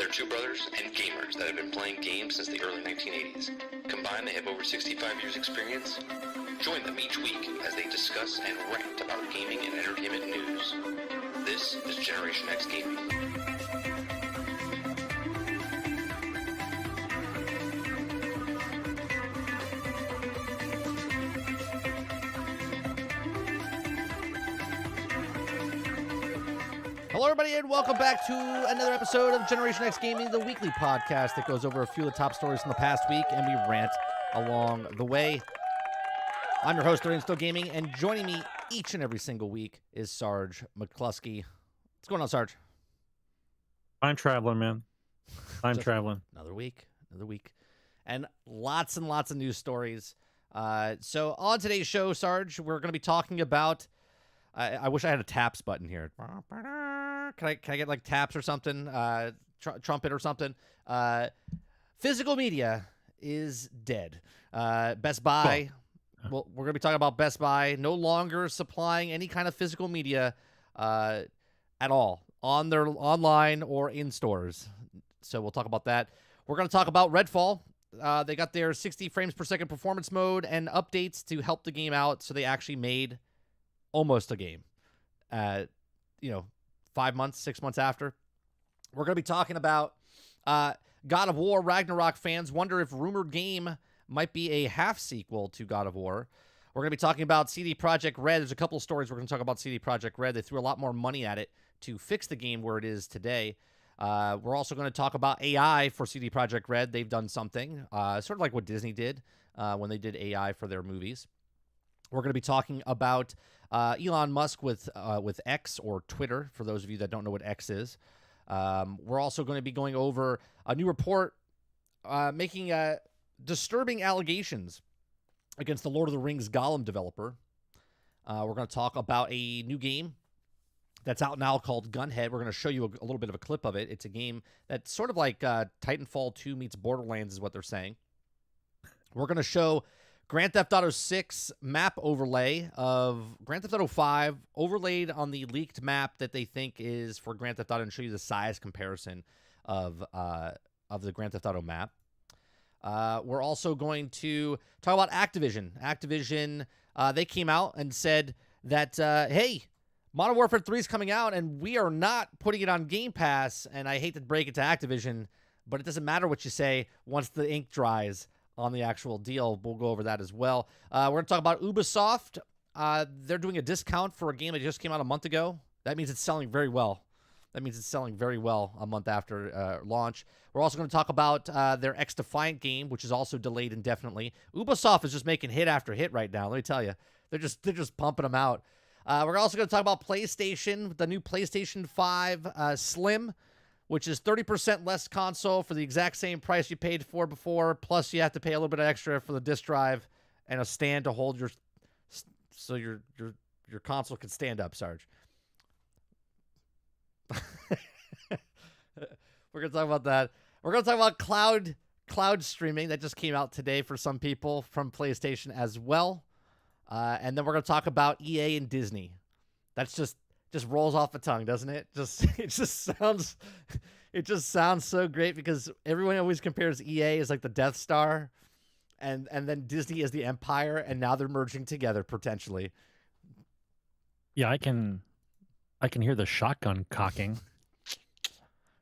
They're two brothers and gamers that have been playing games since the early 1980s. Combined, they have over 65 years experience. Join them each week as they discuss and rant about gaming and entertainment news. This is Generation X Gaming. Hello, everybody, and welcome back to another episode of Generation X Gaming, the weekly podcast that goes over a few of the top stories from the past week, and we rant along the way. I'm your host, Still Gaming, and joining me each and every single week is Sgt McClusky. What's going on, Sarge? I'm traveling, man. I'm traveling. Another week, and lots of news stories. So on today's show, Sarge, we're going to be talking about. I wish I had a taps button here. Can I get like taps or something? Trumpet or something? Physical media is dead. Best Buy. Well, we're going to be talking about Best Buy no longer supplying any kind of physical media at all on their online or in stores. So we'll talk about that. We're going to talk about Redfall. They got their 60 frames per second performance mode and updates to help the game out. So they actually made almost a game. 5 months, 6 months after. We're going to be talking about God of War Ragnarok. Fans wonder if rumored game might be a half sequel to God of War. We're going to be talking about CD Projekt Red. There's a couple of stories we're going to talk about CD Projekt Red. They threw a lot more money at it to fix the game where it is today. We're also going to talk about AI for CD Projekt Red. They've done something, sort of like what Disney did when they did AI for their movies. We're going to be talking about Elon Musk with X, or Twitter, for those of you that don't know what X is. We're also going to be going over a new report making disturbing allegations against the Lord of the Rings Gollum developer. We're going to talk about a new game that's out now called Gunhead. We're going to show you a little bit of a clip of it. It's a game that's sort of like Titanfall 2 meets Borderlands is what they're saying. We're going to show Grand Theft Auto 6 map overlay of Grand Theft Auto 5 overlaid on the leaked map that they think is for Grand Theft Auto, and show you the size comparison of the Grand Theft Auto map. We're also going to talk about Activision. Activision, they came out and said that, hey, Modern Warfare 3 is coming out, and we are not putting it on Game Pass, and I hate to break it to Activision, but it doesn't matter what you say once the ink dries on the actual deal. We'll go over that as well. We're going to talk about Ubisoft. They're doing a discount for a game that just came out a month ago. That means it's selling very well. A month after launch. We're also going to talk about their XDefiant game, which is also delayed indefinitely. Ubisoft is just making hit after hit right now. Let me tell you, they're just pumping them out. We're also going to talk about PlayStation, the new PlayStation 5 Slim, which is 30% less console for the exact same price you paid for before. Plus, you have to pay a little bit extra for the disc drive and a stand to hold your console can stand up, Sarge. We're going to talk about that. We're going to talk about cloud streaming that just came out today for some people from PlayStation as well. And then we're going to talk about EA and Disney. That's just rolls off the tongue, doesn't it? It just sounds so great because everyone always compares EA as like the Death Star and then Disney as the Empire, and now they're merging together potentially. Yeah, I can hear the shotgun cocking.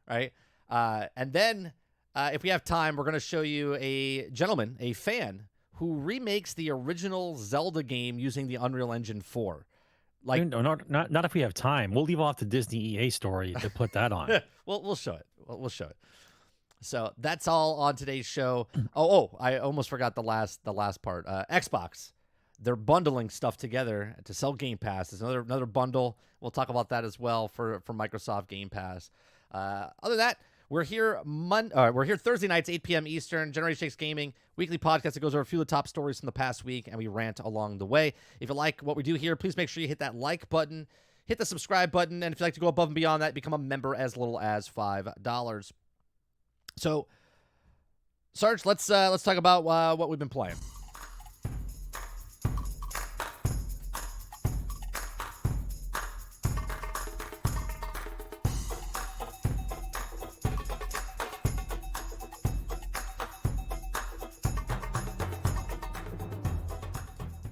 Right? And then if we have time, we're going to show you a gentleman, a fan, who remakes the original Zelda game using the Unreal Engine 4. Like, no, not if we have time. We'll leave off the Disney EA story to put that on. We'll show it. We'll show it. So that's all on today's show. I almost forgot the last part. Xbox, they're bundling stuff together to sell Game Pass. There's another bundle. We'll talk about that as well for Microsoft Game Pass. Other than that, we're here Thursday nights, 8 p.m. Eastern, Generation X Gaming, weekly podcast that goes over a few of the top stories from the past week, and we rant along the way. If you like what we do here, please make sure you hit that like button, hit the subscribe button, and if you'd like to go above and beyond that, become a member as little as $5. So, Sarge, let's talk about what we've been playing.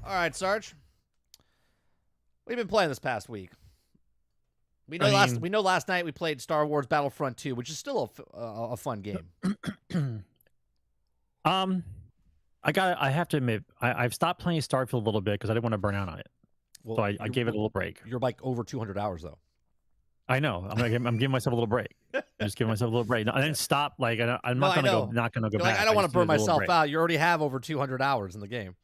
All right, Sarge. We've been playing this past week. We know last night we played Star Wars Battlefront 2, which is still a fun game. I have to admit, I've stopped playing Starfield a little bit because I didn't want to burn out on it. Well, So I gave it a little break. You're like over 200 hours though. I know. I'm giving myself a little break. I'm just giving myself a little break. I didn't stop. Like I'm not gonna go You're back. Like, I don't want to burn myself out. You already have over 200 hours in the game.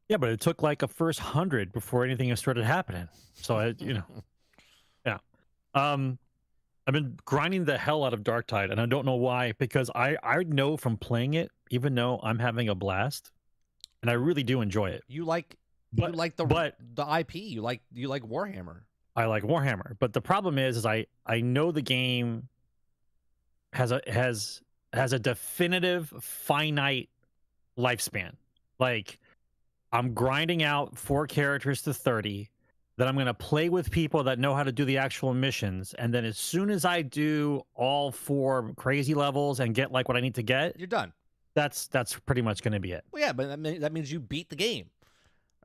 Yeah, but it took like a first 100 before anything started happening. So yeah. I've been grinding the hell out of Darktide, and I don't know why. Because I know from playing it, even though I'm having a blast, and I really do enjoy it. You like the IP. You like Warhammer. I like Warhammer, but the problem is I know the game has a definitive finite lifespan. Like I'm grinding out 4 characters to 30. Then I'm going to play with people that know how to do the actual missions, and then as soon as I do all 4 crazy levels and get like what I need to get, you're done. That's pretty much going to be it. Well, yeah, but that means you beat the game,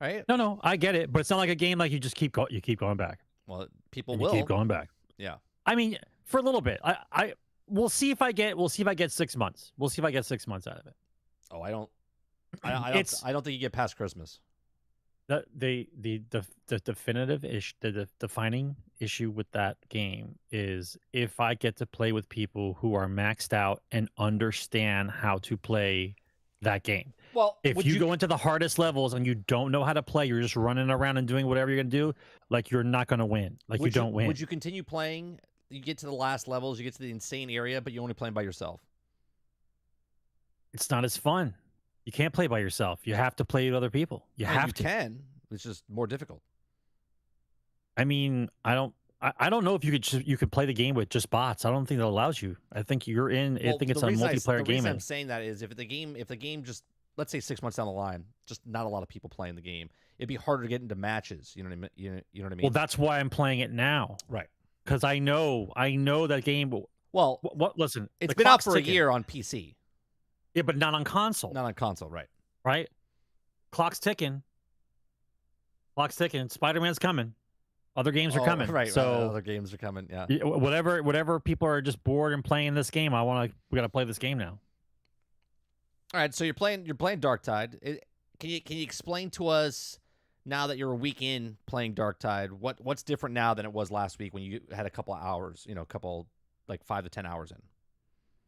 right? No, I get it, but it's not like a game like you just keep going back. Well, people will keep going back. Yeah. I mean, for a little bit. We'll see if I get 6 months. We'll see if I get 6 months out of it. Oh, I don't think you get past Christmas. The definitive issue, the defining issue with that game is if I get to play with people who are maxed out and understand how to play that game. Well, if you go into the hardest levels and you don't know how to play, you're just running around and doing whatever you're gonna do, like you're not gonna win. Like you don't win. Would you continue playing? You get to the last levels, you get to the insane area, but you're only playing by yourself. It's not as fun. You can't play by yourself. You have to play with other people. You can. It's just more difficult. I mean, I don't know if you could play the game with just bots. I don't think that allows you. I think you're in. I think it's a multiplayer game. The reason I'm saying that is if the game just, let's say 6 months down the line, just not a lot of people playing the game, it'd be harder to get into matches. You know what I mean? You know what I mean? Well, that's why I'm playing it now. Right. Because I know that game. Well, listen, it's been out for a year on PC. Yeah, but not on console. Not on console, right? Right. Clock's ticking. Spider-Man's coming. Other games are coming. Right. So other games are coming. Yeah. Whatever people are just bored and playing this game, we got to play this game now. All right. So you're playing Darktide. Can you explain to us now that you're a week in playing Darktide, what's different now than it was last week when you had a couple of hours, like 5 to 10 hours in?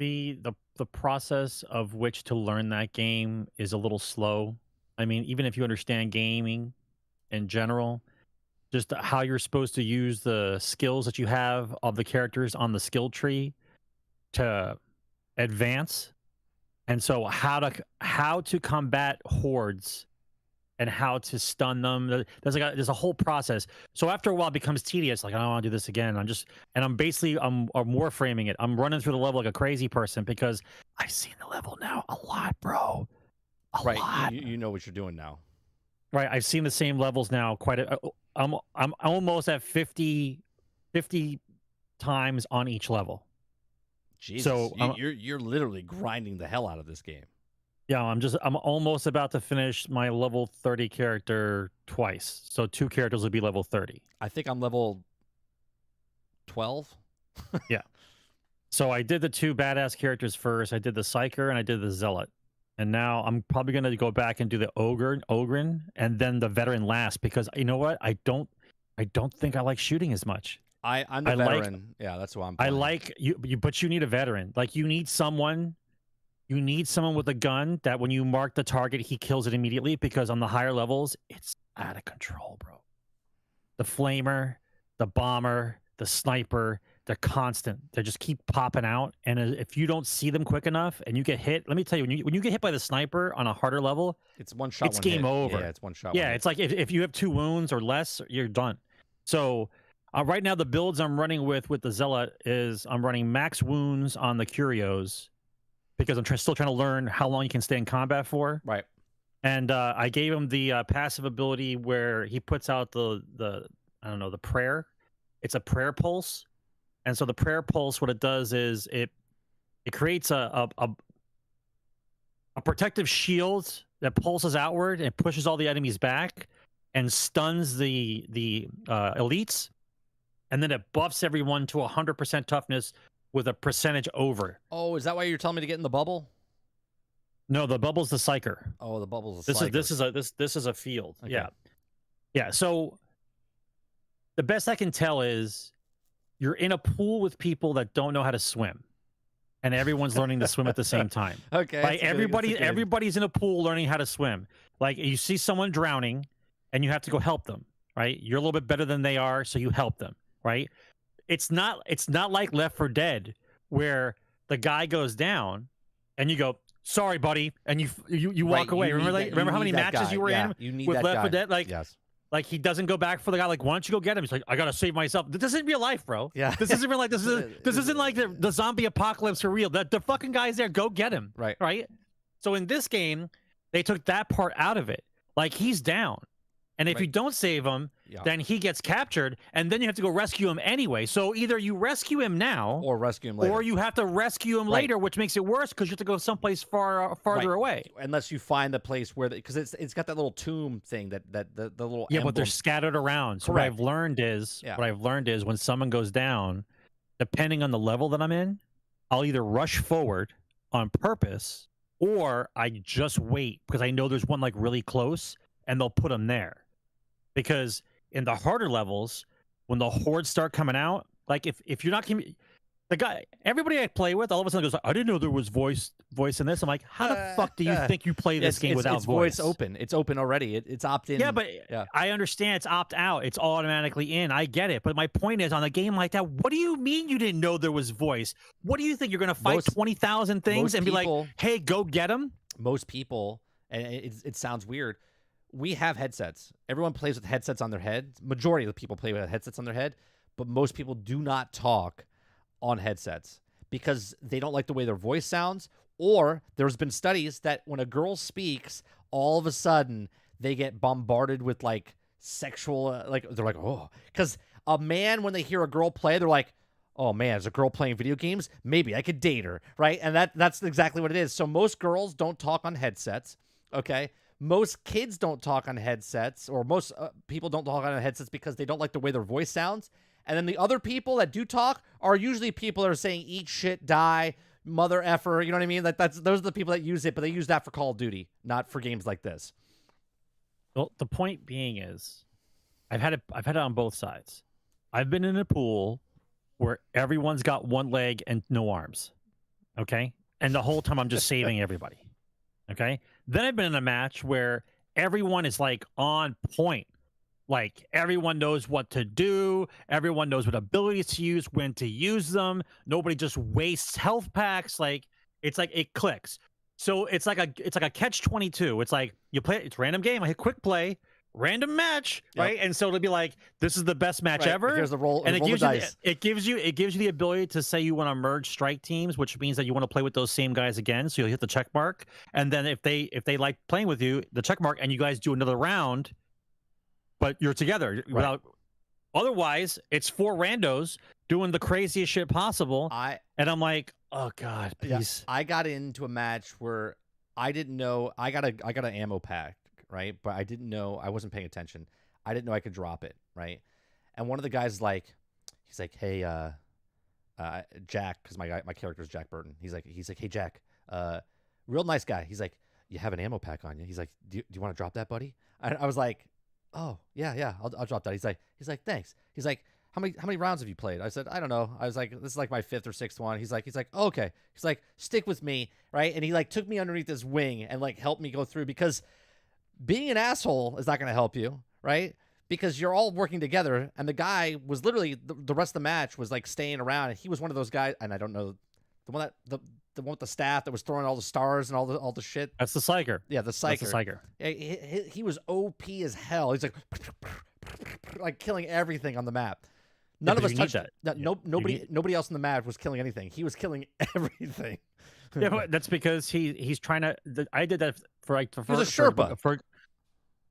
The process of which to learn that game is a little slow. I mean, even if you understand gaming in general, just how you're supposed to use the skills that you have of the characters on the skill tree to advance. And so how to combat hordes and how to stun them. There's a whole process. So after a while it becomes tedious. Like, I don't want to do this again. I'm warframing it. I'm running through the level like a crazy person because I've seen the level now a lot, bro. A lot. You know what you're doing now. Right. I've seen the same levels now I'm almost at 50 times on each level. Jesus. So you're literally grinding the hell out of this game. Yeah, I'm almost about to finish my level 30 character twice. So 2 characters will be level 30. I think I'm level 12. Yeah. So I did the 2 badass characters first. I did the Psyker and I did the Zealot. And now I'm probably going to go back and do the Ogren and then the Veteran last because you know what? I don't think I like shooting as much. I'm the Veteran. Yeah, that's why I'm playing. I like you, but you need a Veteran. Like you need someone with a gun that when you mark the target, he kills it immediately because on the higher levels, it's out of control, bro. The flamer, the bomber, the sniper, they're constant. They just keep popping out. And if you don't see them quick enough and you get hit, let me tell you, when you get hit by the sniper on a harder level, it's one shot. It's game over. Yeah, it's one shot. Yeah, it's like if you have 2 wounds or less, you're done. So right now, the builds I'm running with the Zealot is I'm running max wounds on the Curios, because I'm still trying to learn how long you can stay in combat for. Right. And I gave him the passive ability where he puts out the prayer. It's a prayer pulse. And so the prayer pulse, what it does is it creates a protective shield that pulses outward and pushes all the enemies back and stuns the elites, and then it buffs everyone to 100% toughness with a percentage over. Oh, is that why you're telling me to get in the bubble? No, the bubble's the psyker. Oh, the bubble's the This psyker. this is a field. Okay. Yeah. So the best I can tell is you're in a pool with people that don't know how to swim, and everyone's learning to swim at the same time. Okay. Like everybody's in a pool learning how to swim. Like you see someone drowning, and you have to go help them. Right? You're a little bit better than they are, so you help them. Right? It's not like Left 4 Dead where the guy goes down, and you go, "Sorry, buddy," and you walk away. Remember how many matches you were in with Left 4 Dead? Like, yes. Like he doesn't go back for the guy. Like, why don't you go get him? He's like, I gotta save myself. This isn't real life, bro. Yeah. This isn't real life. This isn't like the zombie apocalypse for real. The fucking guy's there. Go get him. Right. Right. So in this game, they took that part out of it. Like he's down, and if you don't save him, then he gets captured, and then you have to go rescue him anyway. So either you rescue him now, or rescue him later, or you have to rescue him later, which makes it worse because you have to go someplace farther away. Unless you find the place where, because it's got that little tomb thing that the little emblem. But they're scattered around. So what I've learned is when someone goes down, depending on the level that I'm in, I'll either rush forward on purpose, or I just wait because I know there's one like really close, and they'll put them there. Because in the harder levels, when the hordes start coming out, like if you're not the guy, everybody I play with, all of a sudden goes, I didn't know there was voice in this. I'm like, how the fuck do you think you play this game without voice? It's open. It's open already. It's opt-in. Yeah, but I understand it's opt-out. It's automatically in. I get it. But my point is, on a game like that, what do you mean you didn't know there was voice? What do you think? You're going to fight 20,000 things and be like, hey, go get them? Most people, and it sounds weird, we have headsets. Everyone plays with headsets on their head. Majority of the people play with headsets on their head, but most people do not talk on headsets because they don't like the way their voice sounds, or there's been studies that when a girl speaks, all of a sudden they get bombarded with like sexual, they're like, oh, because a man, when they hear a girl play, they're like, oh man, there's a girl playing video games, maybe I could date her, right? And that's exactly what it is. So most girls don't talk on headsets, okay? Most kids don't talk on headsets, or most people don't talk on headsets because they don't like the way their voice sounds. And then the other people that do talk are usually people that are saying eat shit, die, mother effer, you know what I mean? Those are the people that use it, but they use that for Call of Duty, not for games like this. Well, the point being is, I've had it on both sides. I've been in a pool where everyone's got one leg and no arms, okay? And the whole time I'm just saving everybody, okay? Then I've been in a match where everyone is like on point. Like everyone knows what to do. Everyone knows what abilities to use, when to use them. Nobody just wastes health packs. Like it clicks. So it's like a catch-22. It's like you play, it's random game. I hit quick play, random match, right? And so it'll be like, this is the best match ever. Here's the roll, and roll it gives you the ability to say you want to merge strike teams, which means that you want to play with those same guys again. So you'll hit the check mark, and then if they like playing with you, the check mark, and you guys do another round, but you're together without. Otherwise, it's 4 randos doing the craziest shit possible. And I'm like, oh god, please. Yeah, I got into a match where I didn't know I got an ammo pack, right? But I didn't know, I wasn't paying attention. I didn't know I could drop it, right? And one of the guys he's like, hey, Jack, because my character is Jack Burton. He's like, hey Jack, real nice guy. He's like, you have an ammo pack on you. He's like, do you want to drop that, buddy? I was like, oh yeah, I'll drop that. He's like, thanks. He's like, how many rounds have you played? I said, I don't know. I was like, this is like my 5th or 6th one. He's like, oh, okay. He's like, stick with me, right? And he like took me underneath his wing and like helped me go through, because being an asshole is not going to help you, right? Because you're all working together, and the guy was literally the rest of the match was like staying around, and he was one of those guys, and I don't know the one with the staff that was throwing all the stars and all the shit. That's the psyker. Yeah, the psyker. That's the psyker. He was OP as hell. He's like killing everything on the map. None of us touched that. Nobody else on the map was killing anything. He was killing everything. Yeah, but that's because he's trying to. I did that for he's a Sherpa.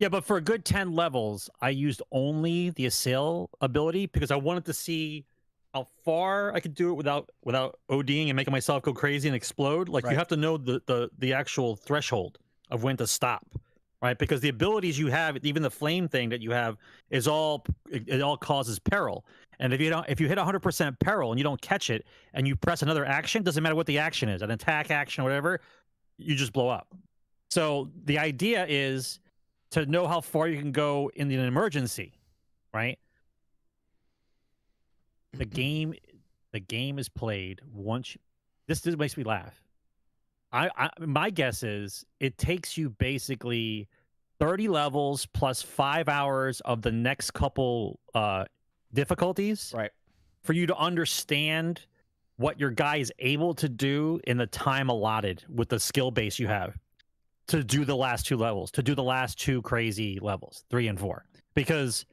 But for a good 10 levels, I used only the assail ability because I wanted to see how far I could do it without ODing and making myself go crazy and explode. Like you have to know the actual threshold. of when to stop, right? Because the abilities you have, even the flame thing that you have, is all it all causes peril. And if you hit 100% peril and you don't catch it, and you press another action, doesn't matter what the action is, an attack action or whatever, you just blow up. So the idea is to know how far you can go in an emergency, right? The game is played once. This makes me laugh. My guess is it takes you basically 30 levels plus 5 hours of the next couple difficulties, right, for you to understand what your guy is able to do in the time allotted with the skill base you have to do the last 2 levels, to do the last 2 crazy levels, 3 and 4, because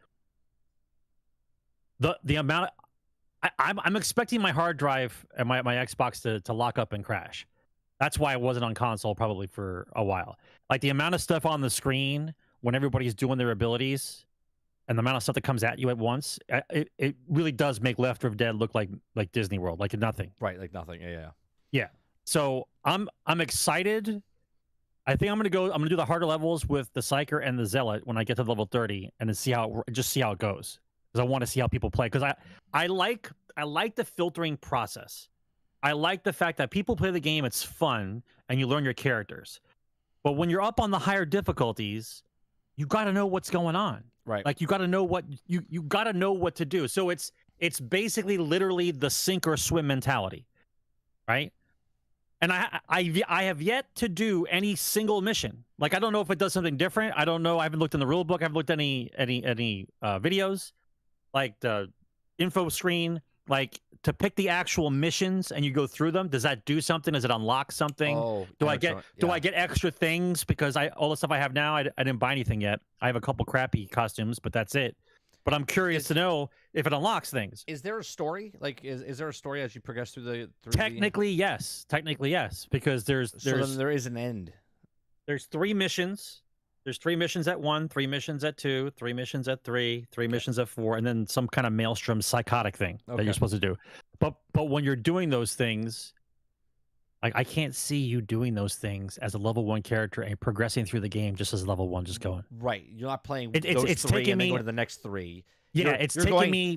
the amount I'm expecting my hard drive and my Xbox to lock up and crash. That's why I wasn't on console probably for a while. Like the amount of stuff on the screen when everybody's doing their abilities, and the amount of stuff that comes at you at once, it really does make Left 4 Dead look like Disney World, like nothing. Right, like nothing. Yeah. Yeah. So I'm excited. I think I'm gonna do the harder levels with the Psyker and the Zealot when I get to level 30, and then see how it goes, because I want to see how people play. Because I like the filtering process. I like the fact that people play the game, it's fun, and you learn your characters. But when you're up on the higher difficulties, you got to know what's going on. Right. Like you got to know what you got to know what to do. So it's basically literally the sink or swim mentality, right? And I have yet to do any single mission. Like I don't know if it does something different. I don't know. I haven't looked in the rule book. I haven't looked at any videos, like the info screen. Like to pick the actual missions and you go through them, does that do something? Does it unlock something? Do I get extra things because all the stuff I have now, I didn't buy anything yet. I have a couple crappy costumes, but that's it. But I'm curious to know if it unlocks things. Is there a story? Like is there a story as you progress through Technically, yes. Technically, yes. Because there is an end. There's 3 missions. There's 3 missions at 1, 3 missions at 2, 3 missions at 3, 3 missions at 4, and then some kind of maelstrom psychotic thing that you're supposed to do. But when you're doing those things, like I can't see you doing those things as a level 1 character and progressing through the game just as level 1, just going. Right. You're not playing it's 3 and then going to the next 3. Yeah,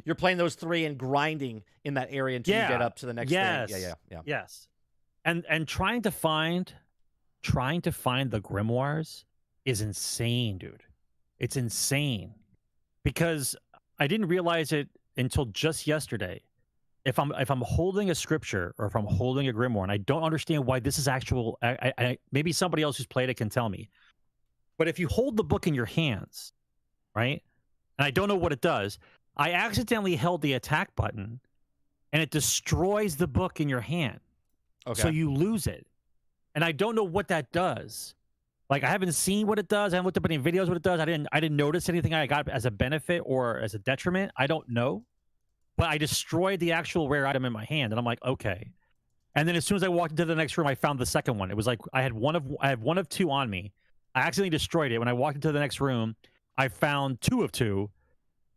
You're playing those 3 and grinding in that area until you get up to the next 3. Yeah. Yes. And trying to find the grimoires is insane, dude. It's insane, because I didn't realize it until just yesterday. If I'm holding a scripture or if I'm holding a grimoire and I don't understand why this is actual, maybe somebody else who's played it can tell me. But if you hold the book in your hands, right, and I don't know what it does, I accidentally held the attack button, and it destroys the book in your hand. Okay. So you lose it, and I don't know what that does. Like I haven't seen what it does. I haven't looked up any videos what it does. I didn't notice anything I got as a benefit or as a detriment. I don't know. But I destroyed the actual rare item in my hand, and I'm like, okay. And then as soon as I walked into the next room, I found the second one. It was like I had one of 2 on me. I accidentally destroyed it. When I walked into the next room, I found 2 of 2,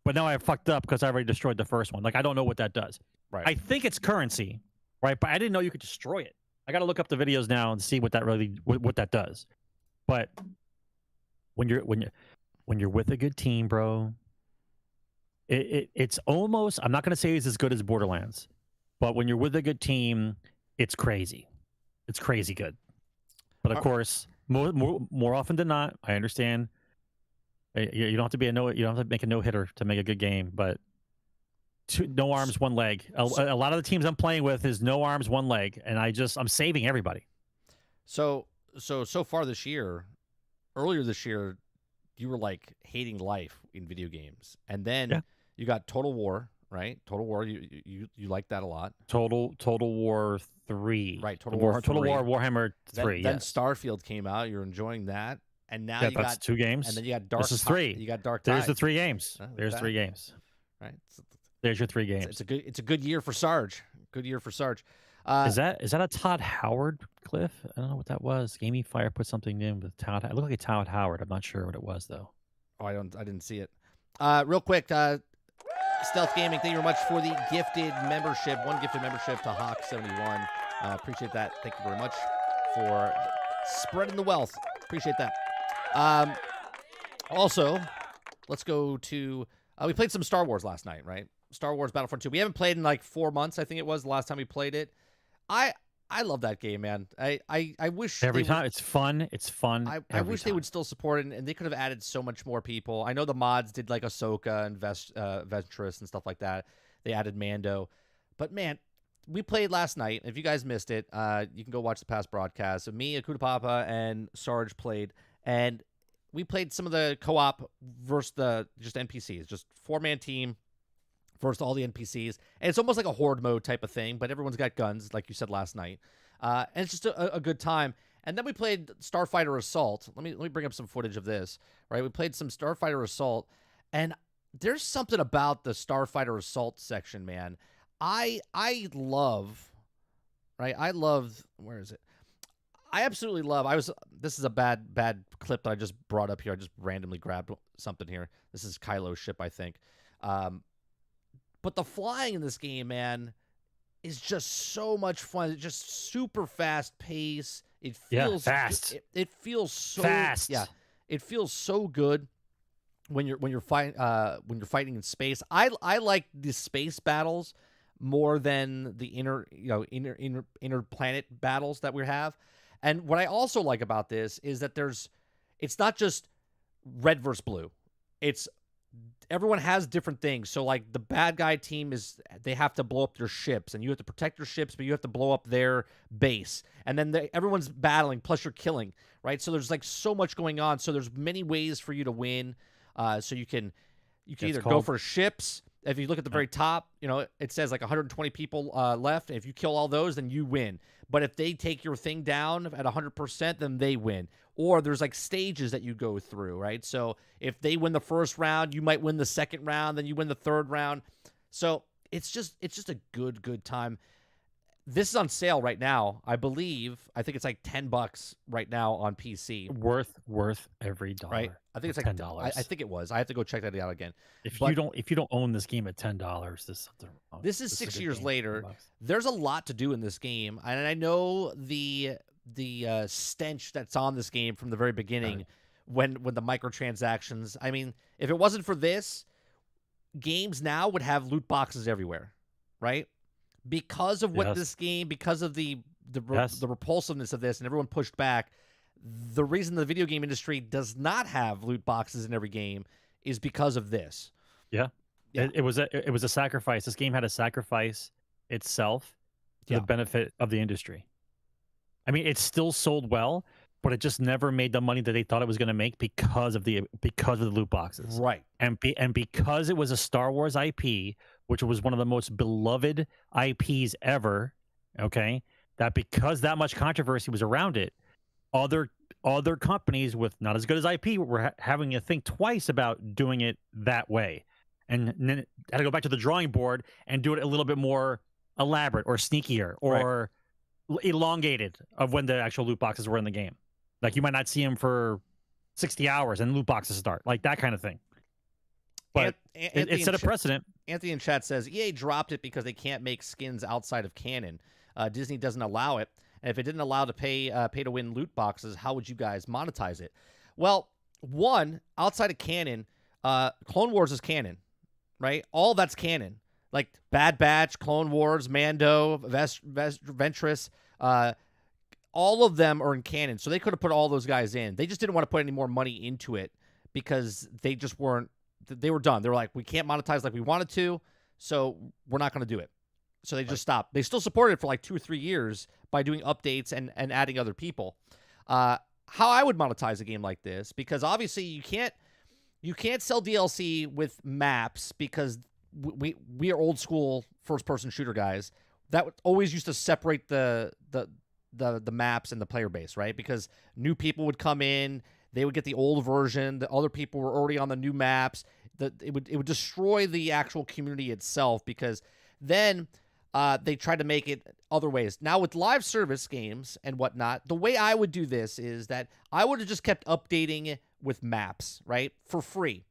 but now I fucked up because I already destroyed the first one. Like I don't know what that does. Right. I think it's currency, right? But I didn't know you could destroy it. I got to look up the videos now and see what that does. But when you're with a good team, bro, it's almost, I'm not going to say it's as good as Borderlands, but when you're with a good team, it's crazy. It's crazy good. But of course, more often than not, I understand. You don't have to be you don't have to make a no-hitter to make a good game, but no arms, one leg. A lot of the teams I'm playing with is no arms, one leg, and I'm saving everybody. So far this year, earlier this year, you were like hating life in video games, and then you got Total War, right? Total War, you liked that a lot. Total War 3, right? Total War Warhammer 3. Then Starfield came out. You're enjoying that, and now you that's got 2 games. And then you got Dark. This is 3. You got Dark. There's Tide. the 3 games. There's 3 games. Right. There's your 3 games. It's a good year for Sarge. Good year for Sarge. Is that a Todd Howard, Cliff? I don't know what that was. Gaming Fire put something in with Todd. It looked like a Todd Howard. I'm not sure what it was though. Oh, I didn't see it. Real quick, Stealth Gaming, thank you very much for the gifted membership. 1 gifted membership to Hawk71. Appreciate that. Thank you very much for spreading the wealth Appreciate that. Also, let's go to... we played some Star Wars last night, right? Star Wars Battlefront 2. We haven't played in like 4 months, I think it was, the last time we played it. I love that game, man. I wish... Every time. It's fun. It's fun. I wish they would still support it, and they could have added so much more people. I know the mods did like Ahsoka and Ventress and stuff like that. They added Mando. But, man, we played last night. If you guys missed it, you can go watch the past broadcast. So me, Akuta Papa, and Sarge played, and we played some of the co-op versus the just NPCs, just 4-man team versus all the NPCs. And it's almost like a horde mode type of thing, but everyone's got guns, like you said last night. And it's just a good time. And then we played Starfighter Assault. Let me bring up some footage of this, right? We played some Starfighter Assault, and there's something about the Starfighter Assault section, man. I love, right? I love, where is it? I absolutely love, this is a bad clip that I just brought up here. I just randomly grabbed something here. This is Kylo's ship, I think. But the flying in this game, man, is just so much fun. It's just super fast pace. It feels fast. It feels so fast. Yeah, it feels so good when you're fighting in space. I like the space battles more than the inner planet battles that we have. And what I also like about this is that it's not just red versus blue. Everyone has different things. So like the bad guy team they have to blow up their ships, and you have to protect your ships, but you have to blow up their base. And then everyone's battling, plus you're killing, right? So there's like so much going on. So there's many ways for you to win. So you can either go for ships. If you look at the very top, it says like 120 people left. If you kill all those, then you win. But if they take your thing down at 100%, then they win. Or there's like stages that you go through, right? So if they win the first round, you might win the second round, then you win the third round. So it's just a good time. This is on sale right now, I believe. I think it's like $10 right now on PC. Worth every dollar. Right? I think it's like $10. I think it was. I have to go check that out again. If you don't own this game at $10, there's something wrong. This is 6 years later. There's a lot to do in this game, and I know the stench that's on this game from the very beginning, when the microtransactions. I mean, if it wasn't for this, games now would have loot boxes everywhere, right? Because of what this game, because of the repulsiveness of this, and everyone pushed back. The reason the video game industry does not have loot boxes in every game is because of this. Yeah. It was a sacrifice. This game had to sacrifice itself to the benefit of the industry. I mean, it still sold well, but it just never made the money that they thought it was going to make because of the loot boxes. Right. And because it was a Star Wars IP, which was one of the most beloved IPs ever, okay? That because that much controversy was around it, other companies with not as good as IP were having to think twice about doing it that way. And then had to go back to the drawing board and do it a little bit more elaborate or sneakier or elongated of when the actual loot boxes were in the game. Like you might not see them for 60 hours and loot boxes start, like that kind of thing. But it set a precedent. Anthony in chat says EA dropped it because they can't make skins outside of canon. Disney doesn't allow it. And if it didn't allow to pay to win loot boxes, how would you guys monetize it? Well, one, outside of canon, Clone Wars is canon, right? All that's canon. Like Bad Batch, Clone Wars, Mando, Ventress, all of them are in canon. So they could have put all those guys in. They just didn't want to put any more money into it because they just weren't. They were done. They were like, we can't monetize like we wanted to, so we're not going to do it. So they just stopped. They still supported it for like 2 or 3 years by doing updates and adding other people. How I would monetize a game like this, because obviously you can't sell DLC with maps, because we are old school first person shooter guys. That always used to separate the maps and the player base, right? Because new people would come in, they would get the old version, the other people were already on the new maps. It would destroy the actual community itself, because then they tried to make it other ways. Now with live service games and whatnot, the way I would do this is that I would have just kept updating with maps, right? For free.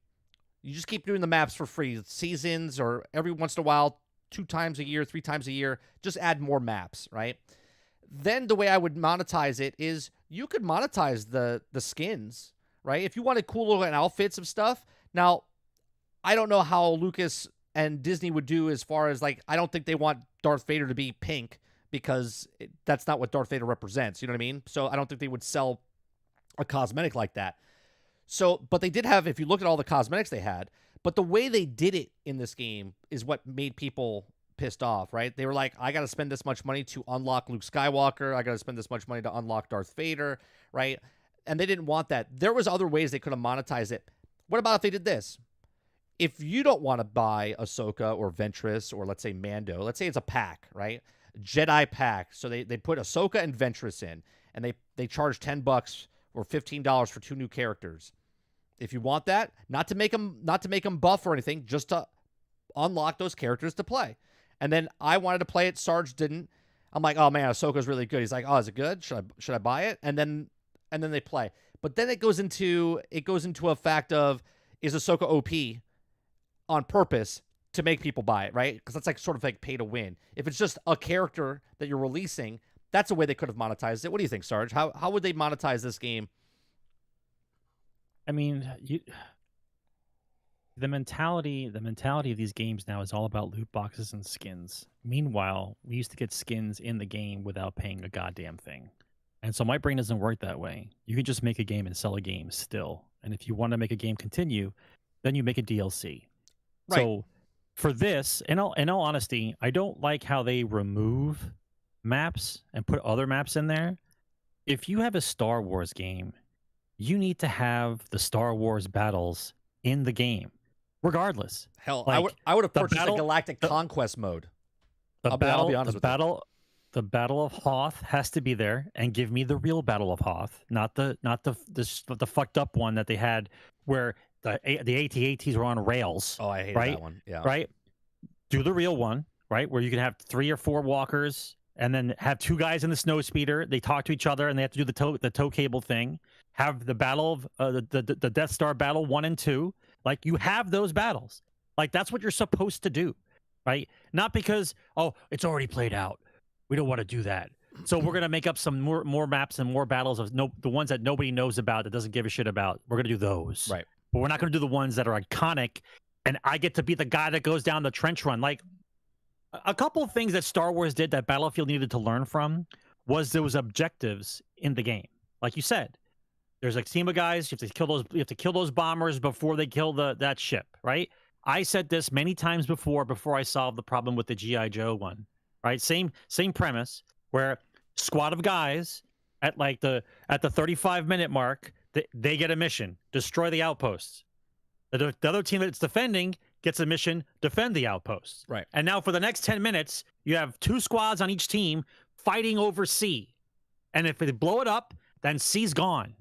You just keep doing the maps for free. Seasons, or every once in a while, 2 times a year, 3 times a year, just add more maps, right? then the way I would monetize it is you could monetize the skins, right? If you wanted cool looking outfits of stuff. Now, I don't know how Lucas and Disney would do as far as I don't think they want Darth Vader to be pink because that's not what Darth Vader represents. You know what I mean? So I don't think they would sell a cosmetic like that. So, but they did have, if you look at all the cosmetics they had, but the way they did it in this game is what made people pissed off, right? They were like, I got to spend this much money to unlock Luke Skywalker. I got to spend this much money to unlock Darth Vader, right? And they didn't want that. There was other ways they could have monetized it. What about if they did this? If you don't want to buy Ahsoka or Ventress or let's say Mando, let's say it's a pack, right? Jedi pack. So they put Ahsoka and Ventress in, and they charge $10 or $15 for 2 new characters. If you want that, not to make them buff or anything, just to unlock those characters to play. And then I wanted to play it. Sarge didn't. I'm like, oh man, Ahsoka's really good. He's like, oh, is it good? Should I buy it? And then they play. But then it goes into a fact of, is Ahsoka OP on purpose to make people buy it, right? Because that's sort of pay to win. If it's just a character that you're releasing, that's a way they could have monetized it. What do you think, Sarge? How would they monetize this game? I mean, the mentality of these games now is all about loot boxes and skins. Meanwhile, we used to get skins in the game without paying a goddamn thing. And so my brain doesn't work that way. You can just make a game and sell a game still. And if you want to make a game continue, then you make a DLC. Right. So for this, in all honesty, I don't like how they remove maps and put other maps in there. If you have a Star Wars game, you need to have the Star Wars battles in the game, regardless. Hell, I would have purchased a Galactic Conquest mode. I'll be honest with you. The Battle of Hoth has to be there, and give me the real Battle of Hoth, not the fucked up one that they had where the AT-ATs were on rails. Oh, I hate that one. Yeah. Right. Do the real one, right, where you can have 3 or 4 walkers, and then have 2 guys in the snowspeeder. They talk to each other, and they have to do the tow cable thing. Have the battle of the Death Star battle 1 and 2. Like, you have those battles. Like, that's what you're supposed to do, right? Not because, oh, it's already played out. We don't want to do that. So we're going to make up some more maps and more battles of the ones that nobody knows about, that doesn't give a shit about. We're going to do those. Right. But we're not going to do the ones that are iconic, and I get to be the guy that goes down the trench run. Like, a couple of things that Star Wars did that Battlefield needed to learn from was there was objectives in the game. Like you said, there's a team of guys. You have to kill those bombers before they kill that ship, right? I said this many times before I solved the problem with the G.I. Joe one, right? Same premise, where squad of guys at the 35-minute mark, they get a mission: destroy the outposts. The other team that's defending gets a mission: defend the outposts. Right. And now for the next 10 minutes, you have 2 squads on each team fighting over C. And if they blow it up, then C's gone.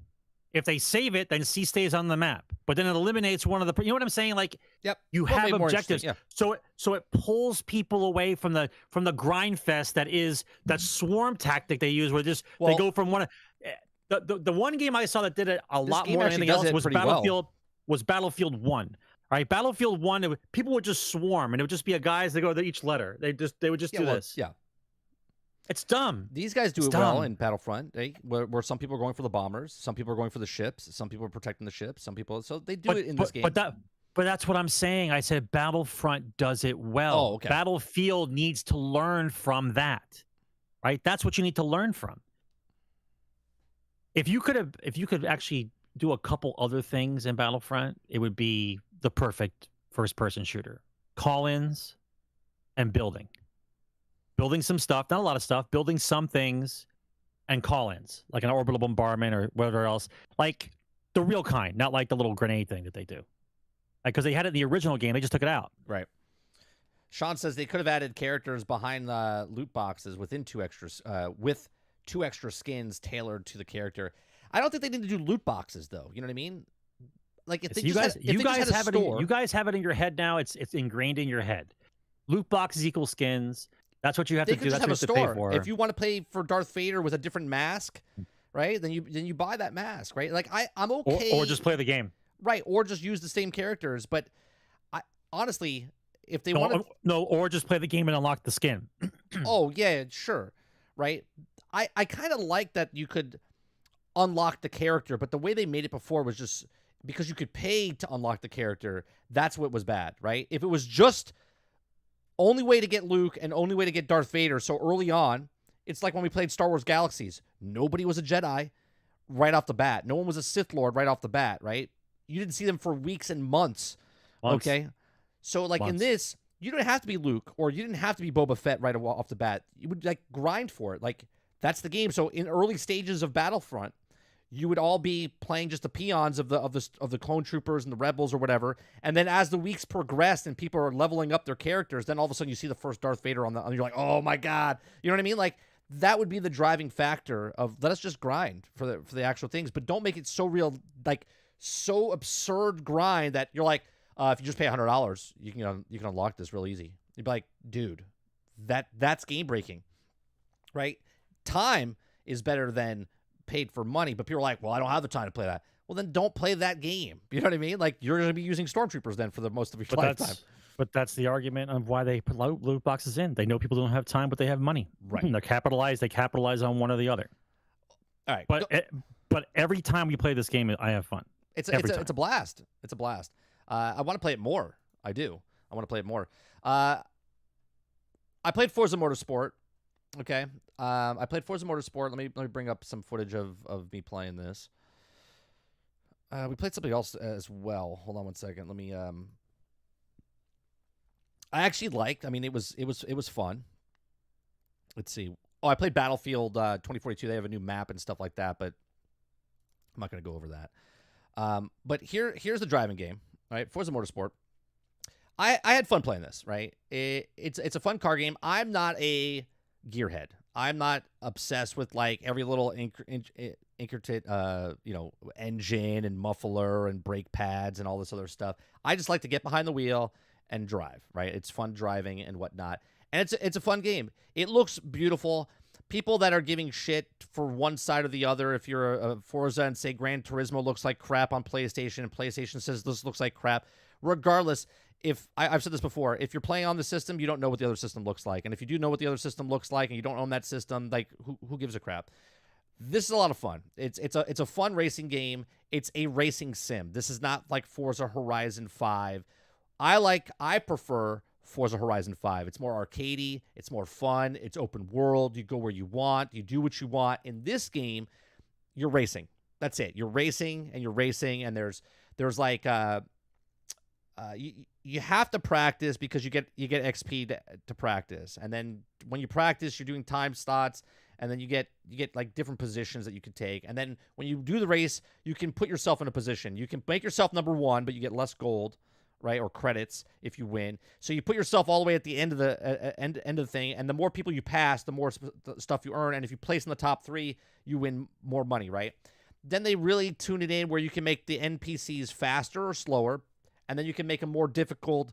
If they save it, then C stays on the map. But then it eliminates one of the... You know what I'm saying? Like, yep. You have objectives. Yeah. So it pulls people away from the grind fest that swarm tactic they use, where they go from one... The one game I saw that did it a lot more than anything else was Battlefield 1. All right, Battlefield 1, people would just swarm, and it would just be a guys that go to each letter. They would just do this. Yeah. It's dumb. These guys do it well in Battlefront, where some people are going for the bombers, some people are going for the ships, some people are protecting the ships, some people... So they do it in this game. But that's what I'm saying. I said Battlefront does it well. Oh, okay. Battlefield needs to learn from that, right? That's what you need to learn from. If you could actually do a couple other things in Battlefront, it would be the perfect first-person shooter. Call-ins and building some stuff, not a lot of stuff, building some things, and call-ins, like an orbital bombardment or whatever else, like the real kind, not like the little grenade thing that they do. Because they had it in the original game, they just took it out. Right. Sean says they could have added characters behind the loot boxes within 2 extras, with 2 extra skins tailored to the character. I don't think they need to do loot boxes, though. You know what I mean? Like, if you guys have it in your head now, it's ingrained in your head. Loot boxes equal skins. That's what you have to do. That's what you have to pay for. If you want to play for Darth Vader with a different mask, right? Then you buy that mask, right? Like, I'm okay. Or just play the game. Right, or just use the same characters. But honestly, if they want to... No, or just play the game and unlock the skin. Oh, yeah, sure. Right? I kind of like that you could unlock the character, but the way they made it before was just because you could pay to unlock the character. That's what was bad, right? If it was just only way to get Luke and only way to get Darth Vader so early on, it's like when we played Star Wars Galaxies. Nobody was a Jedi right off the bat. No one was a Sith Lord right off the bat, right? You didn't see them for weeks and months. Okay? So, like, in this, you didn't have to be Luke or you didn't have to be Boba Fett right off the bat. You would, like, grind for it. Like, that's the game. So, in early stages of Battlefront, you would all be playing just the peons of the clone troopers and the rebels or whatever. And then as the weeks progressed and people are leveling up their characters, then all of a sudden you see the first Darth Vader on you're like, oh my God. You know what I mean? Like, that would be the driving factor of let us just grind for the actual things, but don't make it so real, like so absurd grind that you're like, if you just pay $100, you can unlock this real easy. You'd be like, dude, that's game breaking, right? Time is better than paid for money, but people are like, well, I don't have the time to play that. Well, then don't play that game. You know what I mean? Like, you're going to be using stormtroopers then for the most of your lifetime. But that's the argument of why they put loot boxes in. They know people don't have time, but they have money. Right. They capitalize on one or the other. All right. But every time we play this game, I have fun. It's a blast. It's a blast. I want to play it more. I do. I want to play it more. I played Forza Motorsport. Okay. I played Forza Motorsport. Let me bring up some footage of me playing this. We played something else as well. Hold on one second. Let me I actually liked. I mean, it was fun. Let's see. Oh, I played Battlefield 2042. They have a new map and stuff like that, but I'm not going to go over that. But here's the driving game. All right, Forza Motorsport. I had fun playing this. Right, it's a fun car game. I'm not a gearhead. I'm not obsessed with like every little intricate, engine and muffler and brake pads and all this other stuff. I just like to get behind the wheel and drive, right? It's fun driving and whatnot. And it's a fun game. It looks beautiful. People that are giving shit for one side or the other, if you're a Forza and say Gran Turismo looks like crap on PlayStation and PlayStation says this looks like crap, regardless, I've said this before, if you're playing on the system, you don't know what the other system looks like. And if you do know what the other system looks like and you don't own that system, like who gives a crap? This is a lot of fun. It's a fun racing game. It's a racing sim. This is not like Forza Horizon 5. I prefer Forza Horizon 5. It's more arcadey. It's more fun. It's open world. You go where you want. You do what you want. In this game, you're racing. That's it. You're racing and you're racing. And there's like you have to practice because you get XP to practice. And then when you practice, you're doing time slots. And then you get like different positions that you can take. And then when you do the race, you can put yourself in a position. You can make yourself number one, but you get less gold, right, or credits if you win. So you put yourself all the way at the end of the end of the thing, and the more people you pass, the more stuff you earn. And if you place in the top 3, you win more money, right? Then they really tune it in where you can make the NPCs faster or slower, and then you can make them more difficult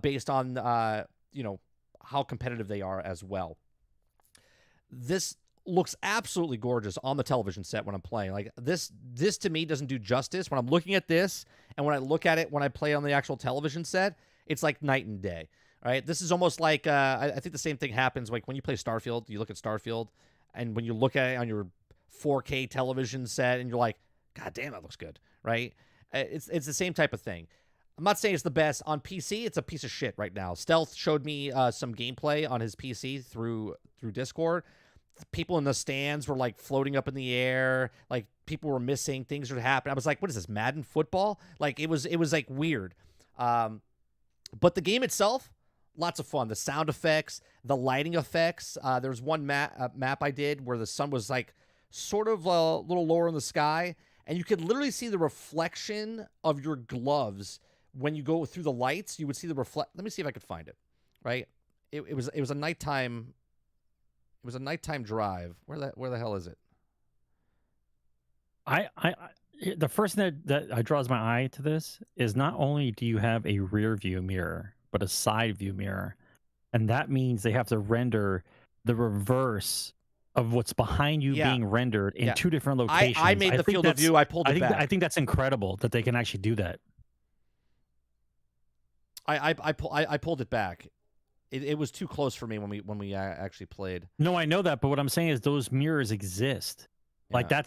based on how competitive they are as well. This looks absolutely gorgeous on the television set when I'm playing. Like this to me doesn't do justice. When I'm looking at this and when I look at it when I play on the actual television set, it's like night and day. All right, this is almost like I think the same thing happens like when you play Starfield. You look at Starfield, and when you look at it on your 4K television set, and you're like, God damn, that looks good, right? It's the same type of thing. I'm not saying it's the best on PC. It's a piece of shit right now. Stealth showed me some gameplay on his PC through Discord. People in the stands were like floating up in the air, like people were missing, things were happening. I was like, what is this, Madden football? Like it was like weird. But the game itself, lots of fun. The sound effects, the lighting effects. There's one map I did where the sun was like sort of a little lower in the sky, and you could literally see the reflection of your gloves when you go through the lights. You would see the reflect. Let me see if I could find it. Right? It was a nighttime. It was a nighttime drive. Where the hell is it? The first thing that draws my eye to this is not only do you have a rear view mirror, but a side view mirror. And that means they have to render the reverse of what's behind you being rendered in 2 different locations. I made the field of view. I pulled it back. I think that's incredible that they can actually do that. I pulled it back. it was too close for me when we actually played. No, I know that, but what I'm saying is those mirrors exist. Like Yeah.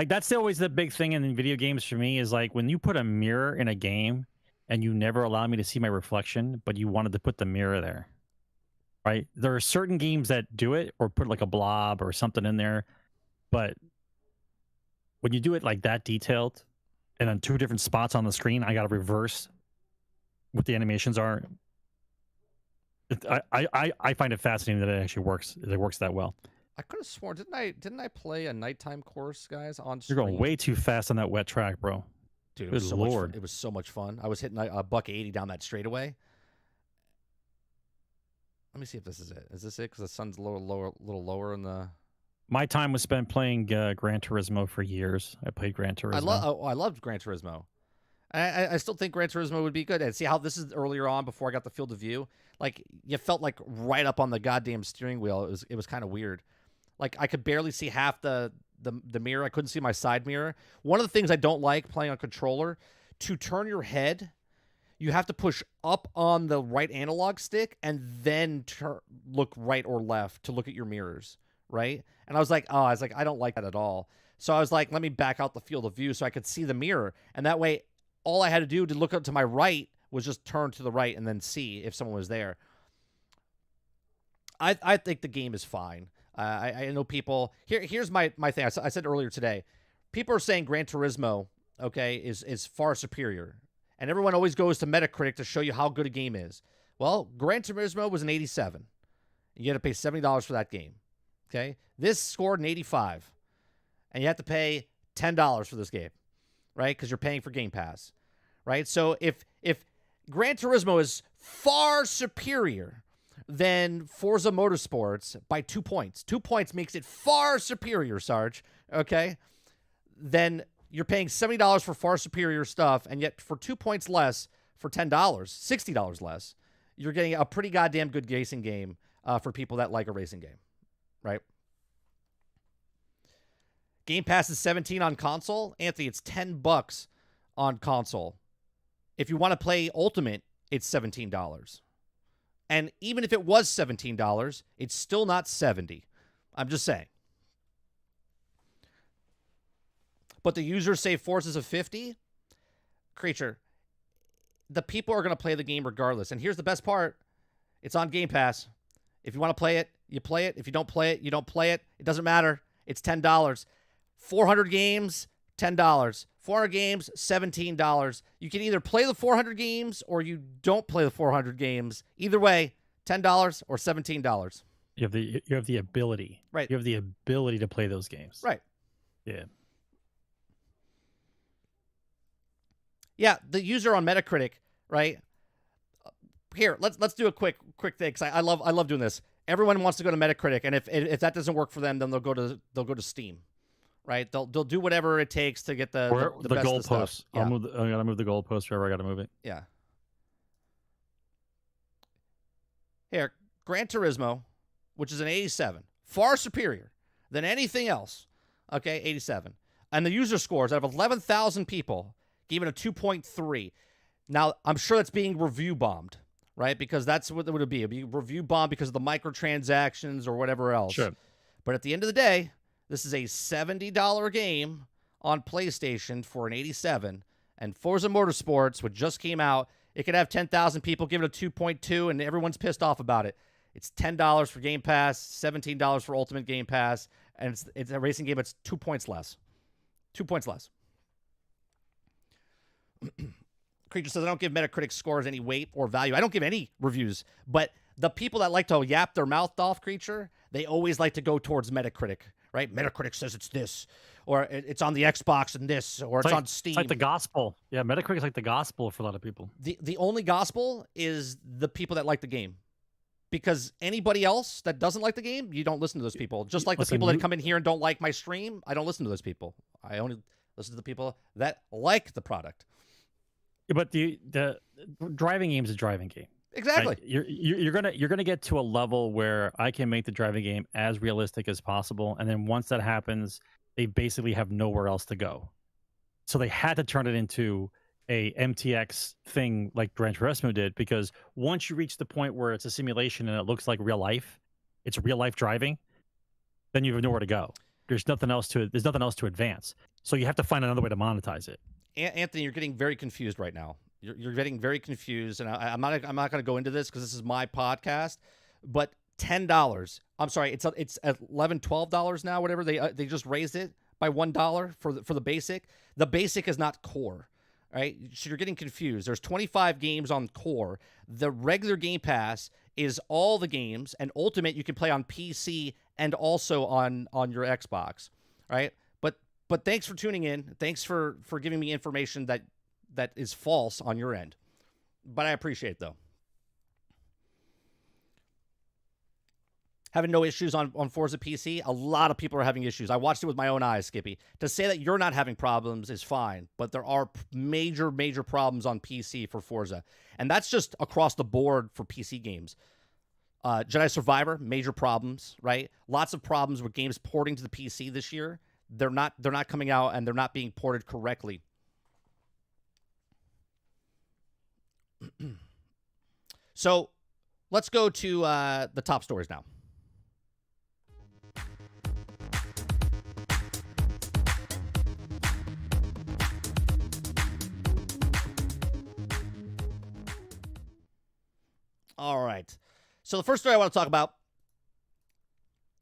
that's always the big thing in video games for me is like when you put a mirror in a game and you never allow me to see my reflection, but you wanted to put the mirror there. Right? There are certain games that do it or put like a blob or something in there, but when you do it like that detailed and on 2 different spots on the screen, I got to reverse what the animations are. I find it fascinating that it actually works. It works that well. I could have sworn, didn't I play a nighttime course, guys, on stream? You're going way too fast on that wet track, bro. Dude, it Good was so much Lord. fun. It was so much fun. I was hitting a $180 down that straightaway. Let me see if this is it. Is this it? Because the sun's a little lower in the. My time was spent playing Gran Turismo for years. I played Gran Turismo. I loved Gran Turismo. I still think Gran Turismo would be good. And see how this is earlier on before I got the field of view. Like you felt like right up on the goddamn steering wheel. It was kind of weird. Like I could barely see half the mirror. I couldn't see my side mirror. One of the things I don't like playing on controller, to turn your head, you have to push up on the right analog stick and then look right or left to look at your mirrors, right? And I was like, I don't like that at all. So I was like, let me back out the field of view so I could see the mirror. And that way, all I had to do to look up to my right was just turn to the right and then see if someone was there. I think the game is fine. I know people... Here's my thing. I said earlier today, people are saying Gran Turismo, okay, is far superior. And everyone always goes to Metacritic to show you how good a game is. Well, Gran Turismo was an 87. You had to pay $70 for that game. Okay? This scored an 85. And you have to pay $10 for this game. Right? Because you're paying for Game Pass. Right? So if Gran Turismo is far superior than Forza Motorsports by 2 points, 2 points makes it far superior, Sarge. Okay? Then you're paying $70 for far superior stuff, and yet for 2 points less, for $10, $60 less, you're getting a pretty goddamn good racing game for people that like a racing game, right? Game Pass is $17 on console. Anthony, it's $10 on console. If you want to play Ultimate, it's $17. And even if it was $17, it's still not $70. I'm just saying. But the users say Forza's a 50. Creature, the people are going to play the game regardless. And here's the best part. It's on Game Pass. If you want to play it, you play it. If you don't play it, you don't play it. It doesn't matter. It's $10. 400 games, $10. 400 games, $17. You can either play the 400 games or you don't play the 400 games. Either way, $10 or $17. You have the ability. Right. You have the ability to play those games. Right. Yeah. Yeah, the user on Metacritic, right? Here, let's do a quick thing because I love doing this. Everyone wants to go to Metacritic, and if that doesn't work for them, then they'll go to Steam, right? They'll do whatever it takes to get the best goalposts. Yeah. I gotta move the goalpost wherever I gotta move it. Yeah. Here, Gran Turismo, which is an 87, far superior than anything else. Okay, 87, and the user scores out of 11,000 people gave it a 2.3. Now, I'm sure that's being review bombed, right? Because that's what it would be. It'd be review bombed because of the microtransactions or whatever else. Sure. But at the end of the day, this is a $70 game on PlayStation for an 87. And Forza Motorsports, which just came out, it could have 10,000 people give it a 2.2, and everyone's pissed off about it. It's $10 for Game Pass, $17 for Ultimate Game Pass, and it's a racing game. It's 2 points less. 2 points less. Creature says, I don't give Metacritic scores any weight or value. I don't give any reviews. But the people that like to yap their mouth off, Creature, they always like to go towards Metacritic, right? Metacritic says it's this, or it's on the Xbox and this, or it's on Steam. It's like the gospel. Yeah, Metacritic is like the gospel for a lot of people. The only gospel is the people that like the game. Because anybody else that doesn't like the game, you don't listen to those people. Just like the people that come in here and don't like my stream, I don't listen to those people. I only listen to the people that like the product. But the driving game is a driving game. Exactly. Like you're gonna get to a level where I can make the driving game as realistic as possible, and then once that happens, they basically have nowhere else to go. So they had to turn it into a MTX thing like Gran Turismo did, because once you reach the point where it's a simulation and it looks like real life, it's real life driving, then you have nowhere to go. There's nothing else to advance. So you have to find another way to monetize it. Anthony, you're getting very confused right now. You're getting very confused, and I'm not going to go into this because this is my podcast. But $10. I'm sorry, it's $11, $12 now. Whatever they just raised it by $1 for the basic. The basic is not core. Right, so you're getting confused. There's 25 games on core. The regular Game Pass is all the games, and Ultimate you can play on PC and also on your Xbox. Right, but thanks for tuning in. Thanks for giving me information that is false on your end. But I appreciate it, though. Having no issues on Forza PC. A lot of people are having issues. I watched it with my own eyes, Skippy. To say that you're not having problems is fine, but there are major, major problems on PC for Forza. And that's just across the board for PC games. Jedi Survivor, major problems, right? Lots of problems with games porting to the PC this year. They're not coming out, and they're not being ported correctly. So let's go to the top stories now. All right. So the first story I want to talk about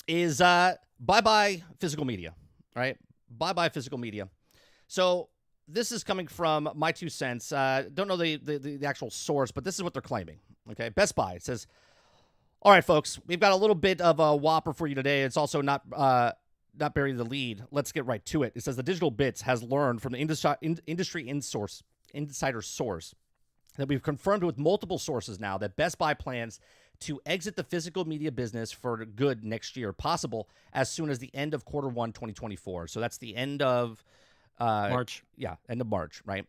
is bye-bye physical media, right? Bye-bye physical media. So this is coming from my 2 cents. Don't know the actual source, but this is what they're claiming, okay? Best Buy. It says, all right, folks, we've got a little bit of a whopper for you today. It's also not burying the lead. Let's get right to it. It says the Digital Bits has learned from the industry insider source that we've confirmed with multiple sources now that Best Buy plans to exit the physical media business for good next year, possible as soon as the end of Q1 2024. So that's the end of March. Yeah, end of March, right?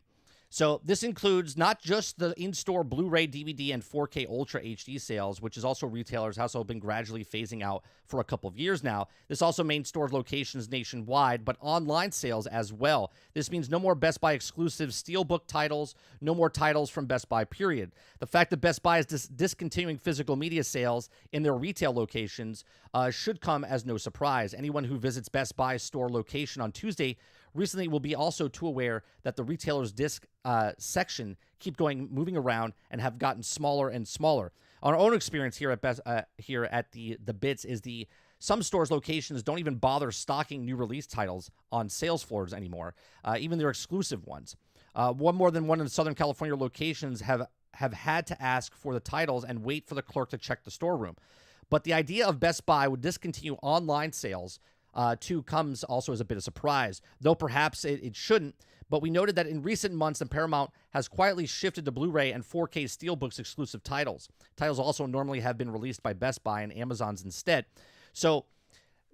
So this includes not just the in-store Blu-ray, DVD, and 4K Ultra HD sales, which is also retailers have also been gradually phasing out for a couple of years now. This also main store locations nationwide, but online sales as well. This means no more Best Buy exclusive Steelbook titles, no more titles from Best Buy, period. The fact that Best Buy is discontinuing physical media sales in their retail locations should come as no surprise. Anyone who visits Best Buy's store location on Tuesday recently will be also too aware that the retailer's disc section moving around and have gotten smaller and smaller. Our own experience here at the Bits is some stores' locations don't even bother stocking new release titles on sales floors anymore, even their exclusive ones. More than one of the Southern California locations have had to ask for the titles and wait for the clerk to check the storeroom. But the idea of Best Buy would discontinue online sales too comes also as a bit of surprise, though perhaps it shouldn't. But we noted that in recent months, Paramount has quietly shifted to Blu-ray and 4K Steelbooks exclusive titles. Titles also normally have been released by Best Buy and Amazon's instead. So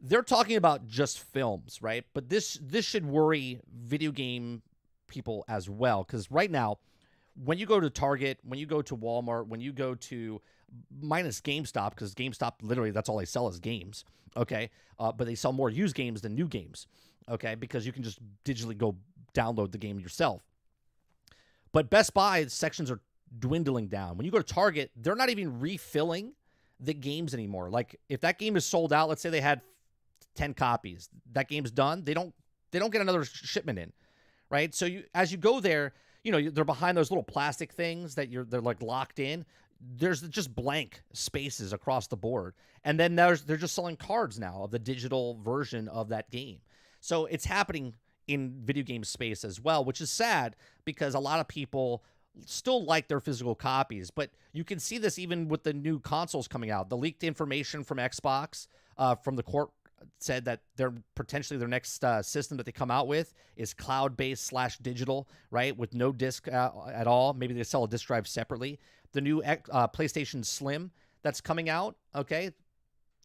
they're talking about just films, right? But this should worry video game people as well, because right now, when you go to Target, when you go to Walmart, when you go to minus GameStop, because GameStop, literally, that's all they sell is games, okay? But they sell more used games than new games, okay? Because you can just digitally go download the game yourself. But Best Buy sections are dwindling down. When you go to Target, they're not even refilling the games anymore. Like, if that game is sold out, let's say they had 10 copies, that game's done, they don't get another shipment in, right? So as you go there, they're behind those little plastic things that they're like locked in. There's just blank spaces across the board. And then they're just selling cards now of the digital version of that game. So it's happening in video game space as well, which is sad because a lot of people still like their physical copies. But you can see this even with the new consoles coming out. The leaked information from Xbox, from the court, said that potentially their next system that they come out with is cloud-based / digital, right, with no disc at all. Maybe they sell a disc drive separately. The new PlayStation Slim that's coming out, okay,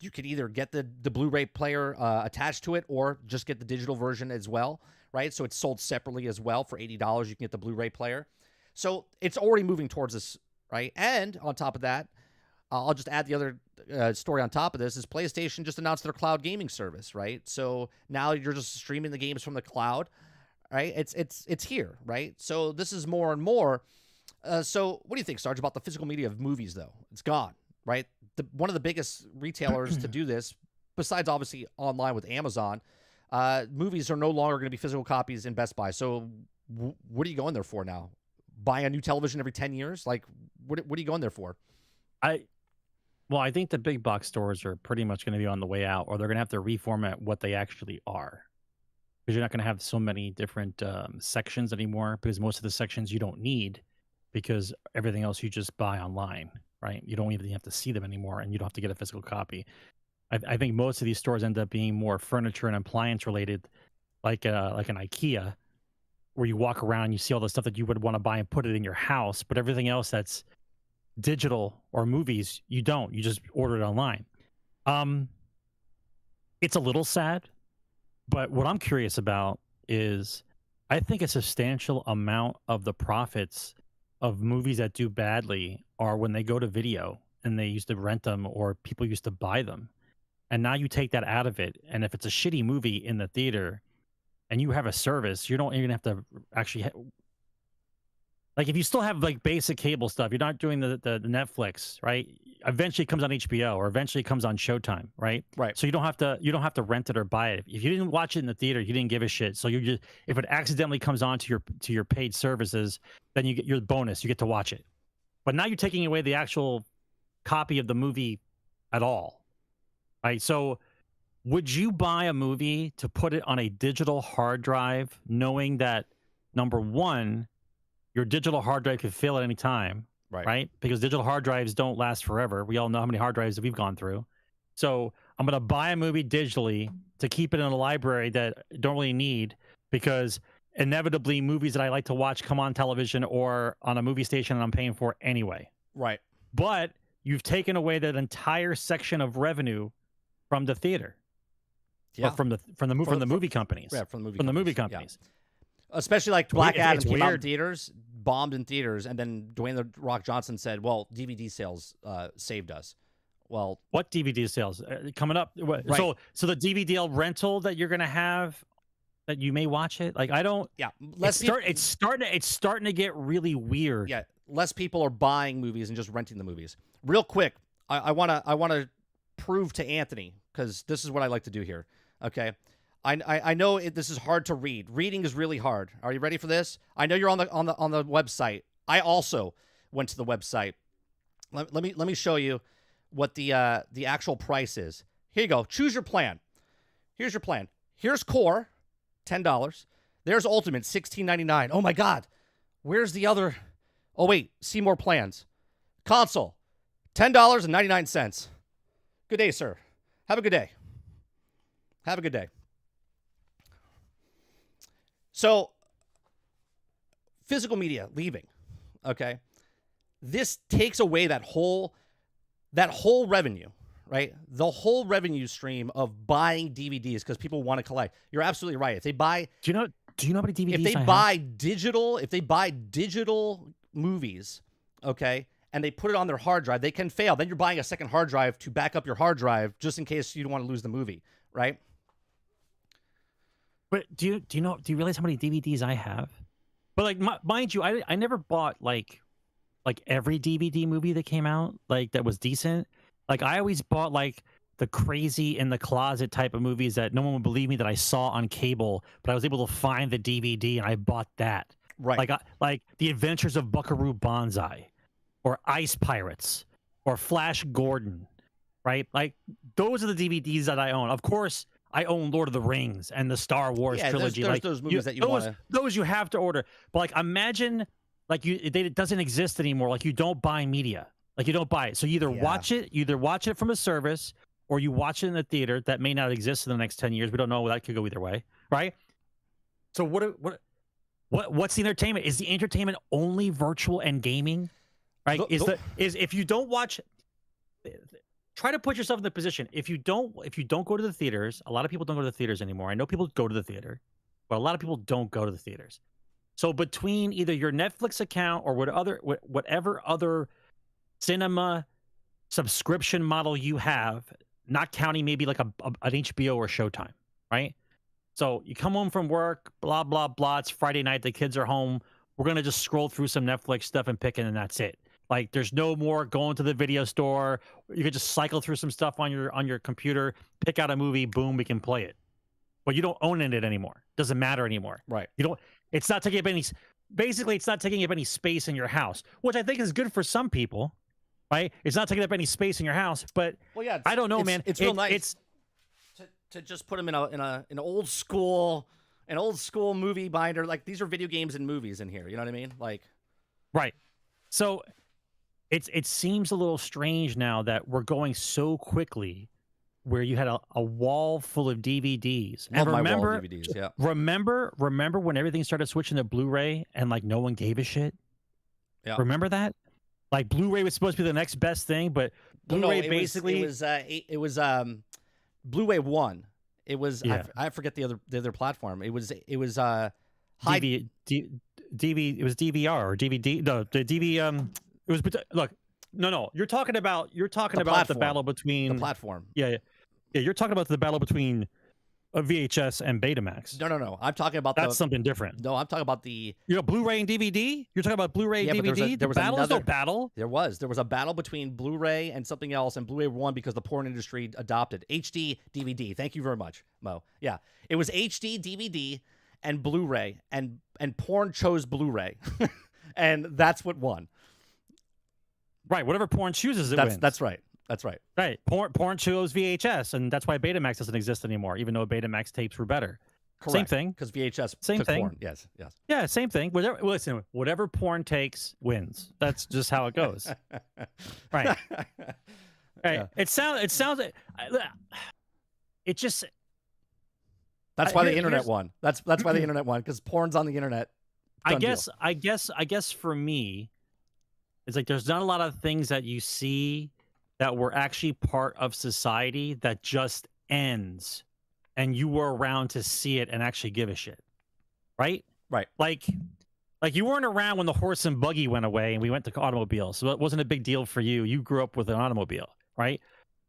you could either get the Blu-ray player attached to it or just get the digital version as well, right? So it's sold separately as well. For $80, you can get the Blu-ray player. So it's already moving towards this, right? And on top of that, I'll just add the other story on top of this is PlayStation just announced their cloud gaming service, right? So now you're just streaming the games from the cloud, right? It's here, right? So this is more and more. So what do you think, Sarge, about the physical media of movies, though? It's gone, right? One of the biggest retailers to do this, besides obviously online with Amazon, movies are no longer going to be physical copies in Best Buy. So what are you going there for now? Buy a new television every 10 years? Like, what are you going there for? Well, I think the big box stores are pretty much going to be on the way out, or they're going to have to reformat what they actually are. Because you're not going to have so many different sections anymore, because most of the sections you don't need, because everything else you just buy online, right? You don't even have to see them anymore, and you don't have to get a physical copy. I think most of these stores end up being more furniture and appliance related, like an IKEA, where you walk around and you see all the stuff that you would want to buy and put it in your house, but everything else that's digital or movies, you don't. You just order it online. It's a little sad, but what I'm curious about is I think a substantial amount of the profits of movies that do badly are when they go to video and they used to rent them or people used to buy them. And now you take that out of it. And if it's a shitty movie in the theater and you have a service, you don't even have to actually like if you still have like basic cable stuff, you're not doing the Netflix, right? Eventually it comes on HBO or eventually it comes on Showtime, right? Right. So you don't have to rent it or buy it. If you didn't watch it in the theater, you didn't give a shit. So you just, if it accidentally comes on to your paid services, then you get your bonus. You get to watch it. But now you're taking away the actual copy of the movie at all. Right? So would you buy a movie to put it on a digital hard drive, knowing that number one, your digital hard drive could fail at any time, right? Because digital hard drives don't last forever. We all know how many hard drives that we've gone through. So I'm going to buy a movie digitally to keep it in a library that I don't really need, because inevitably movies that I like to watch come on television or on a movie station and I'm paying for anyway. Right. But you've taken away that entire section of revenue from the theater. Yeah. Or from the movie companies. Yeah, from the movie companies. Yeah. Especially like Black Adam came out in theaters, bombed in theaters, and then Dwayne The Rock Johnson said, well, DVD sales saved us. Well, what DVD sales coming up? Right. So the DVD rental that you're going to have, that you may watch it. Like I don't. Yeah. It's starting to get really weird. Yeah. Less people are buying movies and just renting the movies. Real quick, I want to prove to Anthony, because this is what I like to do here. Okay. I know this is hard to read. Reading is really hard. Are you ready for this? I know you're on the website. I also went to the website. Let me show you what the actual price is. Here you go. Choose your plan. Here's your plan. Here's Core, $10. There's Ultimate, $16.99. Oh my God. Where's the other? Oh wait, see more plans. Console, $10.99. Good day, sir. Have a good day. Have a good day. So, physical media leaving, okay? This takes away that whole revenue, right? The whole revenue stream of buying DVDs, because people want to collect. You're absolutely right. If they buy, do you know how many DVDs? If they buy digital movies, okay, and they put it on their hard drive, they can fail. Then you're buying a second hard drive to back up your hard drive just in case you don't want to lose the movie, right? But do you realize how many DVDs I have? But like, mind you, I never bought like every DVD movie that came out like that was decent. Like I always bought like the crazy in the closet type of movies that no one would believe me that I saw on cable, but I was able to find the DVD and I bought that. Right. Like The Adventures of Buckaroo Banzai, or Ice Pirates, or Flash Gordon, right? Like those are the DVDs that I own. Of course, I own Lord of the Rings and the Star Wars trilogy. There's those movies that you want to. Those you have to order. But like, imagine like it doesn't exist anymore. Like you don't buy media. Like you don't buy it. So you either watch it from a service, or you watch it in the theater. That may not exist in the next 10 years. We don't know. That could go either way, right? So what's the entertainment? Is the entertainment only virtual and gaming? Right? Is if you don't watch. Try to put yourself in the position. If you don't go to the theaters, a lot of people don't go to the theaters anymore. I know people go to the theater, but a lot of people don't go to the theaters. So between either your Netflix account or whatever other cinema subscription model you have, not counting maybe like an HBO or Showtime, right? So you come home from work, blah, blah, blah. It's Friday night. The kids are home. We're going to just scroll through some Netflix stuff and pick it, and that's it. Like, there's no more going to the video store. You could just cycle through some stuff on your computer, pick out a movie, boom, we can play it. But you don't own it anymore. Doesn't matter anymore. Right. You don't. It's not taking up any. Basically, it's not taking up any space in your house, which I think is good for some people. Right? It's not taking up any space in your house, but well, yeah, I don't know, man. It's real nice. To just put them in an old school movie binder. Like, these are video games and movies in here. You know what I mean? Like, right. So it seems a little strange now that we're going so quickly, where you had a wall full of DVDs. Love and my remember, wall of DVDs, yeah. Remember when everything started switching to Blu-ray and like no one gave a shit? Yeah. Remember that? Like, Blu-ray was supposed to be the next best thing, but Blu-ray basically it was Blu-ray 1. It was yeah. I forget the other platform. It was it was DVR or DVD. No, the DV it was look. No. You're talking about the battle between the platform. Yeah. You're talking about the battle between a VHS and Betamax. No. I'm talking about that's something different. No, I'm talking about the Blu-ray and DVD. You're talking about Blu-ray and DVD. There was no battle. There was a battle between Blu-ray and something else, and Blu-ray won because the porn industry adopted HD DVD. Thank you very much, Mo. Yeah, it was HD DVD and Blu-ray, and porn chose Blu-ray, and that's what won. Right, whatever porn chooses, wins. That's right. That's right. Right. Porn chose VHS, and that's why Betamax doesn't exist anymore, even though Betamax tapes were better. Correct. Same thing. Because VHS same took thing. porn. Yes. Yeah, same thing. Whatever porn takes wins. That's just how it goes. Right. Right. Yeah. It sounds. It just. That's why the internet won. That's why the internet won, because porn's on the internet. I guess for me, it's like there's not a lot of things that you see that were actually part of society that just ends, and you were around to see it and actually give a shit, right? Right. Like you weren't around when the horse and buggy went away and we went to automobiles, so it wasn't a big deal for you. You grew up with an automobile, right?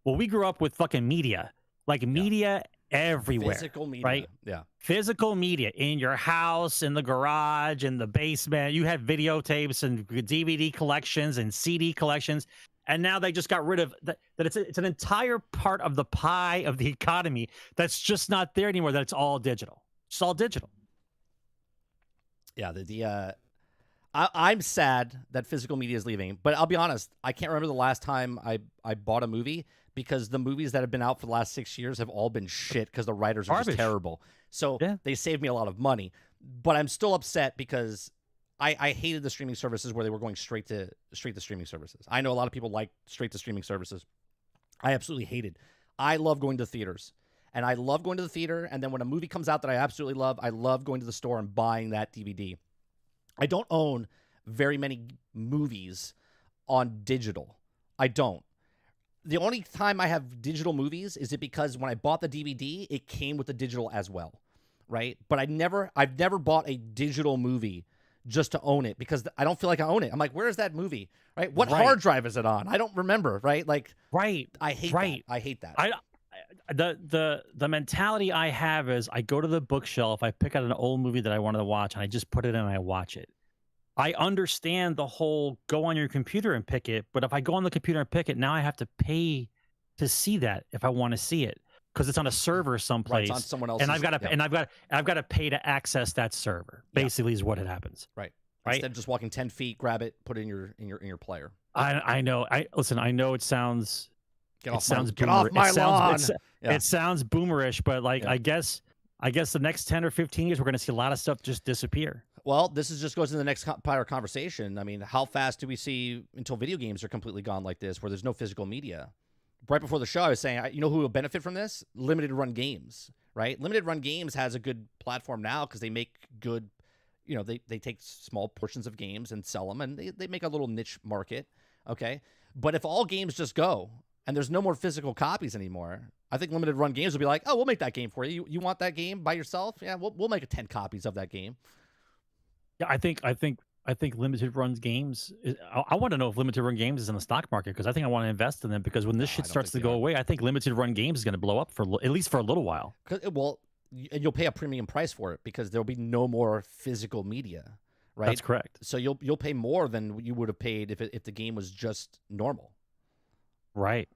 Well, we grew up with fucking media, media everywhere. Physical media, right? Yeah. Physical media in your house, in the garage, in the basement. You had videotapes and DVD collections and CD collections. And now they just got rid of that. It's an entire part of the pie of the economy that's just not there anymore. That it's all digital. It's all digital. Yeah. I'm sad that physical media is leaving, but I'll be honest. I can't remember the last time I bought a movie, because the movies that have been out for the last 6 years have all been shit because the writers are just terrible. So They saved me a lot of money, but I'm still upset because I hated the streaming services where they were going straight to streaming services. I know a lot of people like straight to streaming services. I absolutely hated. I love going to theaters, and I love going to the theater. And then when a movie comes out that I absolutely love, I love going to the store and buying that DVD. I don't own very many movies on digital. I don't. The only time I have digital movies is it because when I bought the DVD, it came with the digital as well, right? But I've never bought a digital movie just to own it, because I don't feel like I own it. I'm like, where is that movie? Right? What hard drive is it on? I don't remember, right? Like, right. I hate that. I hate that. The mentality I have is I go to the bookshelf, I pick out an old movie that I wanted to watch, and I just put it in and I watch it. I understand the whole go on your computer and pick it, but if I go on the computer and pick it, now I have to pay to see that if I want to see it, because it's on a server someplace. Right, it's on someone else's, and I've got to pay to access that server. Basically, is what it happens. Right. Instead of just walking 10 feet, grab it, put it in your player. I know. Listen. I know it sounds. Get off my lawn. It sounds boomerish, but I guess the next 10 or 15 years, we're going to see a lot of stuff just disappear. Well, this just goes into the next part of conversation. I mean, how fast do we see until video games are completely gone like this, where there's no physical media? Right before the show, I was saying, you know who will benefit from this? Limited run games, right? Limited run games has a good platform now because they make good, they take small portions of games and sell them, and they make a little niche market, okay? But if all games just go and there's no more physical copies anymore, I think limited run games will be like, oh, we'll make that game for you. You want that game by yourself? Yeah, we'll make 10 copies of that game. Yeah, I think limited runs games. I want to know if limited run games is in the stock market, because I think I want to invest in them, because when this shit starts to go away, I think limited run games is going to blow up at least for a little while. Well, and you'll pay a premium price for it because there'll be no more physical media, right? That's correct. So you'll pay more than you would have paid if the game was just normal. Right.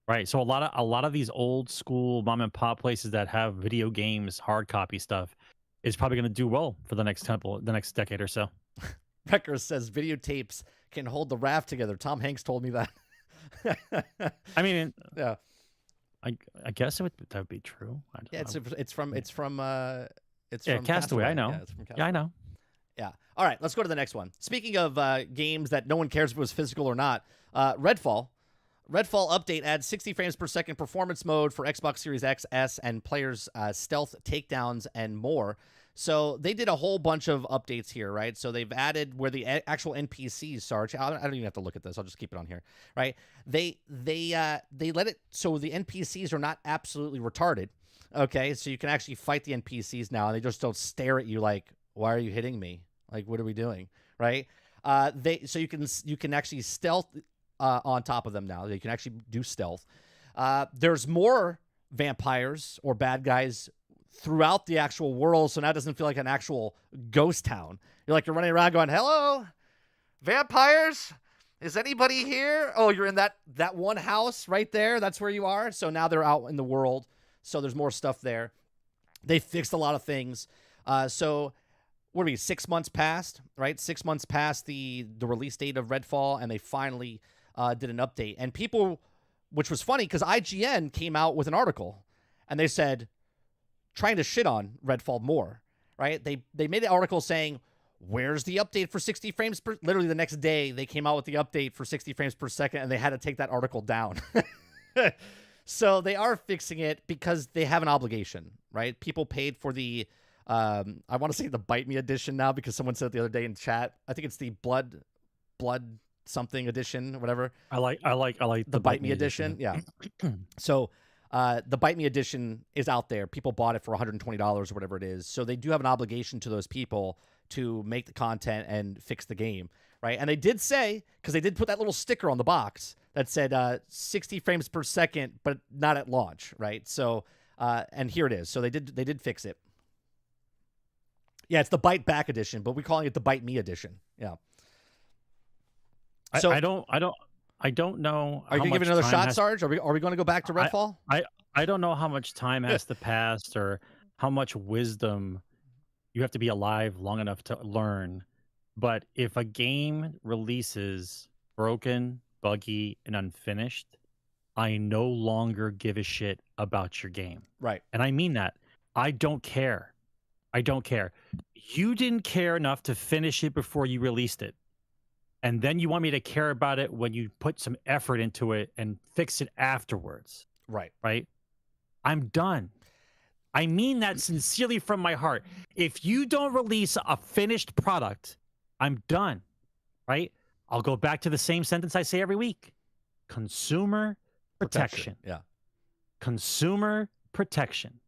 Right. So a lot of these old school mom and pop places that have video games, hard copy stuff, is probably going to do well for the next decade or so. Becker says videotapes can hold the raft together. Tom Hanks told me that. I mean, yeah. I guess that would be true. It's from Castaway. I know. Yeah, it's from Castaway. Yeah, I know. Yeah. All right, let's go to the next one. Speaking of games that no one cares if it was physical or not, Redfall update adds 60 frames per second performance mode for Xbox Series X, S, and players' stealth takedowns and more. So they did a whole bunch of updates here, right? So they've added where the actual NPCs, Sarge. I don't even have to look at this. I'll just keep it on here, right? They let it so the NPCs are not absolutely retarded. Okay, so you can actually fight the NPCs now, and they just don't stare at you like, "Why are you hitting me? Like, what are we doing?" Right? So you can actually stealth on top of them now. You can actually do stealth. There's more vampires or bad guys throughout the actual world, so now it doesn't feel like an actual ghost town. You're running around going, "Hello, vampires? Is anybody here?" Oh, you're in that one house right there. That's where you are. So now they're out in the world. So there's more stuff there. They fixed a lot of things. So what are we? 6 months passed, right? 6 months past the release date of Redfall, and they finally did an update. And people, which was funny because IGN came out with an article, and they said, trying to shit on Redfall more, right? They made an article saying, "Where's the update for 60 frames per..." Literally the next day, they came out with the update for 60 frames per second, and they had to take that article down. So they are fixing it because they have an obligation, right? People paid for the, I want to say the Bite Me edition now because someone said it the other day in chat. I think it's the blood something edition, whatever. I like the Bite Me edition. Yeah. So the Bite Me edition is out there. People bought it for $120 or whatever it is. So they do have an obligation to those people to make the content and fix the game, right? And they did say, because they did put that little sticker on the box that said 60 frames per second, but not at launch, right? So, and here it is. So they did fix it. Yeah, it's the Bite Back edition, but we're calling it the Bite Me edition. Yeah. So I don't know. Are you gonna give it another shot, Sarge? Are we going to go back to Redfall? I don't know how much time has to pass or how much wisdom you have to be alive long enough to learn. But if a game releases broken, buggy, and unfinished, I no longer give a shit about your game. Right. And I mean that. I don't care. You didn't care enough to finish it before you released it. And then you want me to care about it when you put some effort into it and fix it afterwards. Right. Right? I'm done. I mean that sincerely from my heart. If you don't release a finished product, I'm done. Right? I'll go back to the same sentence I say every week. Consumer protection. Yeah. Consumer protection.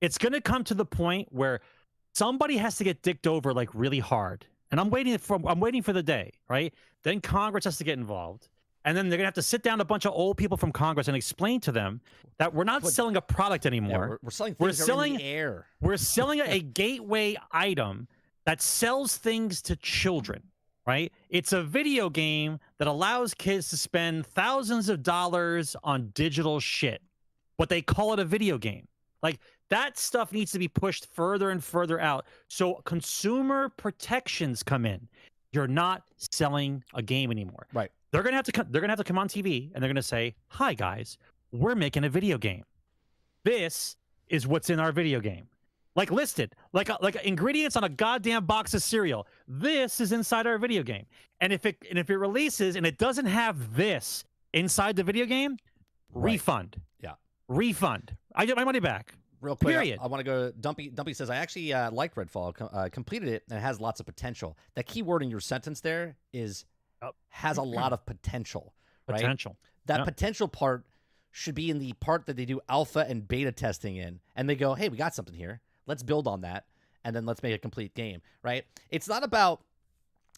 It's going to come to the point where somebody has to get dicked over like really hard. And I'm waiting for the day, right? Then Congress has to get involved. And then they're going to have to sit down a bunch of old people from Congress and explain to them that we're not selling a product anymore. Yeah, we're selling things that are in the air. We're selling a gateway item that sells things to children, right? It's a video game that allows kids to spend thousands of dollars on digital shit, but they call it a video game. Like, that stuff needs to be pushed further and further out. So consumer protections come in. You're not selling a game anymore. Right. They're gonna have to come on TV and they're gonna say, "Hi guys, we're making a video game. This is what's in our video game, like listed, like ingredients on a goddamn box of cereal. This is inside our video game. And if it releases and it doesn't have this inside the video game, refund. Yeah. Refund. I get my money back." Real quick, period. I want to go. Dumpy says, I actually liked Redfall, completed it, and it has lots of potential. That key word in your sentence there is has a lot of potential. Right? Potential. That potential part should be in the part that they do alpha and beta testing in, and they go, "Hey, we got something here. Let's build on that, and then let's make a complete game." Right? It's not about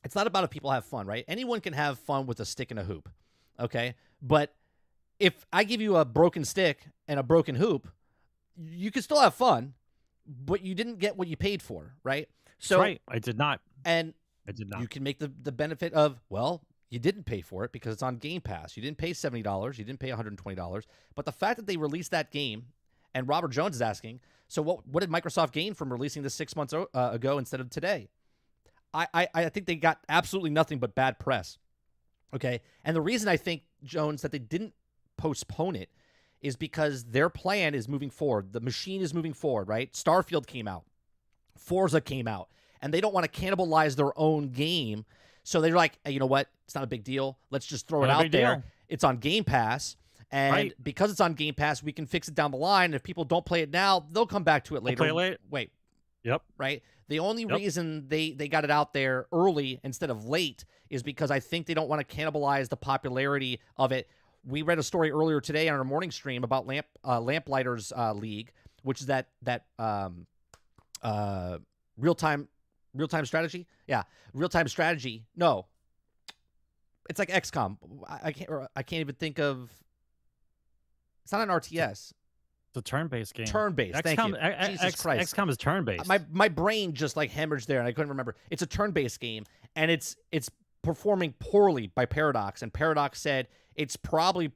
if people have fun, right? Anyone can have fun with a stick and a hoop, okay? But if I give you a broken stick and a broken hoop, you can still have fun, but you didn't get what you paid for, right? So, That's right. I did not. And I did not. you can make the benefit of, well, you didn't pay for it because it's on Game Pass. You didn't pay $70. You didn't pay $120. But the fact that they released that game, and Robert Jones is asking, so what did Microsoft gain from releasing this 6 months ago instead of today? I think they got absolutely nothing but bad press. Okay? And the reason I think, Jones, that they didn't postpone it is because their plan is moving forward. The machine is moving forward, right? Starfield came out. Forza came out. And they don't want to cannibalize their own game. So they're like, hey, you know what? It's not a big deal. Let's just throw it out there. It's on Game Pass. And because it's on Game Pass, we can fix it down the line. If people don't play it now, they'll come back to it later. Wait. Yep. Right? The only reason they got it out there early instead of late is because I think they don't want to cannibalize the popularity of it. We read a story earlier today on our morning stream about Lamplighters League, which is that real-time strategy? Yeah, real-time strategy. No. It's like XCOM. I can't even think of. It's not an RTS. It's a turn-based game. Turn-based. Thank you. Jesus Christ. XCOM is turn-based. My brain just like hemorrhaged there, and I couldn't remember. It's a turn-based game, and it's performing poorly by Paradox, and Paradox said it's probably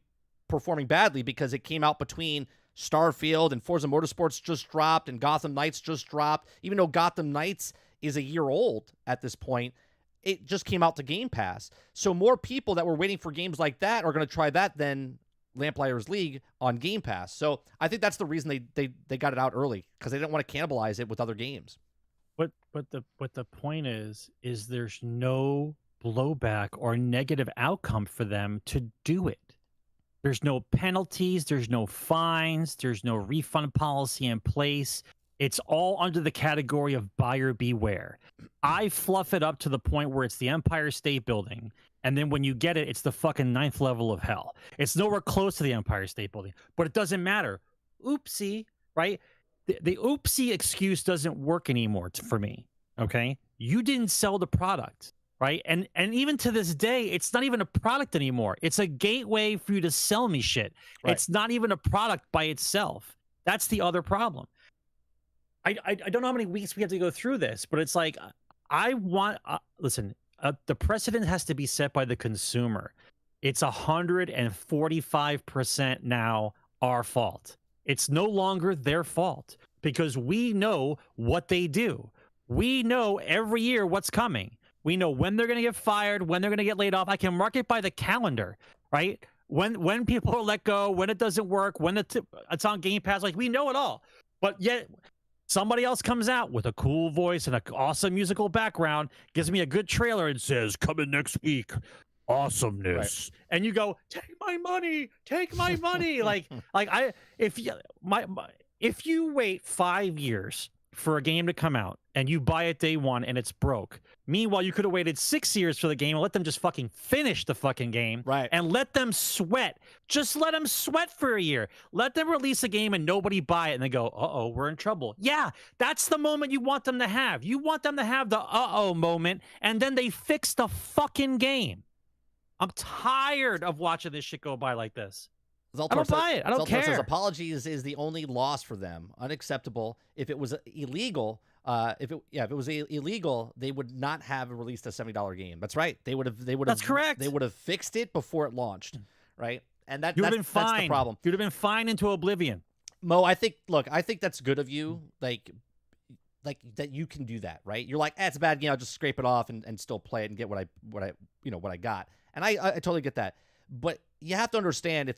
performing badly because it came out between Starfield and Forza Motorsports just dropped, and Gotham Knights just dropped. Even though Gotham Knights is a year old at this point, it just came out to Game Pass. So more people that were waiting for games like that are going to try that than Lamplighters League on Game Pass. So I think that's the reason they got it out early, because they didn't want to cannibalize it with other games. But the point is there's no blowback or negative outcome for them to do it. There's no penalties, there's no fines, there's no refund policy in place. It's all under the category of buyer beware. I fluff it up to the point where it's the Empire State Building, and then when you get it, it's the fucking 9th level of hell. It's nowhere close to the Empire State Building, but it doesn't matter. Oopsie, right? The oopsie excuse doesn't work anymore for me, okay? You didn't sell the product, right? And even to this day, it's not even a product anymore. It's a gateway for you to sell me shit. Right. It's not even a product by itself. That's the other problem. I don't know how many weeks we have to go through this, but it's like, I want, listen, the precedent has to be set by the consumer. It's 145% now our fault. It's no longer their fault because we know what they do. We know every year what's coming. We know when they're going to get fired, when they're going to get laid off. I can mark it by the calendar, right? When people are let go, when it doesn't work, when it's on Game Pass, like we know it all. But yet somebody else comes out with a cool voice and an awesome musical background, gives me a good trailer and says, coming next week, awesomeness. Right. And you go, take my money. If you wait 5 years for a game to come out and you buy it day one and it's broke, meanwhile, you could have waited 6 years for the game and let them just fucking finish the fucking game. Right. And let them sweat. Just let them sweat for a year. Let them release a game and nobody buy it and they go, uh-oh, we're in trouble. Yeah, that's the moment you want them to have. You want them to have the uh-oh moment, and then they fix the fucking game. I'm tired of watching this shit go by like this. I don't buy it. I don't care. Says apologies is the only loss for them. Unacceptable. If it was illegal, if it was illegal, they would not have released a $70 game. That's right. They would have. That's correct. They would have fixed it before it launched, right? And that's the problem. You'd have been fined into oblivion. Mo, I think that's good of you. Like that you can do that, right? You're like, it's a bad game. I'll just scrape it off and still play it and get what I got. And I totally get that. But you have to understand,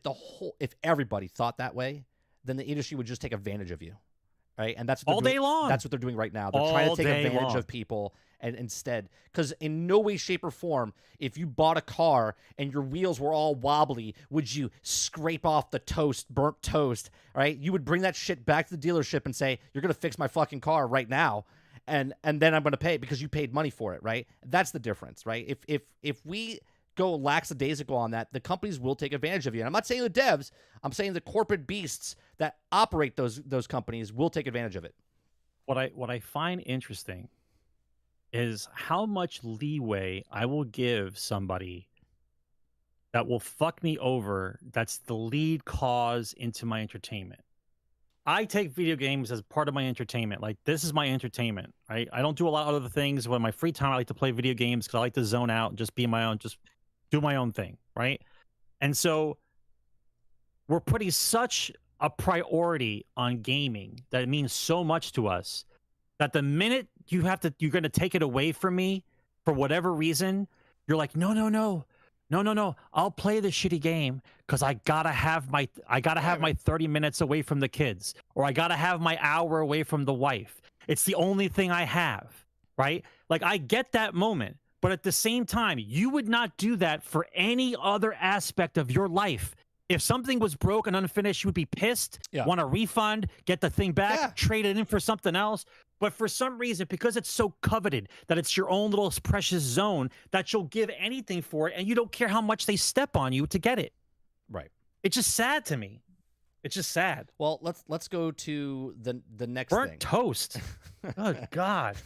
if everybody thought that way, then the industry would just take advantage of you, right? And that's what all day long. That's what they're doing right now. They're trying to take advantage of people, and instead, because in no way, shape, or form, if you bought a car and your wheels were all wobbly, would you scrape off the burnt toast, right? You would bring that shit back to the dealership and say, "You're gonna fix my fucking car right now." And then I'm gonna pay because you paid money for it, right? That's the difference, right? If we go lackadaisical on that, the companies will take advantage of you. And I'm not saying the devs, I'm saying the corporate beasts that operate those companies will take advantage of it. What I find interesting is how much leeway I will give somebody that will fuck me over, that's the lead cause into my entertainment. I take video games as part of my entertainment. Like, this is my entertainment, right? I don't do a lot of other things. When my free time, I like to play video games because I like to zone out and just be my own, just do my own thing, right? And so we're putting such a priority on gaming that it means so much to us that the minute you're going to take it away from me for whatever reason, you're like, no. I'll play the shitty game because I gotta have my 30 minutes away from the kids, or I gotta have my hour away from the wife. It's the only thing I have, right? Like, I get that moment, but at the same time, you would not do that for any other aspect of your life. If something was broke and unfinished, you would be pissed, want a refund, get the thing back, trade it in for something else. But for some reason, because it's so coveted that it's your own little precious zone, that you'll give anything for it, and you don't care how much they step on you to get it. Right. It's just sad to me. It's just sad. Well, let's go to the next Burnt thing. toast. Oh God.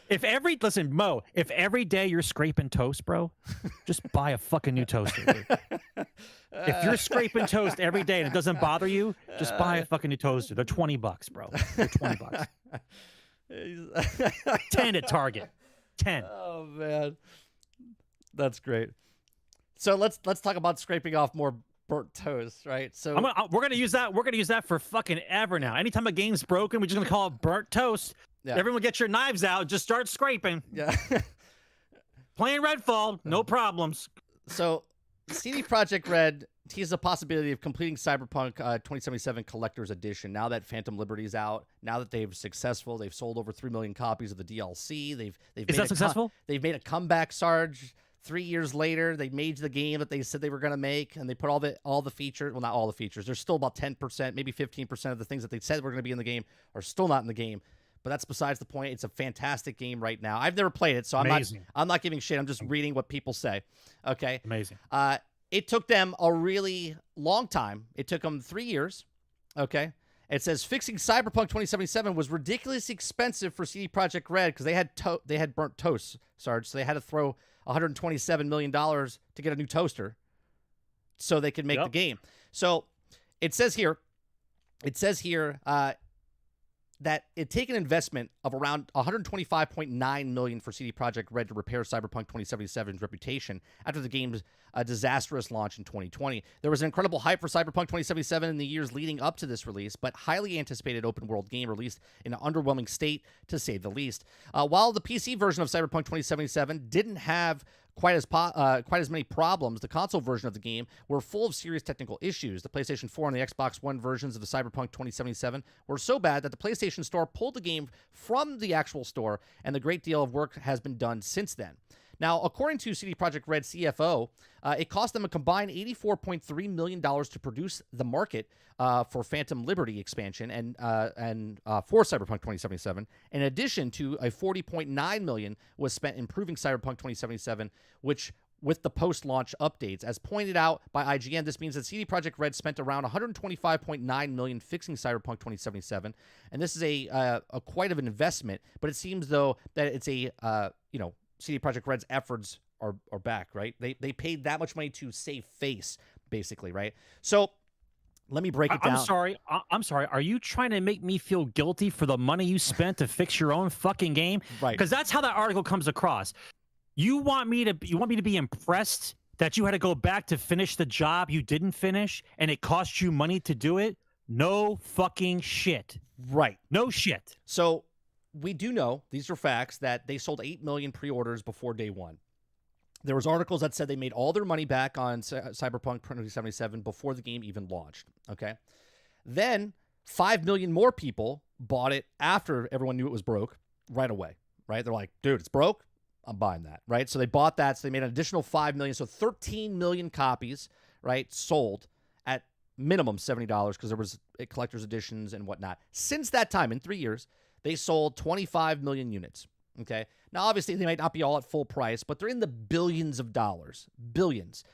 Listen, Mo, if every day you're scraping toast, bro, just buy a fucking new toaster, dude. If you're scraping toast every day and it doesn't bother you, just buy a fucking new toaster. They're $20, bro. They're $20. 10 at Target. 10. Oh man, that's great. So let's talk about scraping off more burnt toast, right? So we're gonna use that. We're gonna use that for fucking ever now. Anytime a game's broken, we're just gonna call it burnt toast. Yeah. Everyone, get your knives out. Just start scraping. Yeah. Playing Redfall, no problems. So, CD Projekt Red teased the possibility of completing Cyberpunk 2077 Collector's Edition. Now that Phantom Liberty's out, now that they've sold over 3 million copies of the DLC. Is that successful? They've made a comeback, Sarge. 3 years later, they made the game that they said they were going to make, and they put all the features. Well, not all the features. There's still about 10%, maybe 15% of the things that they said were going to be in the game are still not in the game. But that's besides the point. It's a fantastic game right now. I've never played it, so I'm not giving shit. I'm just reading what people say. Okay. Amazing. It took them a really long time. It took them 3 years. Okay. It says fixing Cyberpunk 2077 was ridiculously expensive for CD Projekt Red because they had burnt toast, Sarge. So they had to throw $127 million to get a new toaster so they could make the game. So it says here that it take an investment of around $125.9 million for CD Projekt Red to repair Cyberpunk 2077's reputation after the game's disastrous launch in 2020. There was an incredible hype for Cyberpunk 2077 in the years leading up to this release, but highly anticipated open-world game released in an underwhelming state, to say the least. While the PC version of Cyberpunk 2077 didn't have quite as many problems, the console version of the game were full of serious technical issues. The PlayStation 4 and the Xbox One versions of the Cyberpunk 2077 were so bad that the PlayStation Store pulled the game from the actual store, and a great deal of work has been done since then. Now, according to CD Projekt Red CFO, it cost them a combined $84.3 million to produce the market for Phantom Liberty expansion and for Cyberpunk 2077. In addition to a $40.9 million was spent improving Cyberpunk 2077, which with the post-launch updates. As pointed out by IGN, this means that CD Projekt Red spent around $125.9 million fixing Cyberpunk 2077, and this is a quite of an investment. But it seems though that it's CD Projekt Red's efforts are back, right? They paid that much money to save face, basically, right? So let me break it down. I'm sorry. Are you trying to make me feel guilty for the money you spent to fix your own fucking game? Right. Because that's how that article comes across. You want me to be impressed that you had to go back to finish the job you didn't finish and it cost you money to do it? No fucking shit. Right. No shit. So we do know, these are facts, that they sold 8 million pre-orders before day one. There was articles that said they made all their money back on Cyberpunk 2077 before the game even launched, okay? Then 5 million more people bought it after everyone knew it was broke right away, right? They're like, dude, it's broke. I'm buying that, right? So they bought that. So they made an additional 5 million. So 13 million copies, right, sold at minimum $70 because there was collector's editions and whatnot. Since that time, in 3 years, they sold 25 million units, okay? Now, obviously, they might not be all at full price, but they're in the billions of dollars. Billions.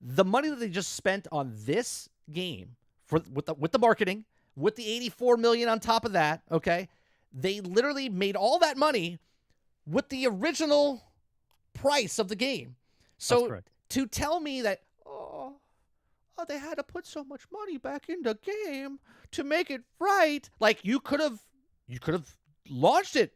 The money that they just spent on this game with the marketing, with the 84 million on top of that, okay? They literally made all that money with the original price of the game. So to tell me that, oh, they had to put so much money back in the game to make it right. Like, you could have launched it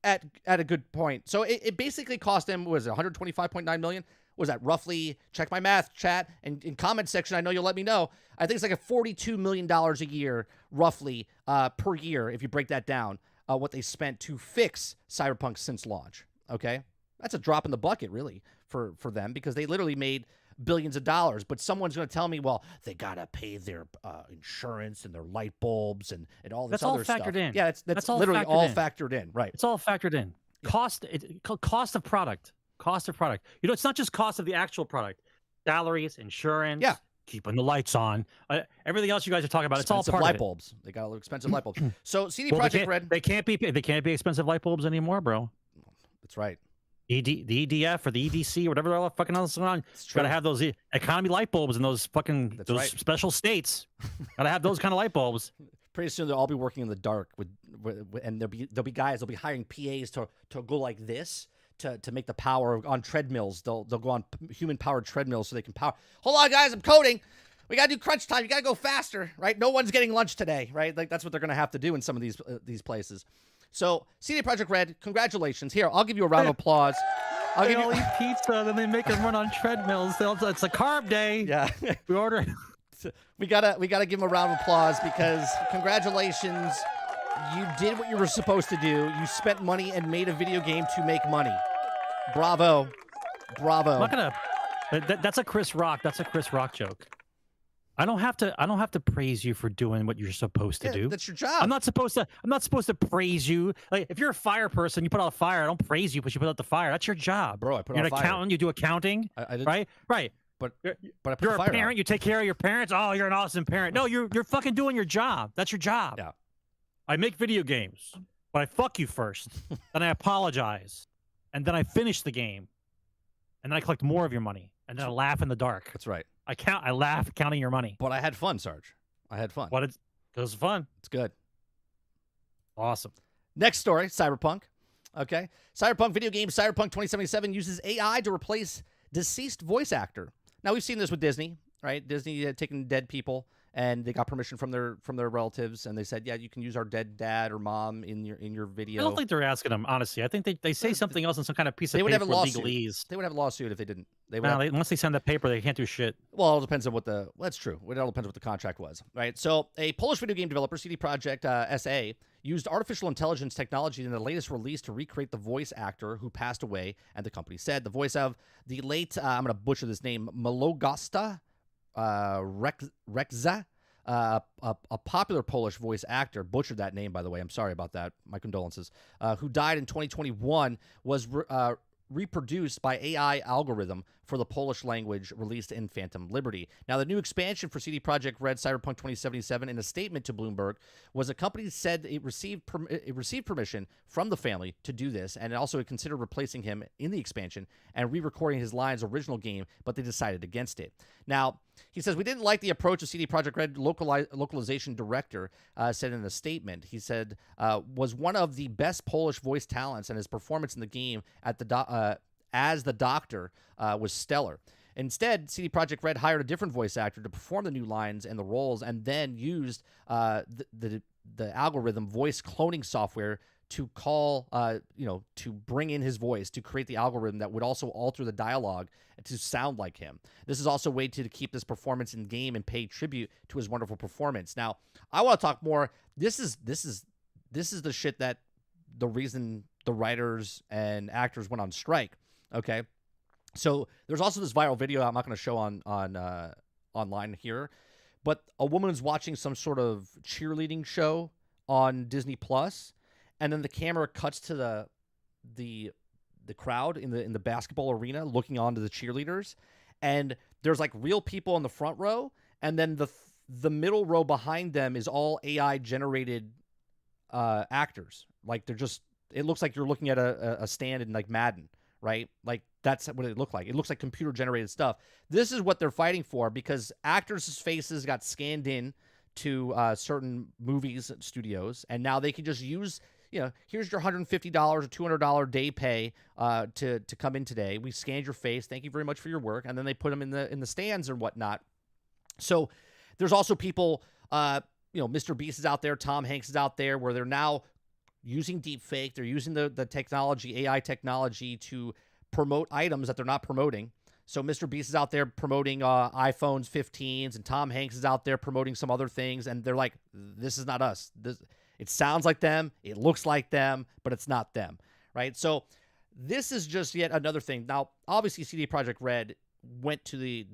at a good point. So it basically cost them, what was it, 125.9 million? Was that roughly? Check my math, chat, and in comment section, I know you'll let me know. I think it's like a $42 million a year, roughly, per year, if you break that down, what they spent to fix Cyberpunk since launch. Okay, that's a drop in the bucket, really, for them, because they literally made billions of dollars. But someone's going to tell me, well, they got to pay their insurance and their light bulbs and all this other stuff. That's all factored in. Yeah, that's all literally factored all in. factored in. Right. It's all factored in. Yeah. Cost of product. Cost of product. You know, it's not just cost of the actual product. Salaries, insurance, Yeah. keeping the lights on, everything else you guys are talking about. Expensive It's all part light of it. bulbs. They got a little expensive light bulbs. So CD Well, Projekt Red. They can't be expensive light bulbs anymore, bro. That's right. The EDF or the EDC or whatever the fucking else is going on. Got to have those economy light bulbs in those fucking special states. Got to have those kind of light bulbs. Pretty soon they'll all be working in the dark and there'll be guys. They'll be hiring PAs to go like this to make the power on treadmills. They'll go on human powered treadmills so they can power. Hold on, guys, I'm coding. We gotta do crunch time. You gotta go faster, right? No one's getting lunch today, right? Like, that's what they're gonna have to do in some of these places. So CD Projekt Red, congratulations. Here, I'll give you a round of applause. They all eat pizza, then they make them run on treadmills. It's a carb day. Yeah. We order. We gotta give them a round of applause because congratulations. You did what you were supposed to do. You spent money and made a video game to make money. Bravo. Bravo. I'm not gonna. That's a Chris Rock. That's a Chris Rock joke. I don't have to praise you for doing what you're supposed to do. That's your job. I'm not supposed to praise you. Like, if you're a fire person, you put out a fire. I don't praise you, but you put out the fire. That's your job, bro. I put you're out an fire. accountant. You do accounting, I did, right. But I put you're the a fire parent. out. You take care of your parents. Oh, you're an awesome parent. No, you're fucking doing your job. That's your job. Yeah. I make video games, but I fuck you first. Then I apologize, and then I finish the game, and then I collect more of your money, and then I laugh in the dark. That's right. I laugh counting your money. But I had fun, Sarge. I had fun. It was fun. It's good. Awesome. Next story, Cyberpunk. Okay. Cyberpunk video game Cyberpunk 2077 uses AI to replace deceased voice actor. Now, we've seen this with Disney, right? Disney taking dead people, and they got permission from their relatives, and they said, yeah, you can use our dead dad or mom in your video. I don't think they're asking them, honestly. I think they say something else in some kind of piece of paper. They would have a lawsuit. Legalese. They would have a lawsuit if they didn't. Once they send that paper, they can't do shit. Well, it depends on that's true. It all depends on what the contract was, right? So a Polish video game developer, CD Projekt SA, used artificial intelligence technology in the latest release to recreate the voice actor who passed away, and the company said the voice of the late, I'm going to butcher this name, Małgorzata Rekza, a popular Polish voice actor, butchered that name, by the way. I'm sorry about that. My condolences. Who died in 2021, was reproduced by AI algorithm for the Polish language released in Phantom Liberty. Now, the new expansion for CD Projekt Red Cyberpunk 2077, in a statement to Bloomberg, was the company said it received permission from the family to do this, and also it considered replacing him in the expansion and re-recording his lines original game, but they decided against it. Now, he says, we didn't like the approach of CD Projekt Red localization director said in a statement. He said, was one of the best Polish voice talents, and his performance in the game at as the Doctor was stellar. Instead, CD Projekt Red hired a different voice actor to perform the new lines and the roles, and then used the algorithm voice cloning software to to bring in his voice, to create the algorithm that would also alter the dialogue to sound like him. This is also a way to keep this performance in game and pay tribute to his wonderful performance. Now, I want to talk more. This is the shit that the reason the writers and actors went on strike. Okay, so there's also this viral video I'm not going to show on online here, but a woman is watching some sort of cheerleading show on Disney Plus, and then the camera cuts to the crowd in the basketball arena looking onto the cheerleaders, and there's like real people in the front row, and then the middle row behind them is all AI generated actors. Like, it looks like you're looking at a stand in like Madden, right? Like, that's what it looked like. It looks like computer generated stuff. This is what they're fighting for, because actors' faces got scanned in to certain movies and studios, and now they can just use, here's your $150 or $200 day pay to come in today. We scanned your face. Thank you very much for your work. And then they put them in the stands or whatnot. So there's also people, Mr. Beast is out there, Tom Hanks is out there, where they're now using deepfake. They're using the technology, AI technology, to promote items that they're not promoting. So Mr. Beast is out there promoting iPhones 15s, and Tom Hanks is out there promoting some other things, and they're like, this is not us. It sounds like them, it looks like them, but it's not them, right? So this is just yet another thing. Now, obviously, CD Projekt Red went to the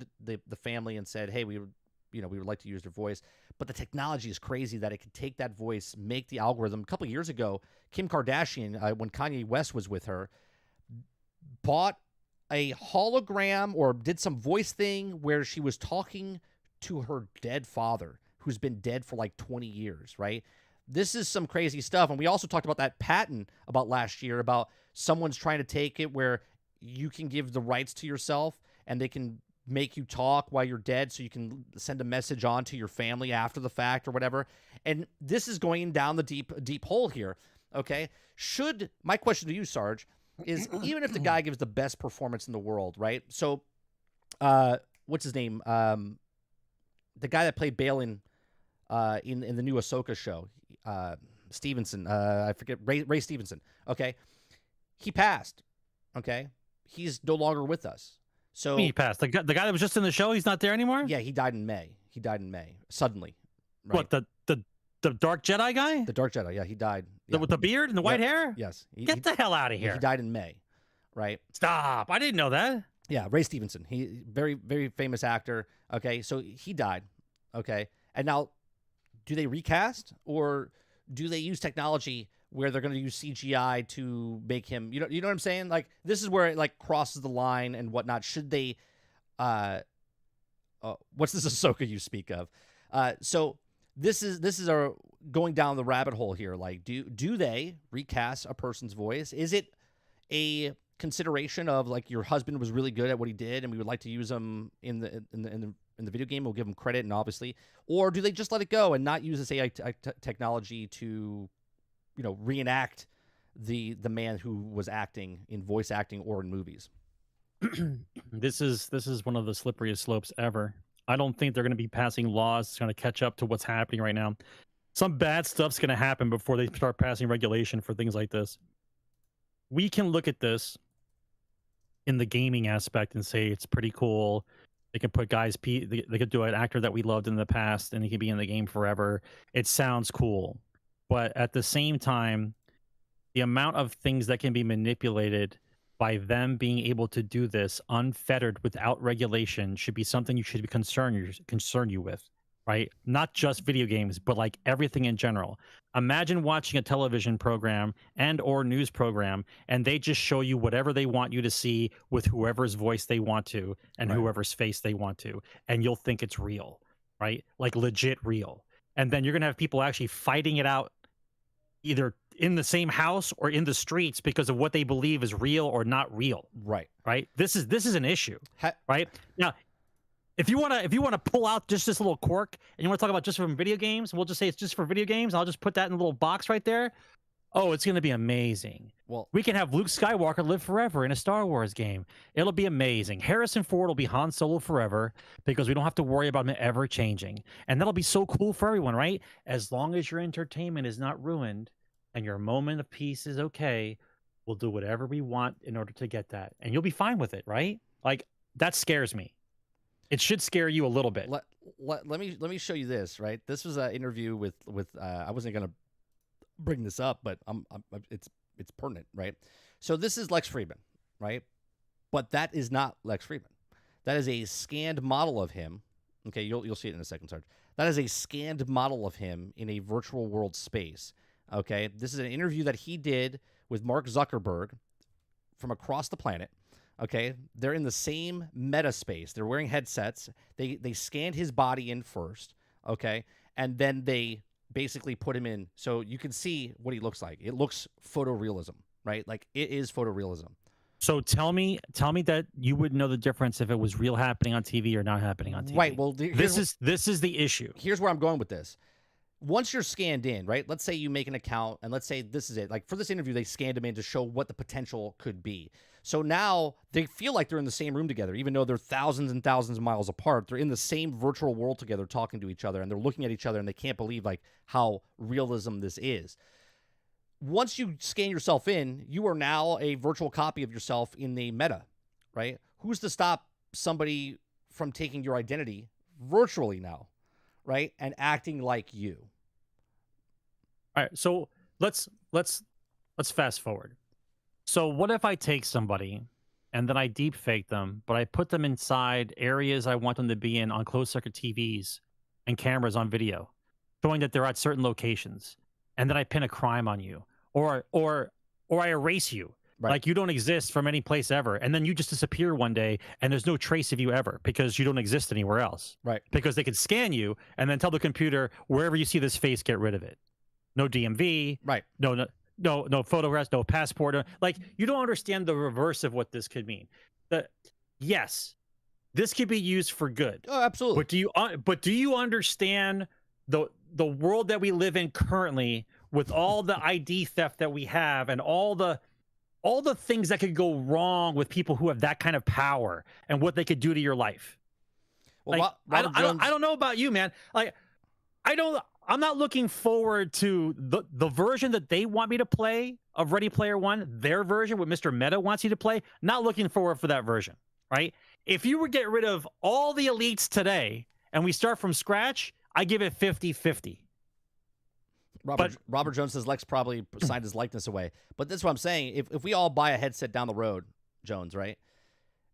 family and said, hey, we would like to use their voice, but the technology is crazy that it could take that voice, make the algorithm. A couple of years ago, Kim Kardashian, when Kanye West was with her, bought a hologram or did some voice thing where she was talking to her dead father, who's been dead for like 20 years, right? This is some crazy stuff. And we also talked about that patent about last year about someone's trying to take it where you can give the rights to yourself and they can make you talk while you're dead, so you can send a message on to your family after the fact or whatever. And this is going down the deep hole here, okay? My question to you, Sarge, is even if the guy gives the best performance in the world, right? So, what's his name? The guy that played Balin in the new Ahsoka show, Stevenson. I forget, Ray Stevenson. Okay, he passed. Okay, he's no longer with us. So he passed. The guy that was just in the show, he's not there anymore. Yeah, he died in May. Suddenly. Right? What, the Dark Jedi guy? The Dark Jedi. Yeah, he died. Yeah. With the beard and the white hair. Yes. Get the hell out of here. He died in May. Right. Stop! I didn't know that. Yeah, Ray Stevenson. He very, very famous actor. Okay, so he died. Okay, and now, do they recast or do they use technology where they're going to use CGI to make him? You know what I'm saying? Like, this is where it like crosses the line and whatnot. Should they? What's this Ahsoka you speak of? So this is our going down the rabbit hole here. Like, do they recast a person's voice? Is it a consideration of like your husband was really good at what he did and we would like to use him in the video game? We'll give him credit, and obviously, or do they just let it go and not use this AI technology to, reenact the man who was acting in voice acting or in movies? This is one of the slipperiest slopes ever. I don't think they're going to be passing laws that's going to catch up to what's happening right now. Some bad stuff's going to happen before they start passing regulation for things like this. We can look at this in the gaming aspect and say it's pretty cool. They can put they could do an actor that we loved in the past and he could be in the game forever. It sounds cool. But at the same time, the amount of things that can be manipulated by them being able to do this unfettered without regulation should be something you should be concern you with, right? Not just video games, but like everything in general. Imagine watching a television program and or news program, and they just show you whatever they want you to see with whoever's voice they want to and Right. whoever's face they want to, and you'll think it's real, right? Like legit real. And then you're going to have people actually fighting it out either in the same house or in the streets because of what they believe is real or not real. Right. Right. This is an issue. Right now, if you want to pull out just this little quirk and you want to talk about just from video games, we'll just say it's just for video games. I'll just put that in a little box right there. Oh, it's going to be amazing. Well, we can have Luke Skywalker live forever in a Star Wars game. It'll be amazing. Harrison Ford will be Han Solo forever because we don't have to worry about him ever changing. And that'll be so cool for everyone, right? As long as your entertainment is not ruined and your moment of peace is okay, we'll do whatever we want in order to get that. And you'll be fine with it, right? Like, that scares me. It should scare you a little bit. Let me show you this, right? This was an interview with I wasn't going to bring this up, but it's pertinent, right? So this is Lex Friedman, right? But that is not Lex Friedman. That is a scanned model of him. Okay, you'll see it in a second, Sarge. That is a scanned model of him in a virtual world space. Okay, this is an interview that he did with Mark Zuckerberg from across the planet. Okay, they're in the same meta space. They're wearing headsets. They scanned his body in first. Okay, and then they basically put him in so you can see what he looks like. It looks photorealism, right? Like, it is photorealism. So tell me that you would know the difference if it was real happening on TV or not happening on TV. Right. Well, this is the issue. Here's where I'm going with this. Once you're scanned in, right? Let's say you make an account, and let's say this is it. Like, for this interview, they scanned him in to show what the potential could be. So now they feel like they're in the same room together, even though they're thousands and thousands of miles apart. They're in the same virtual world together, talking to each other, and they're looking at each other, and they can't believe like how realism this is. Once you scan yourself in, you are now a virtual copy of yourself in the meta, right? Who's to stop somebody from taking your identity virtually now, right, and acting like you? All right, so let's fast forward. So what if I take somebody and then I deep fake them, but I put them inside areas I want them to be in on closed circuit TVs and cameras on video, showing that they're at certain locations, and then I pin a crime on you, or I erase you, Right. like you don't exist from any place ever, and then you just disappear one day, and there's no trace of you ever because you don't exist anywhere else. Right. Because they could scan you and then tell the computer, wherever you see this face, get rid of it. No DMV. Right. No photographs, no passport. Like, you don't understand the reverse of what this could mean. Yes, this could be used for good. Oh, absolutely. But do you understand the world that we live in currently, with all the ID theft that we have and all the things that could go wrong with people who have that kind of power and what they could do to your life? Well, Like, I don't know about you, man. Like, I'm not looking forward to the version that they want me to play of Ready Player One, their version, what Mr. Meta wants you to play. Not looking forward for that version, right? If you would get rid of all the elites today and we start from scratch, I give it 50-50. Robert Jones says Lex probably signed his likeness away. But that's what I'm saying. If we all buy a headset down the road, Jones, right?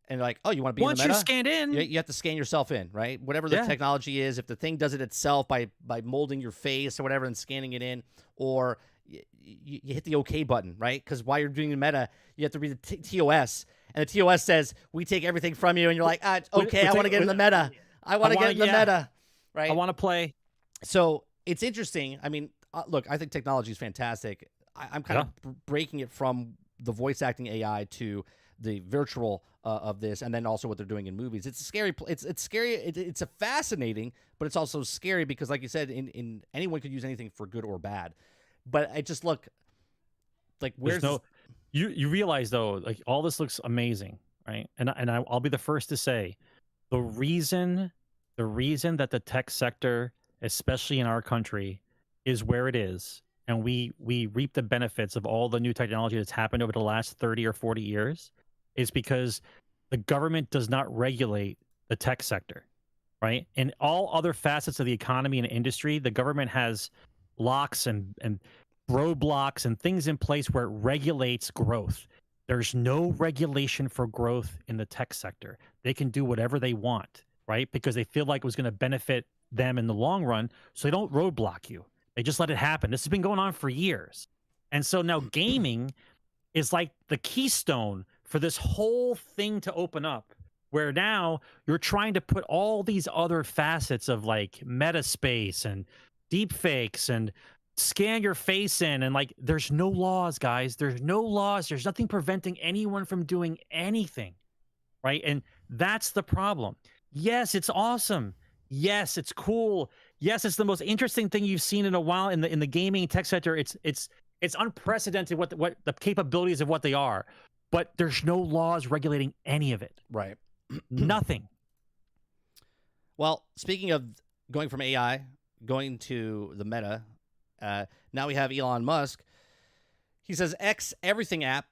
And like, oh, you want to be Once in the meta? you're scanned in, you have to scan yourself in, right? Whatever the technology is, if the thing does it itself by molding your face or whatever and scanning it in, or you hit the OK button, right? Because while you're doing the meta, you have to read the TOS, and the TOS says, we take everything from you, and you're like, okay, I want to get in the meta. I want to get in the meta, right? I want to play. So it's interesting. I mean, look, I think technology is fantastic. I'm kind of breaking it from the voice acting AI to the virtual of this, and then also what they're doing in movies. It's scary. It's scary. It's a fascinating, but it's also scary because, like you said, in anyone could use anything for good or bad. But I just look like you realize though, like, all this looks amazing, right? And I'll be the first to say, the reason that the tech sector, especially in our country, is where it is, and we reap the benefits of all the new technology that's happened over the last 30 or 40 years, is because the government does not regulate the tech sector, right? In all other facets of the economy and industry, the government has locks and roadblocks and things in place where it regulates growth. There's no regulation for growth in the tech sector. They can do whatever they want, right? Because they feel like it was going to benefit them in the long run, so they don't roadblock you. They just let it happen. This has been going on for years. And so now gaming is like the keystone for this whole thing to open up, where now you're trying to put all these other facets of like meta space and deep fakes and scan your face in, and like, there's no laws, guys. There's no laws. There's nothing preventing anyone from doing anything, right? And that's the problem. Yes, it's awesome. Yes, it's cool. Yes, it's the most interesting thing you've seen in a while in the gaming tech sector. It's unprecedented what the capabilities of what they are, but there's no laws regulating any of it. Right. Nothing. Well, speaking of going from AI, going to the meta, now we have Elon Musk. He says X Everything app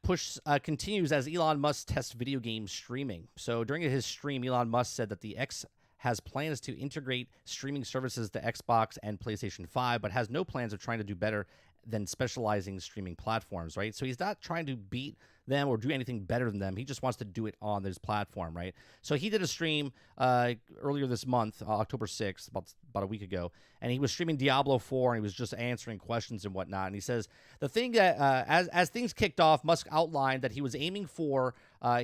continues as Elon Musk tests video game streaming. So during his stream, Elon Musk said that the X has plans to integrate streaming services to Xbox and PlayStation 5, but has no plans of trying to do better than specializing streaming platforms, right? So he's not trying to beat them or do anything better than them. He just wants to do it on his platform, right? So he did a stream earlier this month, October 6th, about a week ago, and he was streaming Diablo 4, and he was just answering questions and whatnot. And he says the thing that as things kicked off, Musk outlined that he was aiming for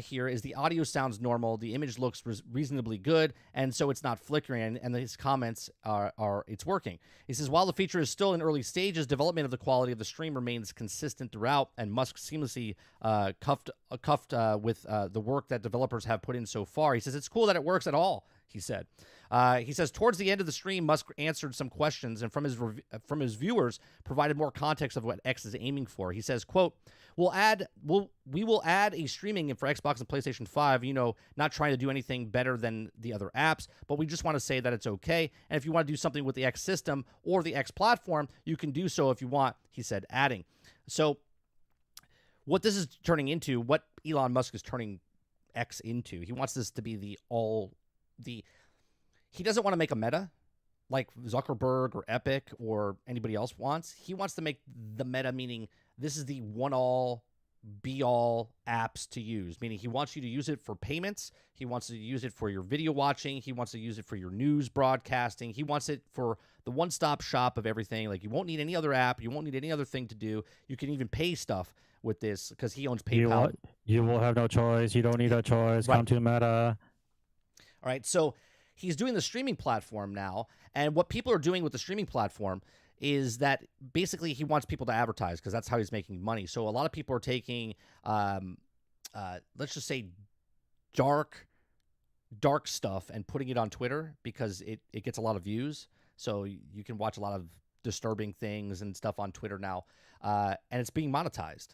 here is the audio sounds normal, the image looks reasonably good, and so it's not flickering, and his comments are it's working. He says while the feature is still in early stages, development of the quality of the stream remains consistent throughout, and Musk seamlessly cuffed with the work that developers have put in so far. He says it's cool that it works at all. He said. He says towards the end of the stream, Musk answered some questions and from his viewers provided more context of what X is aiming for. He says, "quote we will add a streaming for Xbox and PlayStation 5. Not trying to do anything better than the other apps, but we just want to say that it's okay. And if you want to do something with the X system or the X platform, you can do so if you want." He said, adding, so what this is turning into, what Elon Musk is turning X into, he wants this to be he doesn't want to make a meta like Zuckerberg or Epic or anybody else wants. He wants to make the meta, meaning this is the one-all, be-all apps to use, meaning he wants you to use it for payments. He wants to use it for your video watching. He wants to use it for your news broadcasting. He wants it for the one-stop shop of everything. Like, you won't need any other app. You won't need any other thing to do. You can even pay stuff with this because he owns PayPal. You will have no choice. You don't need a choice. Right. Come to Meta. All right, so he's doing the streaming platform now, and what people are doing with the streaming platform is that basically he wants people to advertise because that's how he's making money. So a lot of people are taking, let's just say, dark stuff and putting it on Twitter because it gets a lot of views. So you can watch a lot of disturbing things and stuff on Twitter now, and it's being monetized,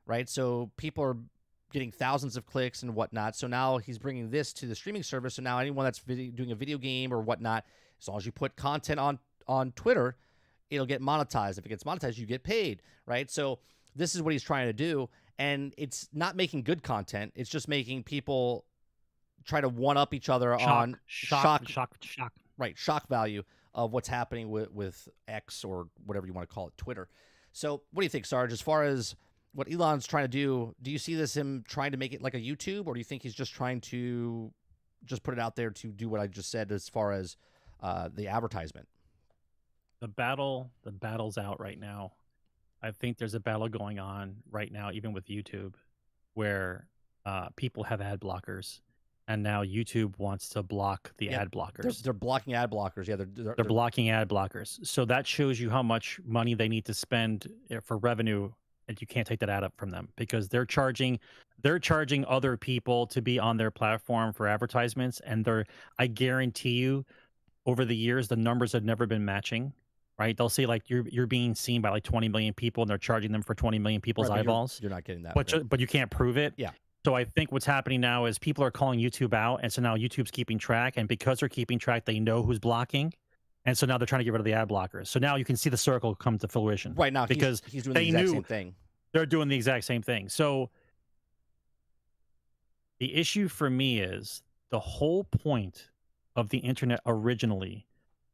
right? So people are getting thousands of clicks and whatnot. So now he's bringing this to the streaming service. So now anyone that's doing a video game or whatnot, as long as you put content on Twitter, it'll get monetized. If it gets monetized, you get paid, right? So this is what he's trying to do, and it's not making good content. It's just making people try to one-up each other on shock value of what's happening with X or whatever you want to call it, Twitter. So what do you think, Sarge, as far as what Elon's trying to do you see him trying to make it like a YouTube, or do you think he's just trying to just put it out there to do what I just said as far as the advertisement? The battle's out right now. I think there's a battle going on right now, even with YouTube, where people have ad blockers, and now YouTube wants to block the ad blockers. They're blocking ad blockers. Yeah, they're blocking ad blockers. So that shows you how much money they need to spend for revenue, and you can't take that ad up from them because they're charging other people to be on their platform for advertisements, and I guarantee you, over the years, the numbers have never been matching. Right? They'll say like you're being seen by like 20 million people, and they're charging them for 20 million people's eyeballs. You're not getting that, but you can't prove it. Yeah. So I think what's happening now is people are calling YouTube out, and so now YouTube's keeping track, and because they're keeping track, they know who's blocking, and so now they're trying to get rid of the ad blockers. So now you can see the circle come to fruition. Right now, because he's doing the exact same thing. They're doing the exact same thing. So the issue for me is the whole point of the internet originally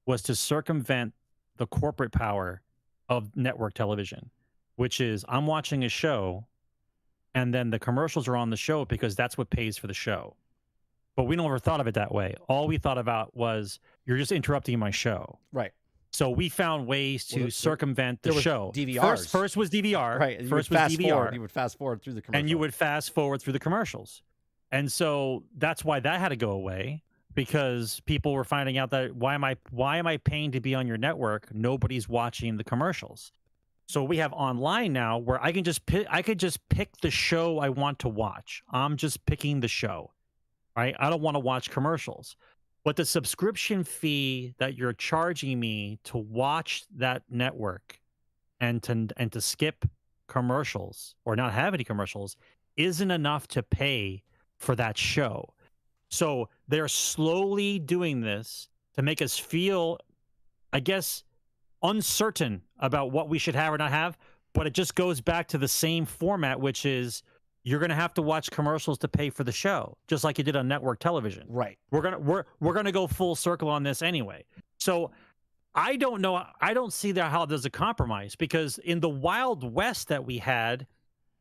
was to circumvent the corporate power of network television, which is I'm watching a show and then the commercials are on the show because that's what pays for the show. But we never thought of it that way. All we thought about was you're just interrupting my show. Right. So we found ways to circumvent the show. DVRs. First was DVR. Right. First was DVR. You would fast forward through the commercials. And you would fast forward through the commercials. And so that's why that had to go away. Because people were finding out that why am I paying to be on your network? Nobody's watching the commercials. So we have online now where I could just pick the show I want to watch. I'm just picking the show, right? I don't want to watch commercials. But the subscription fee that you're charging me to watch that network and to skip commercials or not have any commercials isn't enough to pay for that show. So they're slowly doing this to make us feel, I guess, uncertain about what we should have or not have. But it just goes back to the same format, which is you're going to have to watch commercials to pay for the show, just like you did on network television. Right. We're gonna go full circle on this anyway. So I don't know. I don't see how there's a compromise, because in the Wild West that we had,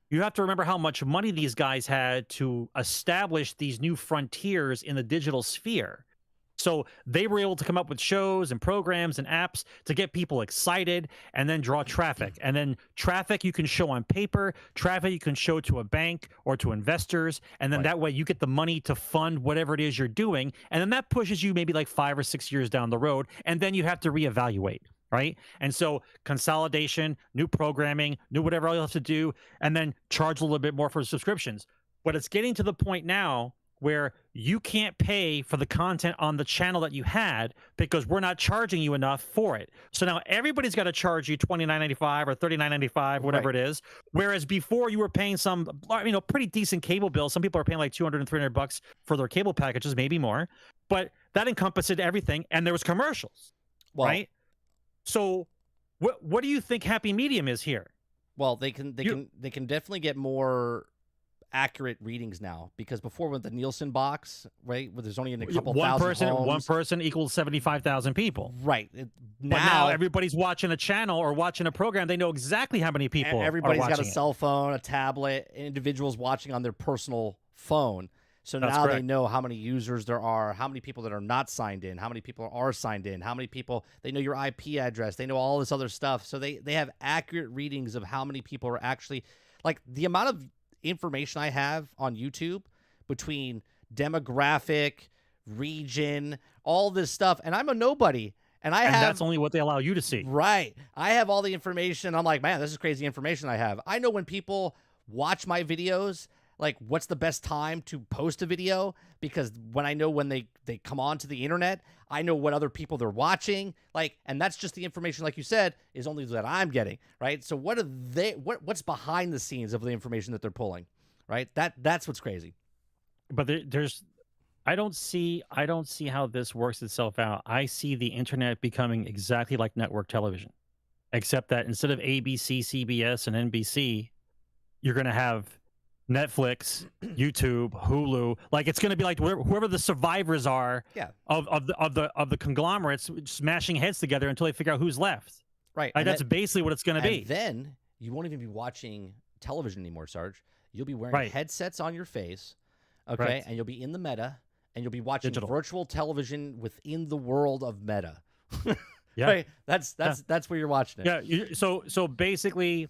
you have to remember how much money these guys had to establish these new frontiers in the digital sphere. So they were able to come up with shows and programs and apps to get people excited and then draw traffic. And then traffic you can show on paper, traffic you can show to a bank or to investors. And then that way you get the money to fund whatever it is you're doing. And then that pushes you maybe like 5 or 6 years down the road. And then you have to reevaluate. right? And so consolidation, new programming, new whatever else you have to do, and then charge a little bit more for subscriptions. But it's getting to the point now where you can't pay for the content on the channel that you had because we're not charging you enough for it. So now everybody's got to charge you $29.95 or $39.95, whatever it is. Whereas before you were paying some, pretty decent cable bill. Some people are paying like $200 and $300 for their cable packages, maybe more. But that encompassed everything, and there was commercials, right? So what do you think happy medium is here? Well, they can definitely get more accurate readings now, because before with the Nielsen box, right, where there's only a couple thousand homes, one person equals 75,000 people, right? Now everybody's watching a channel or watching a program. They know exactly how many people. Everybody's got a cell phone, a tablet, individuals watching on their personal phone. So now they know how many users there are, how many people that are not signed in, how many people are signed in, how many people, they know your IP address, they know all this other stuff. So they have accurate readings of how many people are actually, like, the amount of information I have on YouTube between demographic, region, all this stuff, and I'm a nobody, and that's only what they allow you to see. Right. I have all the information. I'm like, man, this is crazy information I have. I know when people watch my videos, like, what's the best time to post a video, because when I know when they come onto the internet, I know what other people they're watching, like, and that's just the information, like you said, is only that I'm getting, right? So what's behind the scenes of the information that they're pulling, right? That's what's crazy. But I don't see how this works itself out. I see the internet becoming exactly like network television, except that instead of ABC, CBS, and NBC, you're going to have Netflix, YouTube, Hulu. Like, it's going to be like whoever the survivors are of the conglomerates smashing heads together until they figure out who's left. Right. Like, that's basically what it's going to be. Then you won't even be watching television anymore, Sarge. You'll be wearing headsets on your face, okay, and you'll be in the meta, and you'll be watching virtual television within the world of meta. Yeah, right? That's where you're watching it. Yeah. So basically,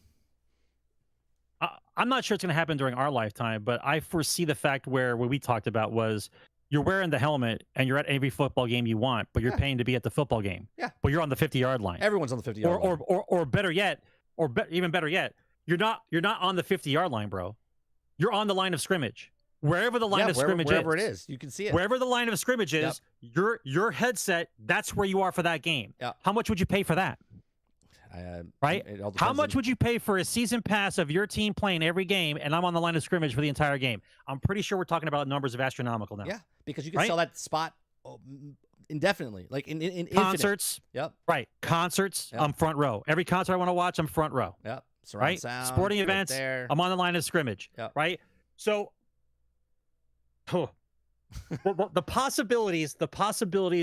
I'm not sure it's going to happen during our lifetime, but I foresee the fact where what we talked about was you're wearing the helmet and you're at every football game you want, but you're paying to be at the football game. Yeah. But you're on the 50-yard line. Everyone's on the 50-yard line. Or better yet, even better yet, you're not on the 50-yard line, bro. You're on the line of scrimmage. Wherever the line of scrimmage wherever it is, you can see it. Wherever the line of scrimmage is, your headset, that's where you are for that game. Yep. How much would you pay for that? Right? How much would you pay for a season pass of your team playing every game, and I'm on the line of scrimmage for the entire game? I'm pretty sure we're talking about numbers of astronomical now. Yeah, because you can sell that spot indefinitely, like in concerts. Infinite. Yep. Right. Concerts. Yep. I'm front row. Every concert I want to watch, I'm front row. Yep. Surround sound, sporting events. There. I'm on the line of scrimmage. Yep. Right. So, the possibilities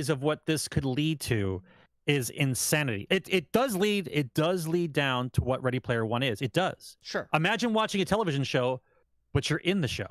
of what this could lead to is insanity. It does lead down to what Ready Player One is. It does. Sure. Imagine watching a television show, but you're in the show.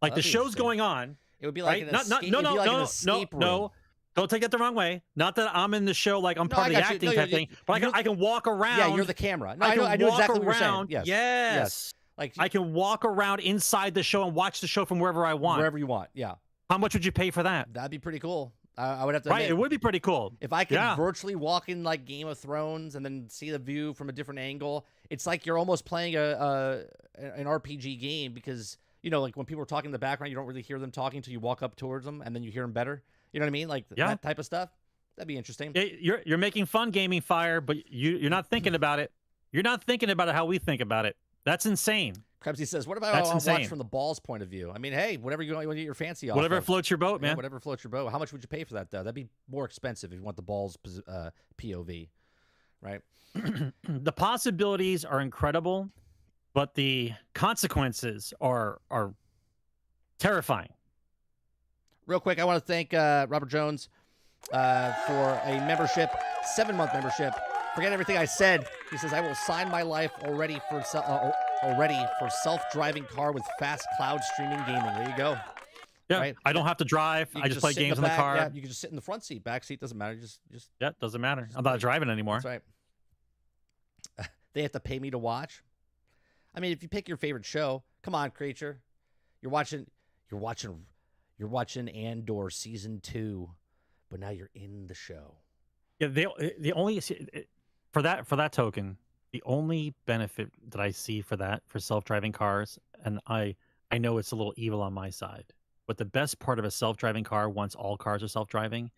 Like, the show's going on. It would be like an escape room. No. Don't take that the wrong way. Not that I'm in the show, like I'm part of the acting type thing, but I can walk around. Yeah, you're the camera. No, I know exactly what you're saying. Yes. Like, I can walk around inside the show and watch the show from wherever I want. Wherever you want. Yeah. How much would you pay for that? That'd be pretty cool. I would have to admit, it would be pretty cool. If I could virtually walk in like Game of Thrones and then see the view from a different angle, it's like you're almost playing an RPG game, because, like when people are talking in the background, you don't really hear them talking until you walk up towards them, and then you hear them better. You know what I mean? Like that type of stuff. That'd be interesting. You're making fun gaming fire, but you're not thinking about it. You're not thinking about it how we think about it. That's insane. Krebsy says, what about I watch from the ball's point of view? I mean, hey, whatever you want to get your fancy off. Whatever floats your boat, man. Yeah, whatever floats your boat. How much would you pay for that, though? That'd be more expensive if you want the ball's POV, right? The possibilities are incredible, but the consequences are terrifying. Real quick, I want to thank Robert Jones for a membership, 7-month membership. Forget everything I said. He says, I will sign my life already for self-driving car with fast cloud streaming gaming. There you go. Yeah, right? I don't have to drive. I just play games in the car. Yeah, you can just sit in the front seat. Back seat doesn't matter. Just yeah, doesn't matter. I'm not driving anymore. That's right. They have to pay me to watch. I mean, if you pick your favorite show, come on, creature. You're watching Andor season 2, but now you're in the show. Yeah, the only for that token, the only benefit that I see for self-driving cars, and I know it's a little evil on my side, but the best part of a self-driving car, once all cars are self-driving,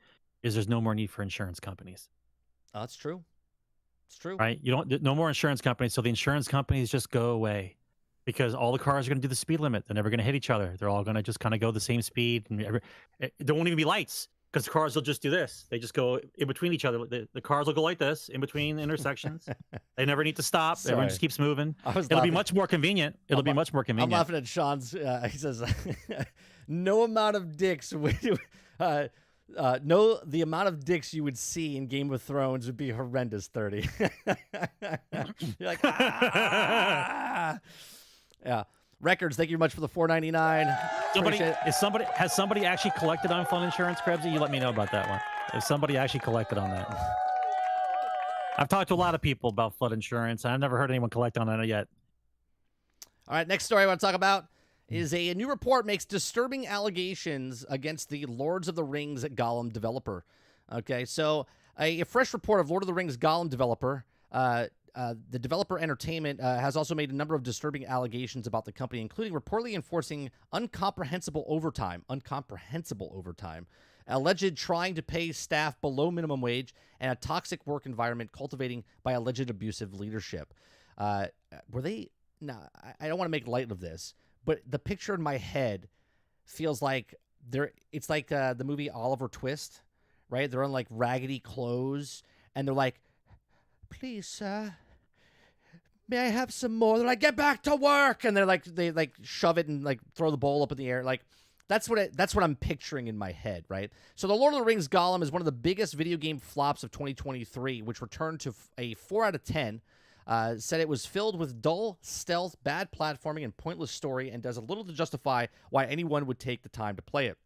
is there's no more need for insurance companies. Oh, that's true. It's true. Right? No more insurance companies, so the insurance companies just go away because all the cars are going to do the speed limit. They're never going to hit each other. They're all going to just kind of go the same speed, and there won't even be lights. Because the cars will just do this. They just go in between each other. The cars will go like this in between intersections. They never need to stop. Sorry. Everyone just keeps moving. It'll laughing. be much more convenient. It'll be much more convenient. I'm laughing at Sean's. He says, "No amount of dicks would, no, the amount of dicks you would see in Game of Thrones would be horrendous." 30. You're like, ah! Yeah. Records, thank you much for the $4.99. Has somebody actually collected on flood insurance, Krebsy? You let me know about that one. If somebody actually collected on that. I've talked to a lot of people about flood insurance. I've never heard anyone collect on it yet. All right, next story I want to talk about is a new report makes disturbing allegations against the Lords of the Rings Gollum developer. Okay, so a fresh report of Lord of the Rings Gollum developer, the developer Entertainment has also made a number of disturbing allegations about the company, including reportedly enforcing incomprehensible overtime, alleged trying to pay staff below minimum wage, and a toxic work environment cultivating by alleged abusive leadership. Were they? No, I don't want to make light of this, but the picture in my head feels like it's like the movie Oliver Twist, right? They're in like raggedy clothes, and they're like, "Please, sir, may I have some more?" They're like, "Get back to work," and they shove it and like throw the bowl up in the air. Like that's what I'm picturing in my head, right? So the Lord of the Rings Gollum is one of the biggest video game flops of 2023, which returned to a 4 out of 10. Said it was filled with dull stealth, bad platforming, and pointless story, and does a little to justify why anyone would take the time to play it.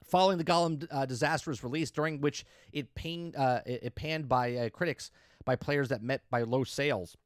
Following the Gollum disastrous release, during which it panned by critics by players that met by low sales,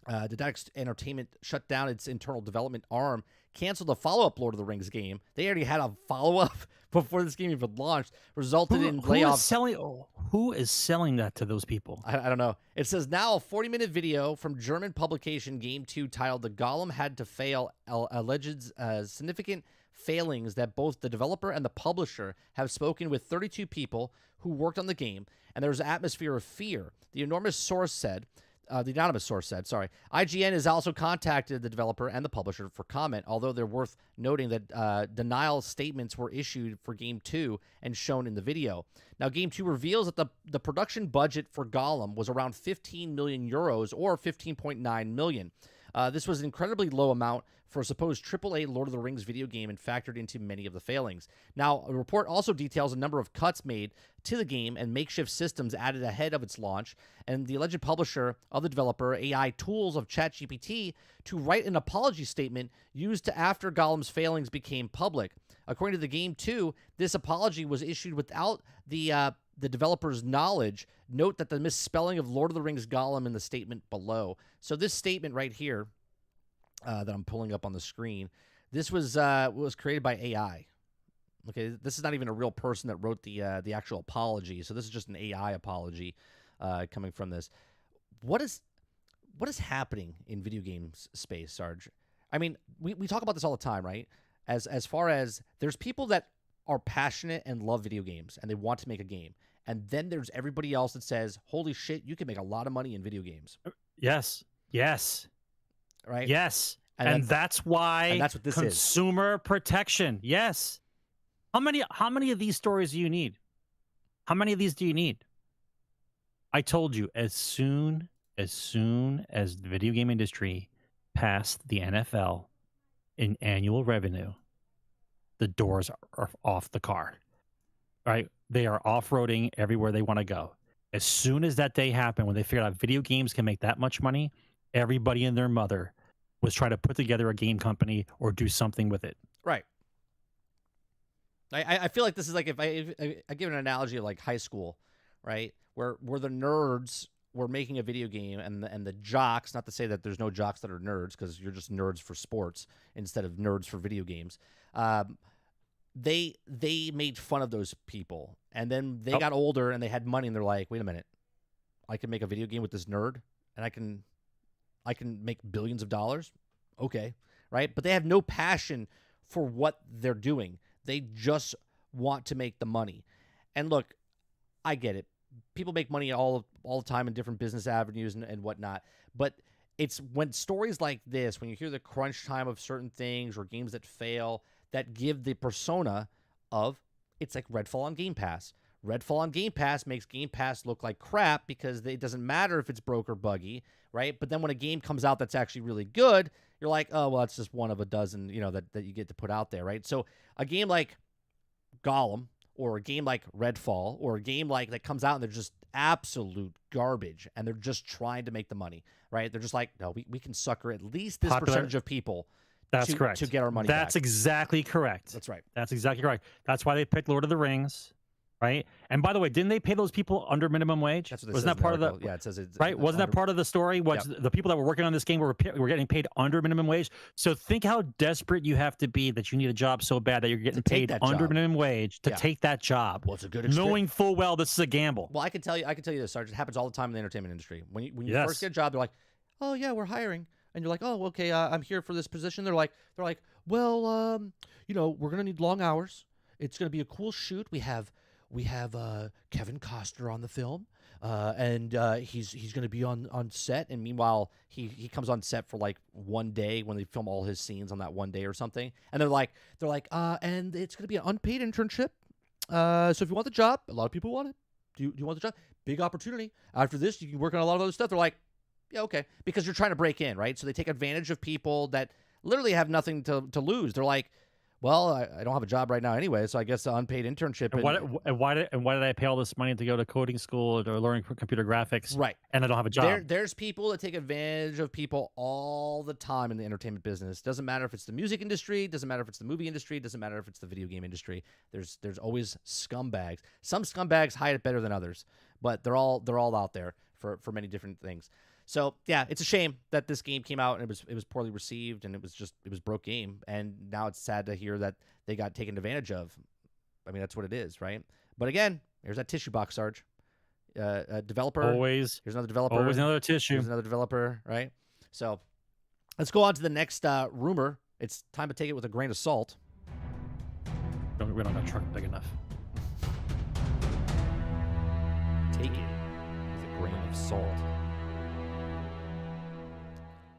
Didactic Entertainment shut down its internal development arm, canceled the follow-up Lord of the Rings game. They already had a follow-up before this game even launched, resulted in layoffs. Who is selling that to those people? I don't know. It says now a 40-minute video from German publication Game 2 titled "The Gollum Had to Fail" alleged significant failings that both the developer and the publisher have spoken with 32 people who worked on the game, and there's an atmosphere of fear. The anonymous source said, IGN has also contacted the developer and the publisher for comment, although they're worth noting that denial statements were issued for Game 2 and shown in the video. Now, Game 2 reveals that the production budget for Gollum was around 15 million euros or 15.9 million. This was an incredibly low amount for a supposed AAA Lord of the Rings video game and factored into many of the failings. Now, a report also details a number of cuts made to the game and makeshift systems added ahead of its launch, and the alleged publisher of the developer AI tools of ChatGPT to write an apology statement used to after Gollum's failings became public. According to the Game 2, this apology was issued without the developer's knowledge. Note that the misspelling of Lord of the Rings Gollum in the statement below. So this statement right here that I'm pulling up on the screen, this was created by AI. Okay, this is not even a real person that wrote the actual apology. So this is just an AI apology coming from this. What is happening in video games space, Sarge? I mean, we talk about this all the time, right? As far as there's people that are passionate and love video games and they want to make a game. And then there's everybody else that says, holy shit, you can make a lot of money in video games. Yes. Right? Yes. And that's why and that's what this consumer protection. Yes. How many of these stories do you need? How many of these do you need? I told you, as soon as the video game industry passed the NFL in annual revenue, the doors are off the car. Right? They are off-roading everywhere they want to go. As soon as that day happened, when they figured out video games can make that much money, everybody and their mother was trying to put together a game company or do something with it. Right. I feel like this is like if I give an analogy of like high school, right? Where the nerds were making a video game and the jocks, not to say that there's no jocks that are nerds because you're just nerds for sports instead of nerds for video games. they made fun of those people, and then they got older and they had money, and they're like, wait a minute, I can make a video game with this nerd, and I can make billions of dollars. Okay, right? But they have no passion for what they're doing. They just want to make the money. And look, I get it. People make money all the time in different business avenues and whatnot. But it's when stories like this, when you hear the crunch time of certain things or games that fail, that give the persona of, it's like Redfall on Game Pass. Redfall on Game Pass makes Game Pass look like crap because it doesn't matter if it's broke or buggy, right? But then when a game comes out that's actually really good, you're like, oh, well, it's just one of a dozen, that you get to put out there, right? So a game like Gollum, or a game like Redfall, or a game like that comes out and they're just absolute garbage, and they're just trying to make the money, right? They're just like, no, we can sucker at least this percentage of people. That's correct. To get our money back. That's exactly correct. That's right. That's exactly correct. That's why they picked Lord of the Rings, right? And by the way, didn't they pay those people under minimum wage? That's what Wasn't that part of the? Yeah, it says it's right. Wasn't that part of the story? The people that were working on this game were getting paid under minimum wage. So think how desperate you have to be that you need a job so bad that you're getting paid under minimum wage to take that job. Well, it's a good experience. Knowing full well this is a gamble. Well, I can tell you this, Sarge. It happens all the time in the entertainment industry. When you first get a job, they're like, oh yeah, we're hiring. And you're like, oh, okay, I'm here for this position. They're like, well, we're gonna need long hours. It's gonna be a cool shoot. We have Kevin Costner on the film, and he's gonna be on set. And meanwhile, he comes on set for like one day when they film all his scenes on that one day or something. And they're like, and it's gonna be an unpaid internship. So if you want the job, a lot of people want it. Do you want the job? Big opportunity. After this, you can work on a lot of other stuff. They're like, yeah, okay, because you're trying to break in, right? So they take advantage of people that literally have nothing to lose. They're like, well, I don't have a job right now anyway, so I guess an unpaid internship. And why did I pay all this money to go to coding school or learning computer graphics? Right. And I don't have a job. There's people that take advantage of people all the time in the entertainment business. Doesn't matter if it's the music industry, doesn't matter if it's the movie industry, doesn't matter if it's the video game industry. There's always scumbags. Some scumbags hide it better than others, but they're all out there for many different things. So yeah, it's a shame that this game came out and it was poorly received, and it was broke game, and now it's sad to hear that they got taken advantage of. I mean, that's what it is, right? But again, here's that tissue box, Sarge. A developer. Always. Here's another developer. Always another tissue. Here's another developer, right? So let's go on to the next rumor. It's time to take it with a grain of salt. We don't have a truck big enough. Take it with a grain of salt.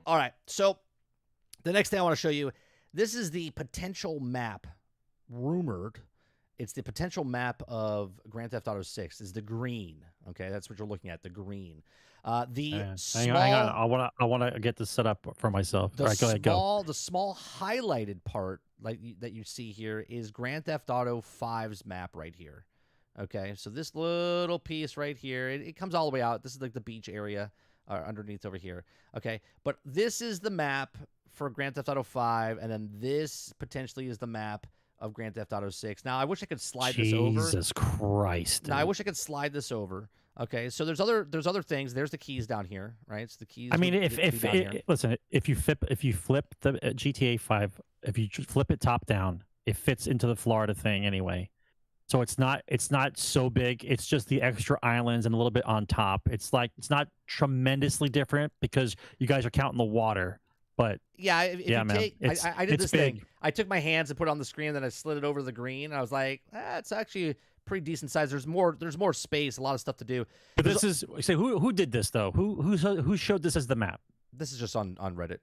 All right, so the next thing I want to show you, this is the potential map, rumored. It's the potential map of Grand Theft Auto 6. Is the green, okay? That's what you're looking at, the green. Hang on. I want to get this set up for myself. All right, go ahead, go. The small highlighted part that you see here is Grand Theft Auto 5's map right here, okay? So this little piece right here, it comes all the way out. This is like the beach area. Underneath over here. Okay, but this is the map for Grand Theft Auto 5, and then this potentially is the map of Grand Theft Auto 6. Now, I wish I could slide this over. Jesus Christ. Dude. Now, I wish I could slide this over. Okay, so there's other things. There's the keys down here, right? So the keys. I mean, listen, if you flip the GTA 5, if you flip it top down, it fits into the Florida thing anyway. So it's not so big. It's just the extra islands and a little bit on top. It's not tremendously different because you guys are counting the water. But yeah, I did this big. thing. I took my hands and put it on the screen, and then I slid it over to the green. And I was like, it's actually pretty decent size. There's more space, a lot of stuff to do. But who did this though? Who showed this as the map? This is just on Reddit.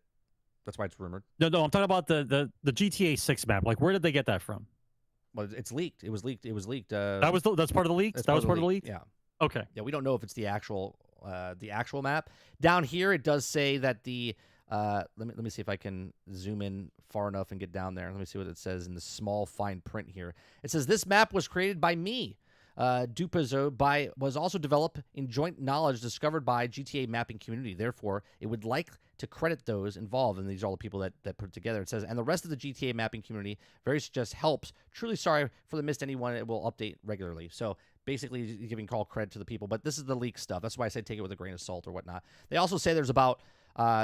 That's why it's rumored. No, I'm talking about the GTA 6 map. Like, where did they get that from? Well, it's leaked. It was leaked. That's part of the leak. That was part of the leak. Yeah. Okay. Yeah, we don't know if it's the actual map. Down here, it does say that the. Let me see if I can zoom in far enough and get down there. Let me see what it says in the small fine print here. It says this map was created by me. Dupazo was also developed in joint knowledge discovered by GTA mapping community. Therefore, it would like to credit those involved, and these are all the people that put it together. It says, and the rest of the GTA mapping community very just helps. Truly sorry for the missed anyone. It will update regularly. So basically, giving call credit to the people. But this is the leak stuff. That's why I say take it with a grain of salt or whatnot. They also say there's about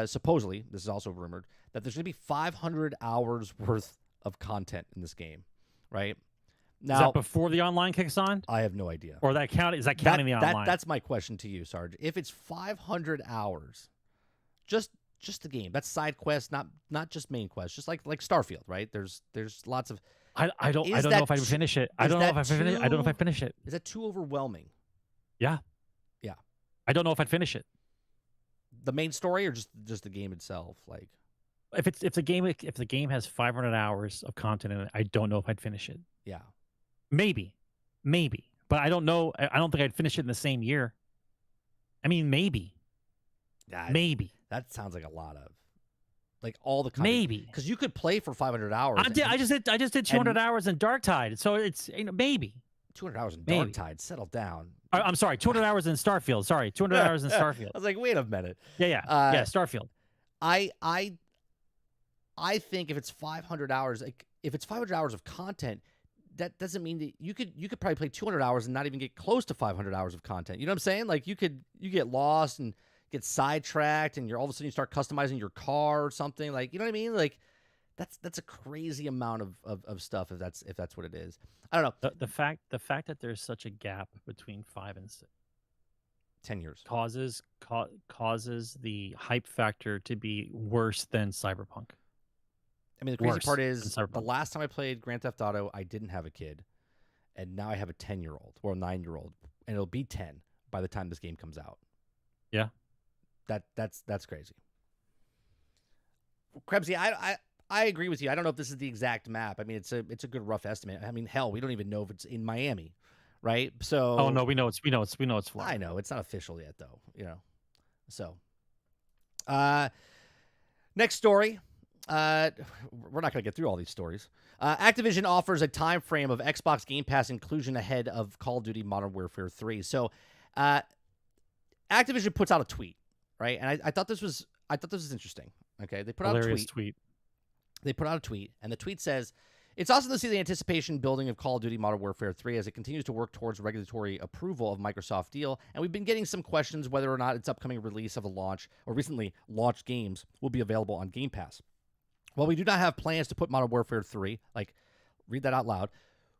supposedly, this is also rumored, that there's going to be 500 hours worth of content in this game. right? Is Now, that before the online kicks on? I have no idea. Or is that counting the online? That's my question to you, Sarge. If it's 500 hours, just the game. That's side quests, not just main quests. Just like Starfield, right? There's lots of. I don't know if I finish it. I don't know if I finish it. Is that too overwhelming? Yeah. Yeah. I don't know if I'd finish it. The main story or just the game itself, like. If the game has 500 hours of content in it, I don't know if I'd finish it. Yeah. Maybe, but I don't know. I don't think I'd finish it in the same year. I mean, maybe. Maybe. That sounds like a lot of, like all the content. Maybe because you could play for 500 hours. I just did 200 hours in Darktide, so it's maybe 200 hours in Darktide. Settle down. I'm sorry, 200 hours in Starfield. Sorry, 200 hours in Starfield. I was like, wait a minute. Yeah, Starfield. I think if it's 500 hours, like if it's 500 hours of content, that doesn't mean that you could probably play 200 hours and not even get close to 500 hours of content. You know what I'm saying? Like you get lost and get sidetracked, and all of a sudden you start customizing your car or something. Like, you know what I mean? Like that's a crazy amount of stuff if that's what it is. I don't know. The fact that there's such a gap between 5 and 6, 10 years causes the hype factor to be worse than Cyberpunk. I mean, the crazy part is the last time I played Grand Theft Auto, I didn't have a kid, and now I have a 10-year-old or a 9-year-old, and it'll be 10 by the time this game comes out. Yeah, that's crazy. Krebsy, I agree with you. I don't know if this is the exact map. I mean, it's a good rough estimate. I mean, hell, we don't even know if it's in Miami, right? So. Oh no, we know it's Florida. I know it's not official yet, though. You know, so. Next story. We're not going to get through all these stories. Activision offers a time frame of Xbox Game Pass inclusion ahead of Call of Duty Modern Warfare 3. So, Activision puts out a tweet, right? And I thought this was interesting. Okay, they put out a tweet. They put out a tweet, and the tweet says, "It's awesome to see the anticipation building of Call of Duty Modern Warfare 3 as it continues to work towards regulatory approval of Microsoft deal, and we've been getting some questions whether or not its upcoming release of a launch or recently launched games will be available on Game Pass. While we do not have plans to put Modern Warfare 3, like, read that out loud.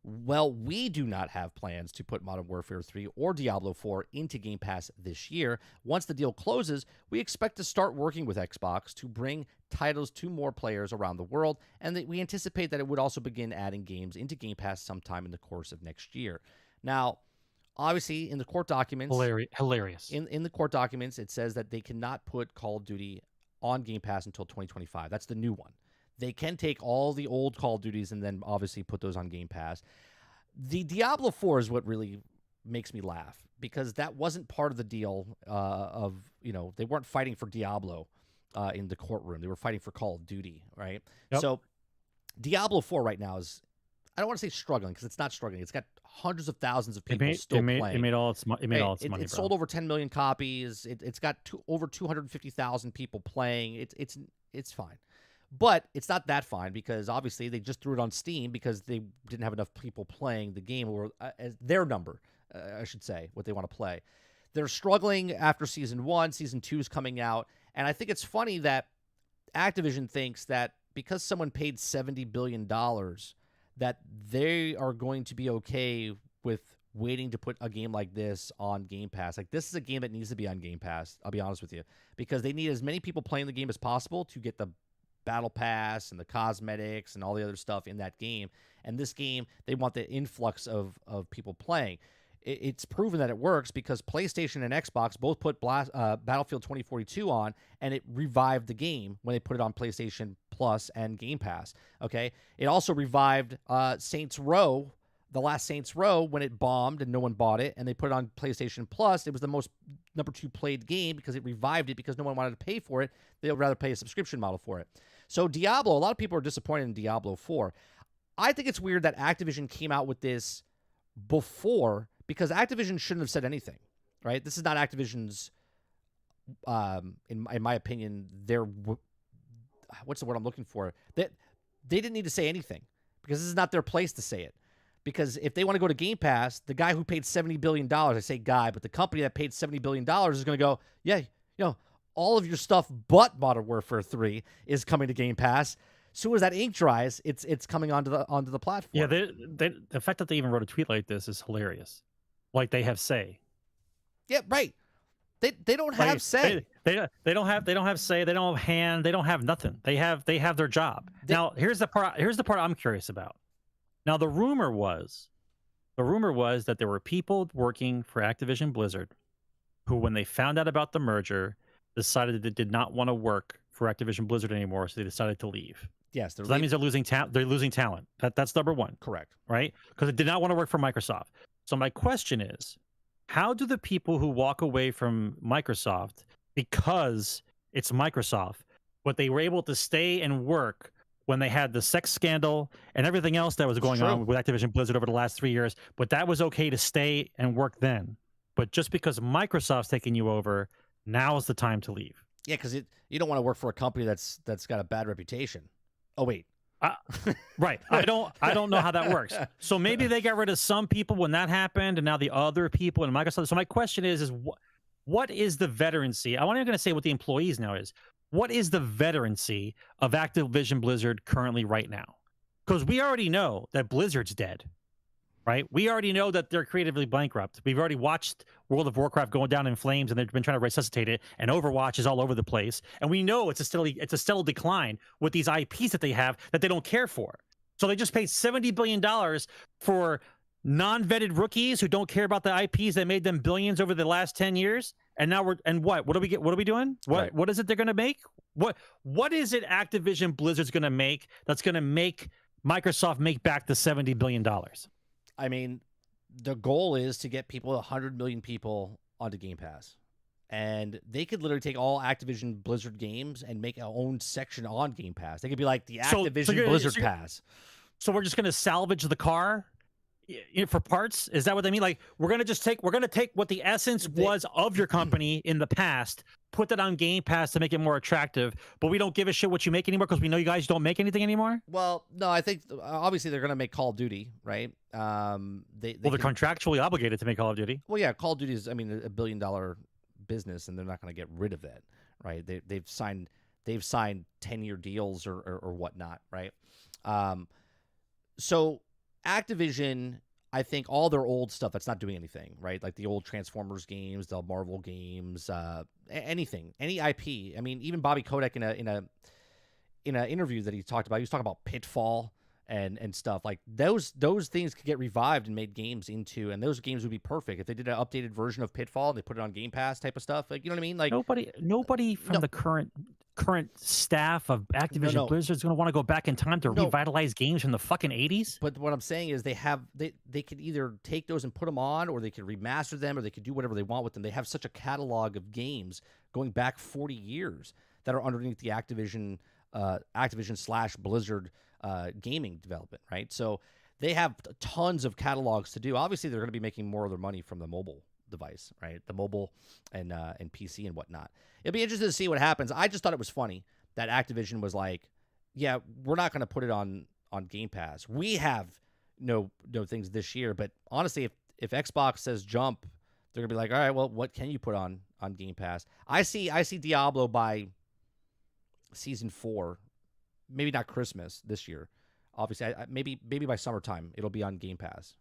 Well, we do not have plans to put Modern Warfare 3 or Diablo 4 into Game Pass this year. Once the deal closes, we expect to start working with Xbox to bring titles to more players around the world, and that we anticipate that it would also begin adding games into Game Pass sometime in the course of next year." Now, obviously, in the court documents... Hilarious. In the court documents, it says that they cannot put Call of Duty on Game Pass until 2025. That's the new one. They can take all the old Call of Duties and then obviously put those on Game Pass. The Diablo 4 is what really makes me laugh, because that wasn't part of the deal they weren't fighting for Diablo in the courtroom. They were fighting for Call of Duty, right? Yep. So Diablo 4 right now is, I don't want to say struggling, because it's not struggling. It's got hundreds of thousands of people still playing. It made all its money. It sold over 10 million copies. It's got over 250,000 people playing. It's fine. But it's not that fine, because obviously they just threw it on Steam because they didn't have enough people playing the game, or their number, I should say, what they want to play. They're struggling after Season 1. Season 2 is coming out. And I think it's funny that Activision thinks that because someone paid $70 billion, that they are going to be okay with waiting to put a game like this on Game Pass. Like, this is a game that needs to be on Game Pass, I'll be honest with you, because they need as many people playing the game as possible to get the Battle Pass and the cosmetics and all the other stuff in that game. And this game, they want the influx of people playing. It's proven that it works, because PlayStation and Xbox both put Battlefield 2042 on, and it revived the game when they put it on PlayStation Plus and Game Pass. Okay, it also revived Saints Row, the last Saints Row, when it bombed and no one bought it, and they put it on PlayStation Plus. It was the most number 2 played game because it revived it, because no one wanted to pay for it. They would rather pay a subscription model for it. So Diablo, a lot of people are disappointed in Diablo 4. I think it's weird that Activision came out with this before, because Activision shouldn't have said anything, right? This is not Activision's, in my opinion, what's the word I'm looking for? They didn't need to say anything, because this is not their place to say it. Because if they want to go to Game Pass, the guy who paid $70 billion, I say guy, but the company that paid $70 billion is going to go, yeah, all of your stuff but Modern Warfare 3 is coming to Game Pass. soon as that ink dries, it's coming onto the platform. Yeah, the fact that they even wrote a tweet like this is hilarious. Like they have say. Yeah, right. They don't have say. They don't have say. They don't have hand. They don't have nothing. They have their job. Now here's the part I'm curious about. Now the rumor was that there were people working for Activision Blizzard who, when they found out about the merger, decided that they did not want to work for Activision Blizzard anymore, so they decided to leave. Yes, so that means they're losing talent. They're losing talent. That's number one. Correct. Right? Because they did not want to work for Microsoft. So my question is, how do the people who walk away from Microsoft because it's Microsoft, but they were able to stay and work when they had the sex scandal and everything else that was going on with Activision Blizzard over the last 3 years, but that was okay to stay and work then. But just because Microsoft's taking you over, now is the time to leave. Yeah, because you don't want to work for a company that's got a bad reputation. Oh wait, right. I don't know how that works. So maybe they got rid of some people when that happened, and now the other people in Microsoft. So my question is what is the veterancy? I'm not even going to say what the employees now is. What is the veterancy of Activision Blizzard currently right now? Because we already know that Blizzard's dead, right? We already know that they're creatively bankrupt. We've already watched World of Warcraft going down in flames, and they've been trying to resuscitate it. And Overwatch is all over the place, and we know it's a steady decline with these IPs that they have that they don't care for. So they just paid $70 billion for non-vetted rookies who don't care about the IPs that made them billions over the last 10 years. And now what do we get? What are we doing? What is it they're going to make? What is it Activision Blizzard's going to make that's going to make Microsoft make back the $70 billion? I mean, the goal is to get 100 million people onto Game Pass. And they could literally take all Activision Blizzard games and make a own section on Game Pass. They could be like the Activision Blizzard Pass. So we're just going to salvage the car for parts? Is that what they mean? Like we're going to take what the essence was of your company in the past, put that on Game Pass to make it more attractive, but we don't give a shit what you make anymore because we know you guys don't make anything anymore? Well, no, I think obviously they're going to make Call of Duty, right? They're contractually obligated to make Call of Duty. Well, yeah, Call of Duty is, I mean, $1 billion business, and they're not going to get rid of that, right? They've signed 10-year deals or whatnot, right? So Activision, I think all their old stuff that's not doing anything, right? Like the old Transformers games, the Marvel games, anything, any IP. I mean, even Bobby Kotick in a interview that he talked about, he was talking about Pitfall and stuff like those things could get revived and made games into, and those games would be perfect if they did an updated version of Pitfall and they put it on Game Pass type of stuff. Like, you know what I mean? Like nobody from the current staff of Activision Blizzard is going to want to go back in time to revitalize games from the fucking 80s. But what I'm saying is they could either take those and put them on, or they could remaster them, or they could do whatever they want with them. They have such a catalog of games going back 40 years that are underneath the Activision / Blizzard gaming development, right? So they have tons of catalogs to do. Obviously, they're going to be making more of their money from the mobile device, right? The mobile and PC and whatnot. It'll be interesting to see what happens. I just thought it was funny that Activision was like, yeah, we're not going to put it on Game Pass. We have no things this year, but honestly, if Xbox says jump, they're going to be like, all right, well, what can you put on Game Pass? I see Diablo by Season 4, maybe not Christmas this year. Obviously, maybe by summertime it'll be on Game Pass.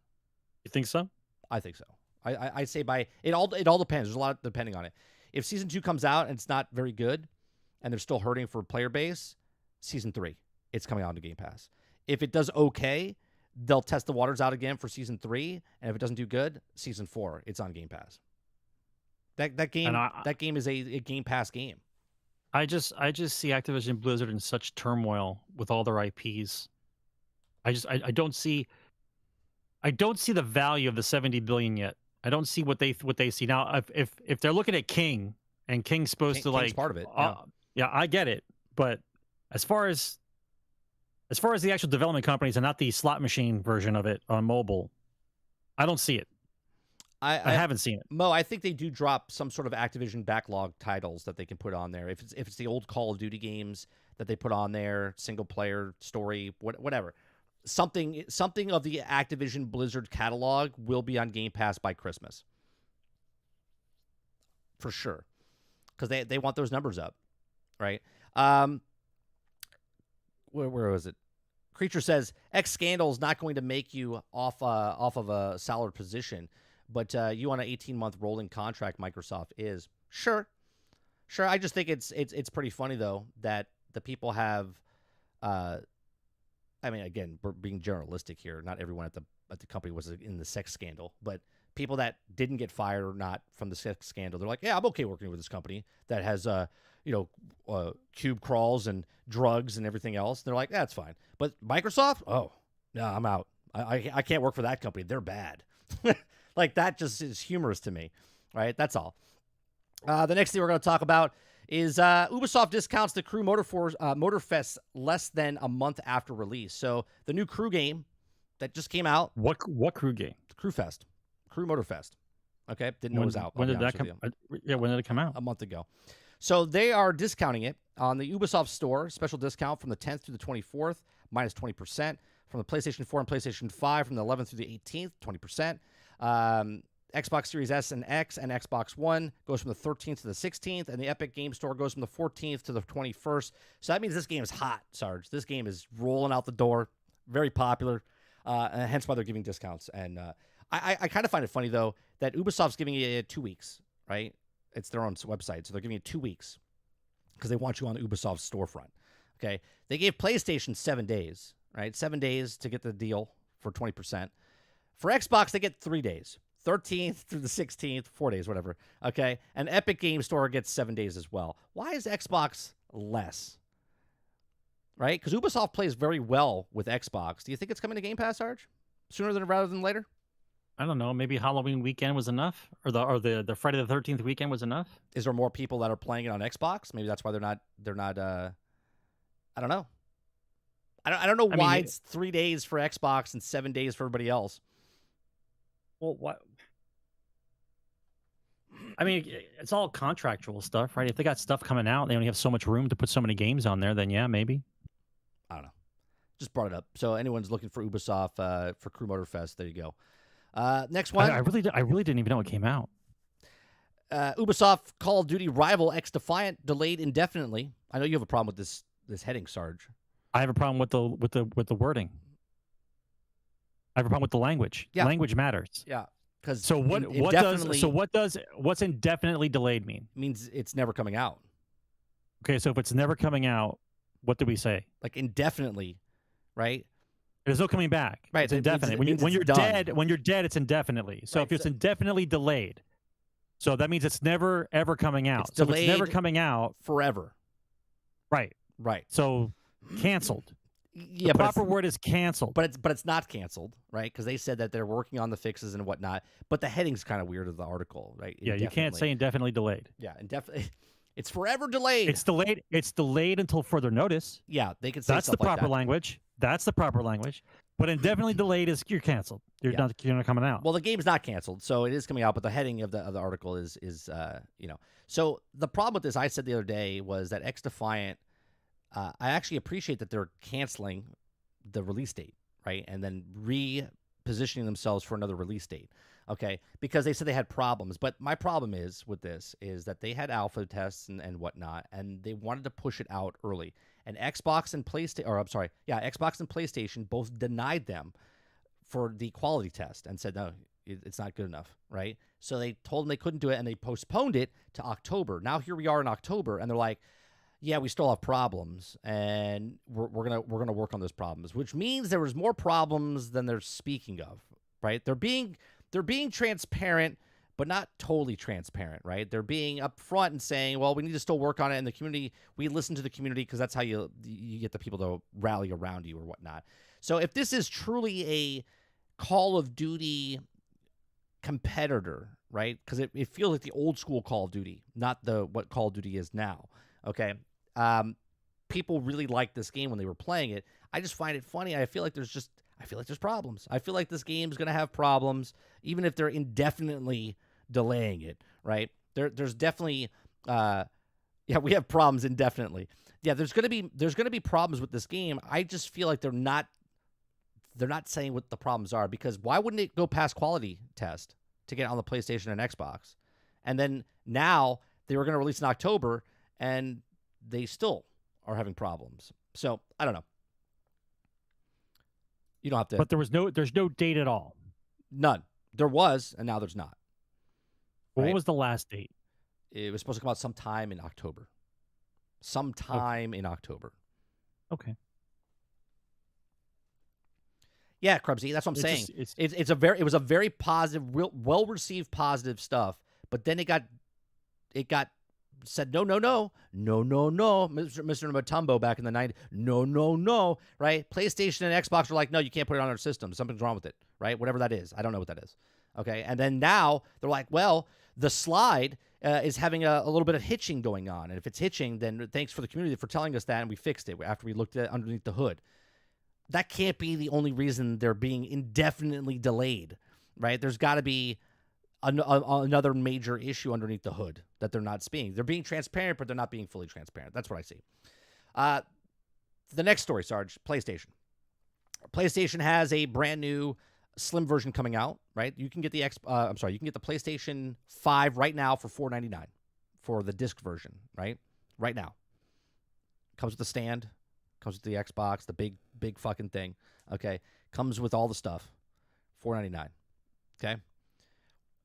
You think so? I think so. I'd say by it all depends. There's a lot depending on it. If Season 2 comes out and it's not very good, and they're still hurting for player base, Season 3 it's coming out to Game Pass. If it does okay, they'll test the waters out again for Season 3, and if it doesn't do good, Season 4 it's on Game Pass. That game is a Game Pass game. I just see Activision Blizzard in such turmoil with all their IPs. I don't see the value of the $70 billion yet. I don't see what they see now. If they're looking at King, and King's supposed to King's part of it. Yeah, I get it. But as far as the actual development companies and not the slot machine version of it on mobile, I don't see it. I haven't seen it. Mo, I think they do drop some sort of Activision backlog titles that they can put on there. If it's the old Call of Duty games that they put on there, single player story, whatever. Something of the Activision Blizzard catalog will be on Game Pass by Christmas. For sure. Because they want those numbers up. Right? where was it? Creature says X scandal is not going to make you off of a solid position, but you on an 18-month rolling contract, Microsoft is. Sure. I just think it's pretty funny though that the people have. I mean, again, we're being generalistic here. Not everyone at the company was in the sex scandal, but people that didn't get fired or not from the sex scandal, they're like, yeah, I'm okay working with this company that has cube crawls and drugs and everything else. And they're like, yeah, it's fine. But Microsoft, oh no, I'm out. I can't work for that company. They're bad. Like that just is humorous to me, right? That's all. The next thing we're going to talk about is Ubisoft discounts the Crew Motorfest less than a month after release. So the new Crew game that just came out. What Crew game? Crew Motorfest. Okay, didn't know it was out. When did that come? Yeah, when did it come out? A month ago. So they are discounting it on the Ubisoft store. Special discount from the 10th through the 24th, minus 20%. From the PlayStation 4 and PlayStation 5, from the 11th through the 18th, 20%. Xbox Series S and X and Xbox One goes from the 13th to the 16th, and the Epic Game Store goes from the 14th to the 21st. So that means this game is hot, Sarge. This game is rolling out the door, very popular, and hence why they're giving discounts. And I kind of find it funny, though, that Ubisoft's giving you 2 weeks, right? It's their own website, so they're giving you 2 weeks because they want you on the Ubisoft storefront, okay? They gave PlayStation 7 days, right? 7 days to get the deal for 20%. For Xbox, they get 3 days. 13th through the 16th, 4 days, whatever. Okay. And Epic Game Store gets 7 days as well. Why is Xbox less? Right? Because Ubisoft plays very well with Xbox. Do you think it's coming to Game Pass, Sarge? Sooner rather than later? I don't know. Maybe Halloween weekend was enough, or the Friday the 13th weekend was enough. Is there more people that are playing it on Xbox? Maybe that's why they're not. I don't know. I don't know why it's 3 days for Xbox and 7 days for everybody else. Well, what? I mean, it's all contractual stuff, right? If they got stuff coming out, they only have so much room to put so many games on there, then yeah, maybe. I don't know. Just brought it up. So anyone's looking for Ubisoft for Crew Motorfest, there you go. Next one. I really didn't even know it came out. Ubisoft Call of Duty rival XDefiant delayed indefinitely. I know you have a problem with this heading, Sarge. I have a problem with the wording. I have a problem with the language. Yeah. Language matters. Yeah. Because what's indefinitely delayed mean? Means it's never coming out. Okay, so if it's never coming out, what do we say? Like indefinitely, right? There's no coming back. Right. It's indefinite. When you're dead, it's indefinitely. So if it's indefinitely delayed, so that means it's never ever coming out. So if it's never coming out forever. Right. So canceled. Yeah, the proper word is canceled. But it's not canceled, right? Because they said that they're working on the fixes and whatnot. But the heading's kind of weird of the article, right? Yeah, you can't say indefinitely delayed. Yeah, indefinitely. It's forever delayed. It's delayed. It's delayed until further notice. Yeah, they can say that's the proper language. That's the proper language. But indefinitely delayed is you're canceled. You're not coming out. Well, the game's not canceled, so it is coming out. But the heading of the article is So the problem with this, I said the other day, was that XDefiant. I actually appreciate that they're canceling the release date, right? And then repositioning themselves for another release date, okay? Because they said they had problems. But my problem is with this is that they had alpha tests and whatnot, and they wanted to push it out early. And Xbox and PlayStation both denied them for the quality test and said, no, it's not good enough, right? So they told them they couldn't do it, and they postponed it to October. Now here we are in October, and they're like, yeah, we still have problems, and we're gonna work on those problems, which means there was more problems than they're speaking of, right? They're being transparent, but not totally transparent, right? They're being upfront and saying, well, we need to still work on it in the community. We listen to the community because that's how you get the people to rally around you or whatnot. So if this is truly a Call of Duty competitor, right? Because it feels like the old school Call of Duty, not what Call of Duty is now. Okay. People really liked this game when they were playing it. I just find it funny. I feel like there's problems. I feel like this game's going to have problems, even if they're indefinitely delaying it, right? There's definitely, we have problems indefinitely. Yeah, there's going to be problems with this game. I just feel like they're not saying what the problems are, because why wouldn't it go past quality test to get on the PlayStation and Xbox? And then now they were going to release in October, and they still are having problems. So I don't know. You don't have to. But there's no date at all. None. There was, and now there's not. Well, Right? what was the last date? It was supposed to come out sometime in October. Sometime in October. Okay. Yeah, Krubsy, that's what I'm saying. It was a very positive, well received, positive stuff. But then it got said no, Mr. Matumbo back in the 90s. No, right? PlayStation and Xbox were like, no, you can't put it on our system. Something's wrong with it, right? Whatever that is, I don't know what that is. Okay, and then now they're like, well, the slide is having a little bit of hitching going on, and if it's hitching, then thanks for the community for telling us that, and we fixed it after we looked at underneath the hood. That can't be the only reason they're being indefinitely delayed, right? There's got to be another major issue underneath the hood that they're not seeing. They're being transparent, but they're not being fully transparent. That's what I see. The next story, Sarge, PlayStation. PlayStation has a brand new slim version coming out, right? You can get the you can get the PlayStation 5 right now for $499 for the disc version, right? Right now. Comes with the stand. Comes with the Xbox, the big fucking thing. Okay. Comes with all the stuff. $499. Okay.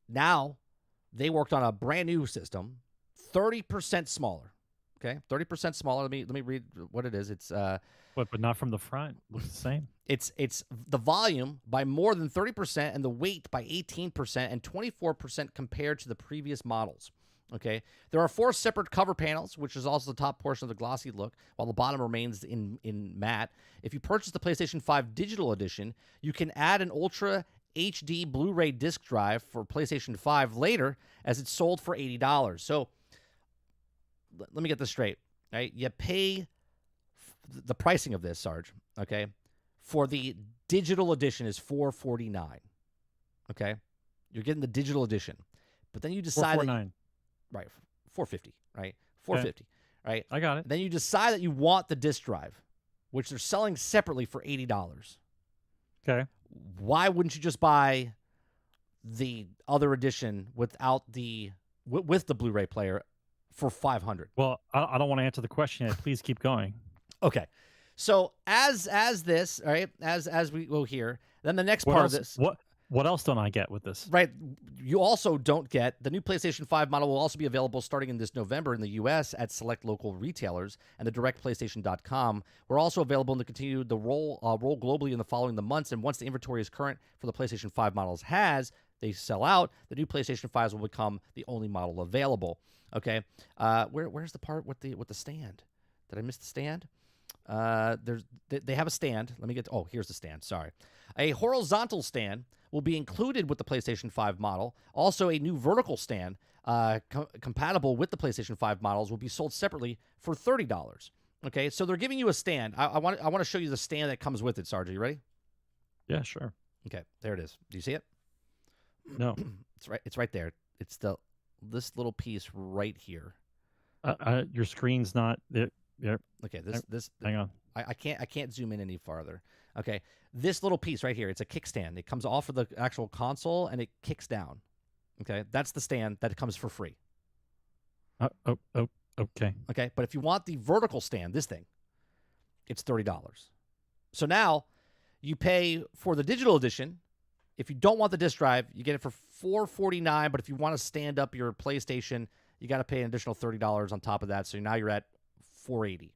Now, they worked on a brand new system, 30% smaller. Okay. 30% smaller. Let me read what it is. It's but not from the front. Looks the same. It's the volume by more than 30% and the weight by 18% and 24% compared to the previous models. Okay, there are 4 separate cover panels, which is also the top portion of the glossy look, while the bottom remains in matte. If you purchase the PlayStation 5 Digital Edition, you can add an Ultra HD Blu-ray disc drive for PlayStation 5 later, as it's sold for $80. So, let me get this straight. Right, you pay the pricing of this, Sarge. Okay, for the Digital Edition is $449. Okay, you're getting the Digital Edition, but then you decide $449. Right, $450, right? $450, okay. Right? I got it. Then you decide that you want the disc drive, which they're selling separately for $80. Okay. Why wouldn't you just buy the other edition without with the Blu-ray player for $500? Well, I don't want to answer the question yet. Please keep going. Okay. So as this, all right, as we go here, then the next part of this. What else don't I get with this? Right. You also don't get the new PlayStation 5 model will also be available starting in this November in the U.S. at select local retailers and the directplaystation.com. We're also available to continue the roll globally in the following months. And once the inventory is current for the PlayStation 5 models they sell out, the new PlayStation 5s will become the only model available. Okay. Where's the part with the stand? Did I miss the stand? They have a stand. Let me get. Here's the stand. Sorry. A horizontal stand will be included with the PlayStation 5 model. Also, a new vertical stand compatible with the PlayStation 5 models will be sold separately for $30. Okay, so they're giving you a stand. I want to show you the stand that comes with it, Sarge. Are you ready? Yeah, sure. Okay, there it is. Do you see it? No. It's right there. It's this little piece right here. Your screen's not there. Yeah. Okay, this hang on. I can't zoom in any farther. Okay, this little piece right here, it's a kickstand. It comes off of the actual console and it kicks down. Okay, that's the stand that comes for free. Okay. Okay, but if you want the vertical stand, this thing, it's $30. So now you pay for the digital edition. If you don't want the disc drive, you get it for $449. But if you want to stand up your PlayStation, you got to pay an additional $30 on top of that. So now you're at $480.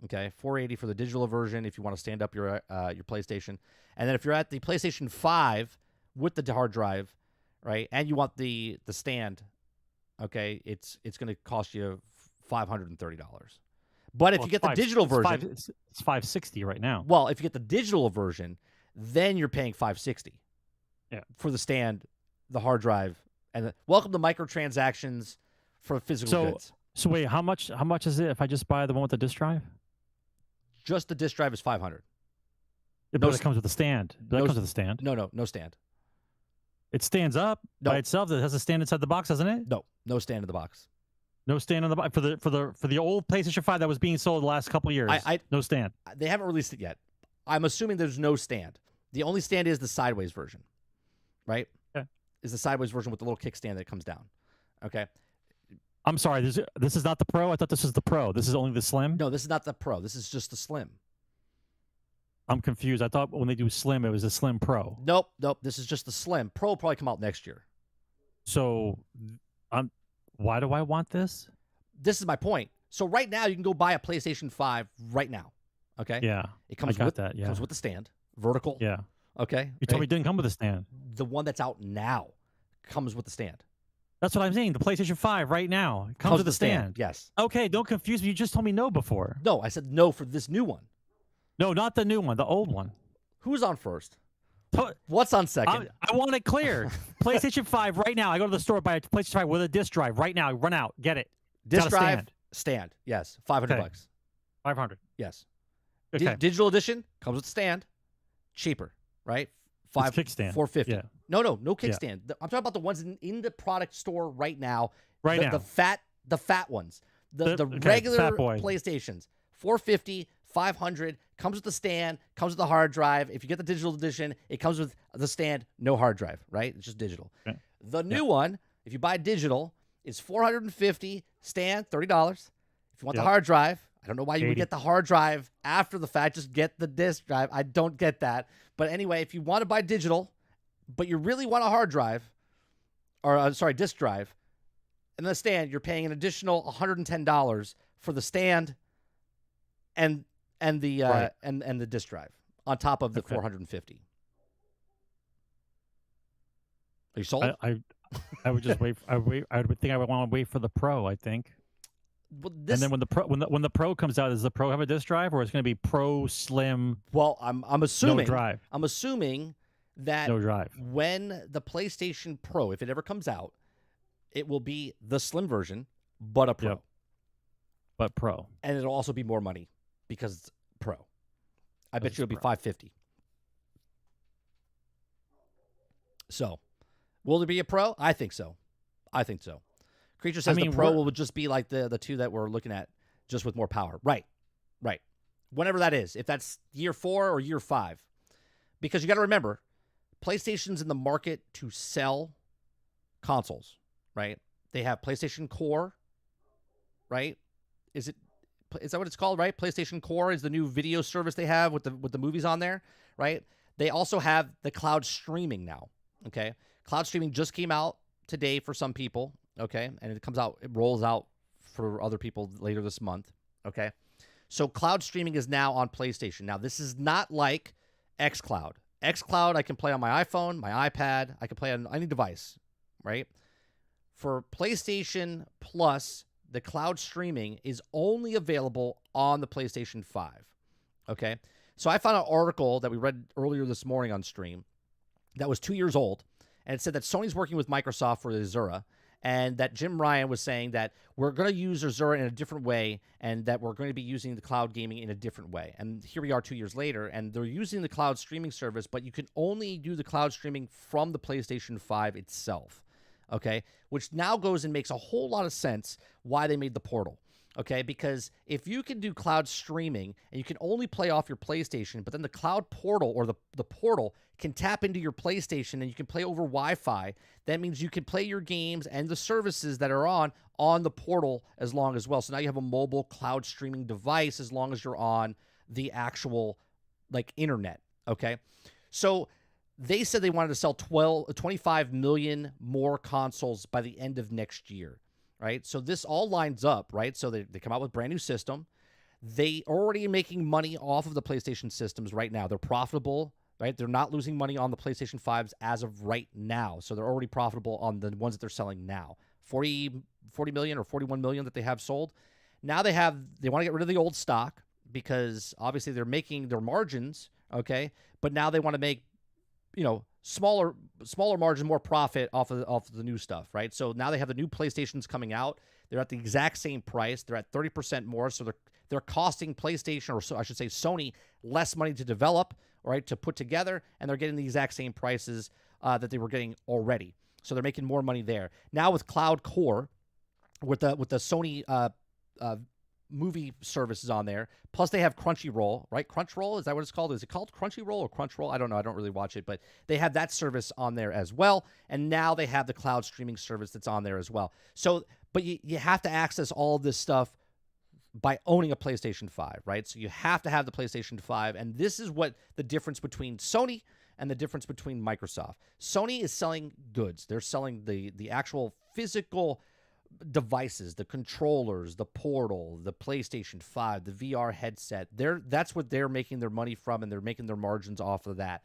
Okay, $480 for the digital version if you want to stand up your PlayStation. And then if you're at the PlayStation 5 with the hard drive, right, and you want the stand, okay, it's going to cost you $530. But if you get the digital version, it's $560 right now. Well, if you get the digital version, then you're paying $560. Yeah, for the stand, the hard drive, and welcome to microtransactions for physical goods. So wait, how much is it if I just buy the one with the disc drive? Just the disc drive is $500. Yeah, but it comes with a stand. That comes with a stand. No stand. It stands up by itself. It has a stand inside the box, doesn't it? No stand in the box. No stand in the box for the old PlayStation 5 that was being sold the last couple of years. No stand. They haven't released it yet. I'm assuming there's no stand. The only stand is the sideways version, right? Okay. Is the sideways version with the little kickstand that comes down. Okay. I'm sorry. This is not the Pro. I thought this was the Pro. This is only the Slim. No, this is not the Pro. This is just the Slim. I'm confused. I thought when they do Slim, it was a Slim Pro. Nope. This is just the Slim. Pro will probably come out next year. So, why do I want this? This is my point. So right now, you can go buy a PlayStation 5 right now. Okay? Yeah. It comes I got with that. Yeah. comes with the stand. Vertical. Yeah. Okay? You told me it didn't come with a stand. The one that's out now comes with the stand. That's what I'm saying. The PlayStation 5 right now comes with a stand. Yes. Okay, don't confuse me. You just told me no before. No, I said no for this new one. No, not the new one, the old one. Who's on first? To- What's on second? I want it clear. PlayStation 5 right now. I go to the store, buy a PlayStation 5 with a disc drive right now. Run out. Get it. Disc Got a drive, stand. Yes. $500. Okay. 500. Yes. Okay. Digital edition comes with stand. Cheaper, right? It's kickstand. $450. Yeah. No kickstand. I'm talking about the ones in the product store right now. Right now. The fat ones. The Okay, regular fat boy. PlayStations. $450, $500, comes with the stand, comes with the hard drive. If you get the digital edition, it comes with the stand, no hard drive, right? It's just digital. Okay. The new one, if you buy digital, is $450, stand, $30. If you want the hard drive, I don't know why you would 80. get the hard drive after the fact. Just get the disc drive. I don't get that. But anyway, if you want to buy digital, but you really want a hard drive, or disc drive, and the stand, you're paying an additional $110 for the stand and the Right. and the disc drive on top of the Okay. $450. Are you sold? I would just wait. I would think I would want to wait for the Pro. I think. Well, And then when the Pro comes out, does the Pro have a disc drive, or it's going to be Pro Slim? I'm assuming No drive. I'm assuming that No drive. when the PlayStation Pro, if it ever comes out, it will be the slim version, but a Pro. Yep. But Pro. And it'll also be more money because it's Pro. I bet Because you it'll be it's Pro. $550. So, will there be a Pro? I think so. Creature says the Pro will just be like the two that we're looking at, just with more power. Right. Whenever that is, if that's year 4 or year 5. Because you got to remember, PlayStation's in the market to sell consoles, right? They have PlayStation Core, right? Is that what it's called, right? PlayStation Core is the new video service they have with the movies on there, right? They also have the cloud streaming now, okay? Cloud streaming just came out today for some people, okay? And it rolls out for other people later this month, okay? So cloud streaming is now on PlayStation. Now, this is not like xCloud. xCloud, I can play on my iPhone, my iPad. I can play on any device, right? For PlayStation Plus, the cloud streaming is only available on the PlayStation 5, okay? So I found an article that we read earlier this morning on stream that was 2 years old, and it said that Sony's working with Microsoft for the Azura, and that Jim Ryan was saying that we're going to use Azura in a different way, and that we're going to be using the cloud gaming in a different way. And here we are 2 years later, and they're using the cloud streaming service, but you can only do the cloud streaming from the PlayStation 5 itself, okay? Which now goes and makes a whole lot of sense why they made the portal, okay? Because if you can do cloud streaming and you can only play off your PlayStation, but then the cloud portal or the portal can tap into your PlayStation and you can play over Wi-Fi, that means you can play your games and the services that are on the portal as long as well. So now you have a mobile cloud streaming device as long as you're on the actual internet, okay? So they said they wanted to sell 25 million more consoles by the end of next year, right? So this all lines up, right? So they come out with a brand new system. They already are making money off of the PlayStation systems right now. They're profitable, right? They're not losing money on the PlayStation 5s as of right now. So they're already profitable on the ones that they're selling now. 40 million or 41 million that they have sold. Now they want to get rid of the old stock because obviously they're making their margins, okay? But now they want to make, smaller margin, more profit off of the new stuff, right? So now they have the new PlayStations coming out. They're at the exact same price. They're at 30% more. So they're costing PlayStation, or so I should say Sony, less money to develop, right, to put together, and they're getting the exact same prices that they were getting already. So they're making more money there. Now with Cloud Core, with the Sony movie services on there, plus they have Crunchyroll, right? Crunchyroll, is that what it's called? Is it called Crunchyroll or Crunchyroll? I don't know. I don't really watch it, but they have that service on there as well. And now they have the cloud streaming service that's on there as well. So, but you have to access all of this stuff by owning a PlayStation 5, right? So you have to have the PlayStation 5, and this is what the difference between Sony and the difference between Microsoft. Sony is selling goods. They're selling the actual physical devices, the controllers, the Portal, the PlayStation 5, the VR headset. That's what they're making their money from, and they're making their margins off of that.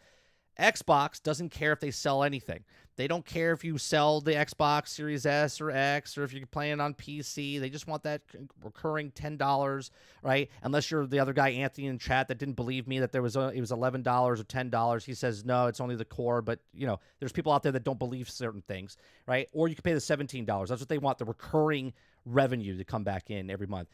Xbox doesn't care if they sell anything. They don't care if you sell the Xbox Series S or X, or if you're playing on PC. They just want that recurring $10, right? Unless you're the other guy, Anthony, in chat that didn't believe me that it was $11 or $10. He says, no, it's only the core. But, there's people out there that don't believe certain things, right? Or you can pay the $17. That's what they want, the recurring revenue to come back in every month.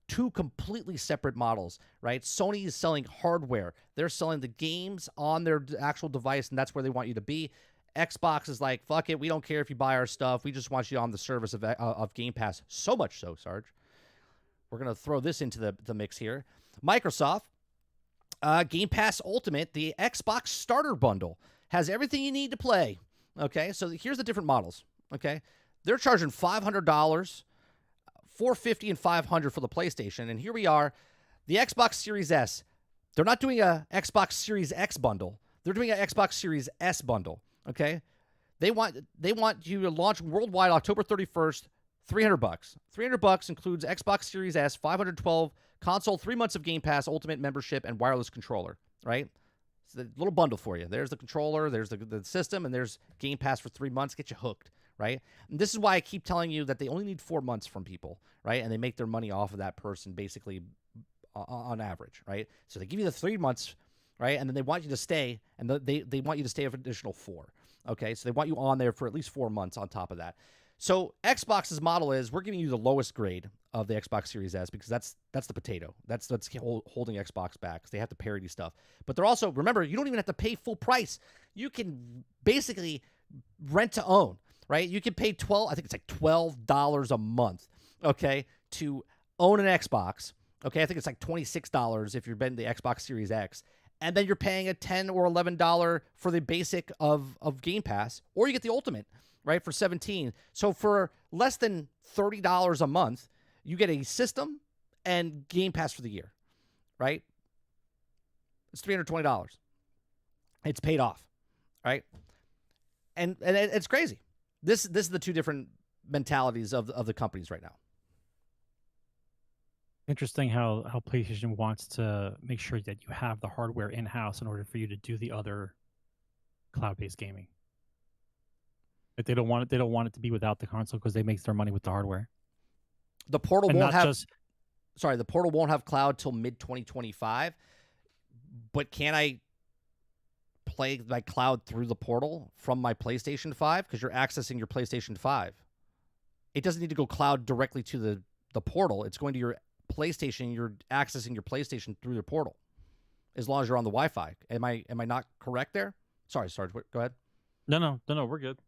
Two completely separate models, right? Sony is selling hardware. They're selling the games on their actual device, and that's where they want you to be. Xbox is like, fuck it, we don't care if you buy our stuff. We just want you on the service of Game Pass. So much so, Sarge. We're going to throw this into the mix here. Microsoft, Game Pass Ultimate, the Xbox Starter Bundle, has everything you need to play. Okay, so here's the different models. Okay, they're charging $500. $450 and $500 for the PlayStation, and here we are, the Xbox Series S. They're not doing a Xbox Series X bundle. They're doing an Xbox Series S bundle. Okay, they want you to launch worldwide October 31st. $300. $300 includes Xbox Series S, 512 console, 3 months of Game Pass Ultimate membership, and wireless controller. Right, it's a little bundle for you. There's the controller, there's the system, and there's Game Pass for 3 months. Get you hooked. Right? And this is why I keep telling you that they only need 4 months from people, right? And they make their money off of that person basically on average, right? So they give you the 3 months, right? And then they want you to stay, and they want you to stay for an additional 4, okay? So they want you on there for at least 4 months on top of that. So Xbox's model is we're giving you the lowest grade of the Xbox Series S because that's the potato. That's holding Xbox back because they have to parody stuff. But they're also, remember, you don't even have to pay full price. You can basically rent to own. Right, you can pay $12 a month, okay, to own an Xbox. Okay, I think it's like $26 if you're betting the Xbox Series X, and then you're paying a $10 or $11 for the basic of Game Pass, or you get the Ultimate, right, for $17. So for less than $30 a month, you get a system and Game Pass for the year, right? It's $320. It's paid off, right? And it's crazy. This is the two different mentalities of the companies right now. Interesting how PlayStation wants to make sure that you have the hardware in-house in order for you to do the other cloud-based gaming. Like they don't want it to be without the console because they make their money with the hardware. The Portal And won't not have just- the Portal won't have cloud till mid-2025. But can I play my cloud through the Portal from my PlayStation 5 because you're accessing your PlayStation 5? It doesn't need to go cloud directly to the Portal. It's going to your PlayStation. You're accessing your PlayStation through the Portal as long as you're on the Wi-Fi. Am I not correct there? Sorry, Sarge, go ahead. No, we're good.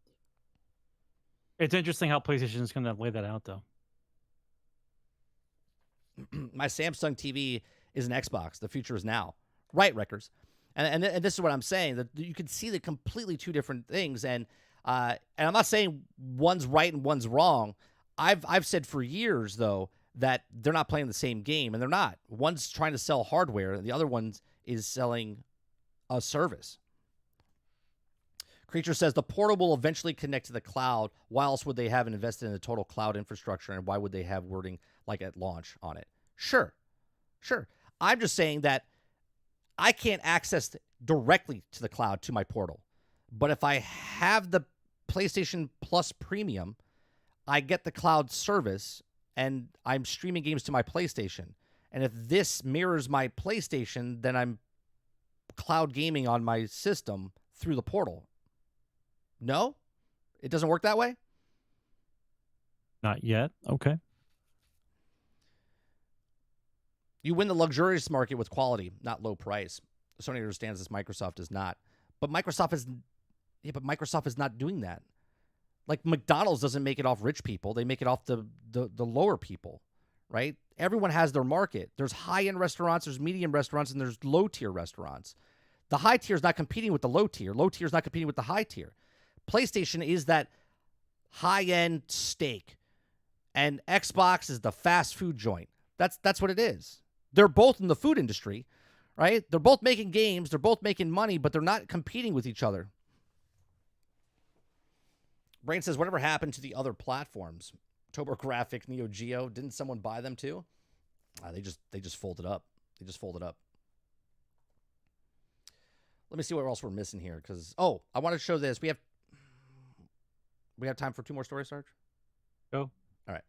It's interesting how PlayStation is going to lay that out, though. My Samsung TV is an Xbox. The future is now. Right, Wreckers. And this is what I'm saying, that you can see the completely two different things. And I'm not saying one's right and one's wrong. I've said for years, though, that they're not playing the same game, and they're not. One's trying to sell hardware, and the other one is selling a service. Creature says the Portal will eventually connect to the cloud. Why else would they have invested in the total cloud infrastructure, and why would they have wording like at launch on it? Sure. I'm just saying that I can't access directly to the cloud to my Portal. But if I have the PlayStation Plus Premium, I get the cloud service, and I'm streaming games to my PlayStation. And if this mirrors my PlayStation, then I'm cloud gaming on my system through the Portal. No? It doesn't work that way? Not yet. Okay. You win the luxurious market with quality, not low price. Sony understands this. Microsoft does not. But Microsoft is not doing that. Like McDonald's doesn't make it off rich people. They make it off the lower people, right? Everyone has their market. There's high-end restaurants, there's medium restaurants, and there's low-tier restaurants. The high tier is not competing with the low tier. Low tier is not competing with the high tier. PlayStation is that high-end steak, and Xbox is the fast food joint. That's what it is. They're both in the food industry, right? They're both making games. They're both making money, but they're not competing with each other. Brain says, whatever happened to the other platforms? TurboGrafx, Neo Geo, didn't someone buy them too? They just folded up. They just folded up. Let me see what else we're missing here. Because I want to show this. We have time for 2 more stories, Sarge? Go. All right.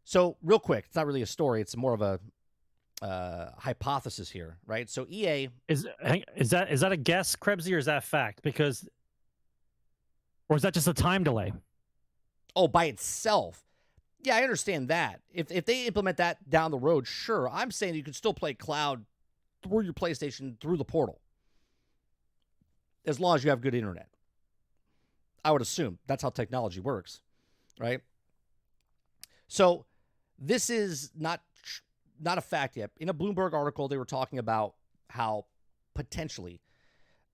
So real quick, it's not really a story. It's more of a hypothesis here, right? So EA is that a guess, Krebsy, or is that a fact? Because, or is that just a time delay? Oh, by itself. Yeah, I understand that. If they implement that down the road, sure. I'm saying you can still play cloud through your PlayStation through the portal, as long as you have good internet. I would assume that's how technology works, right? So this is not a fact yet. In a Bloomberg article, they were talking about how potentially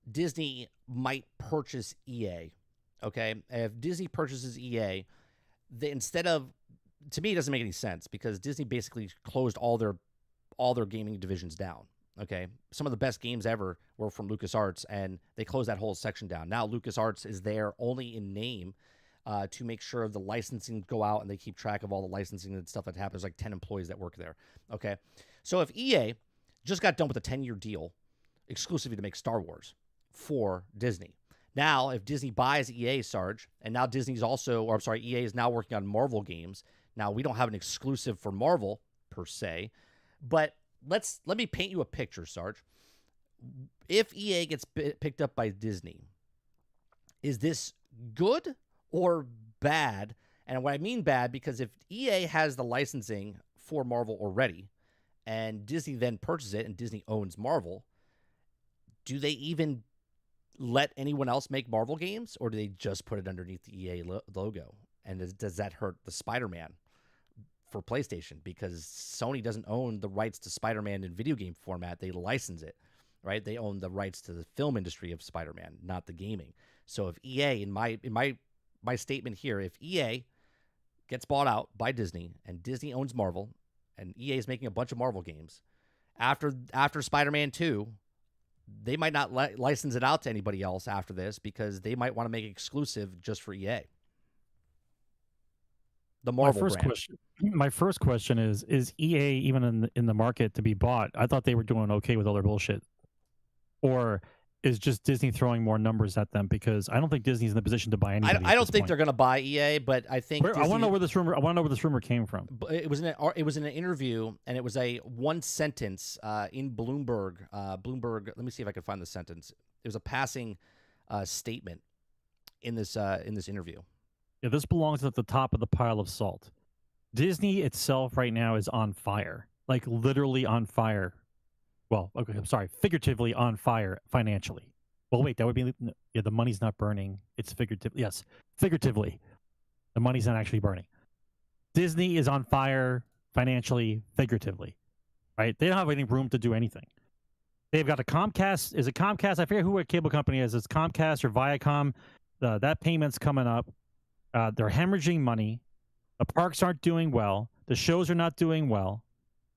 Disney might purchase EA. Okay, if Disney purchases EA, instead of, to me, it doesn't make any sense because Disney basically closed all their gaming divisions down. Okay, some of the best games ever were from LucasArts, and they closed that whole section down. Now LucasArts is there only in name to make sure the licensing go out, and they keep track of all the licensing and stuff that happens. Like 10 employees that work there. Okay, so if EA just got done with a 10-year deal exclusively to make Star Wars for Disney. Now, if Disney buys EA, Sarge, and now EA is now working on Marvel games. Now, we don't have an exclusive for Marvel, per se, but let me paint you a picture, Sarge. If EA gets picked up by Disney, is this good or bad? And what I mean bad, because if EA has the licensing for Marvel already, and Disney then purchases it, and Disney owns Marvel, do they even let anyone else make Marvel games, or do they just put it underneath the EA logo? And does that hurt the Spider-Man for PlayStation? Because Sony doesn't own the rights to Spider-Man in video game format. They license it, right? They own the rights to the film industry of Spider-Man, not the gaming. So if EA, in my statement here, if EA gets bought out by Disney and Disney owns Marvel and EA is making a bunch of Marvel games, after Spider-Man 2, they might not license it out to anybody else after this because they might want to make it exclusive just for EA. The Marvel brand. My first question is EA even in the market to be bought? I thought they were doing okay with all their bullshit. Or is just Disney throwing more numbers at them? Because I don't think Disney's in the position to buy anybody. I don't think they're going to buy EA, but I think I want to know where this rumor came from. It was in an interview, and it was a one sentence in Bloomberg. Bloomberg. Let me see if I can find the sentence. It was a passing statement in this interview. Yeah, this belongs at the top of the pile of salt. Disney itself right now is on fire, like literally on fire. Well, okay, I'm sorry, figuratively on fire financially. Well, wait, that would be, yeah, the money's not burning. It's figurative. Yes, figuratively. The money's not actually burning. Disney is on fire financially, figuratively, right? They don't have any room to do anything. They've got a Comcast. Is it Comcast? I forget who a cable company is. It's Comcast or Viacom. That payment's coming up. They're hemorrhaging money. The parks aren't doing well. The shows are not doing well.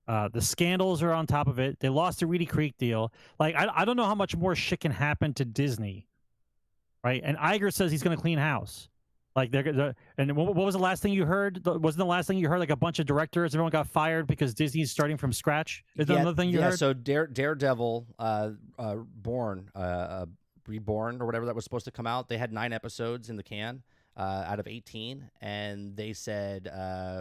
The scandals are on top of it. They lost the Reedy Creek deal. Like, I don't know how much more shit can happen to Disney, right? And Iger says he's going to clean house. Like, and what was the last thing you heard? Wasn't the last thing you heard like a bunch of directors, everyone got fired because Disney's starting from scratch? Is that another thing you heard? So Daredevil, Reborn, or whatever that was supposed to come out, they had 9 episodes in the can out of 18, and they said,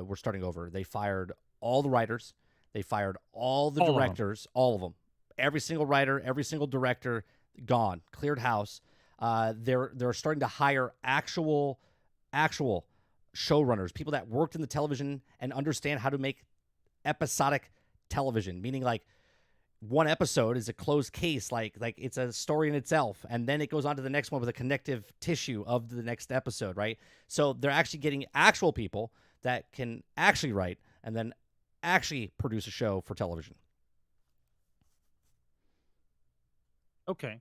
we're starting over. They fired all the writers. They fired all the directors, all of them. Every single writer, every single director, gone. Cleared house. They're starting to hire actual showrunners, people that worked in the television and understand how to make episodic television, meaning like one episode is a closed case, like it's a story in itself, and then it goes on to the next one with a connective tissue of the next episode, right? So they're actually getting actual people that can actually write and then actually produce a show for television. Okay.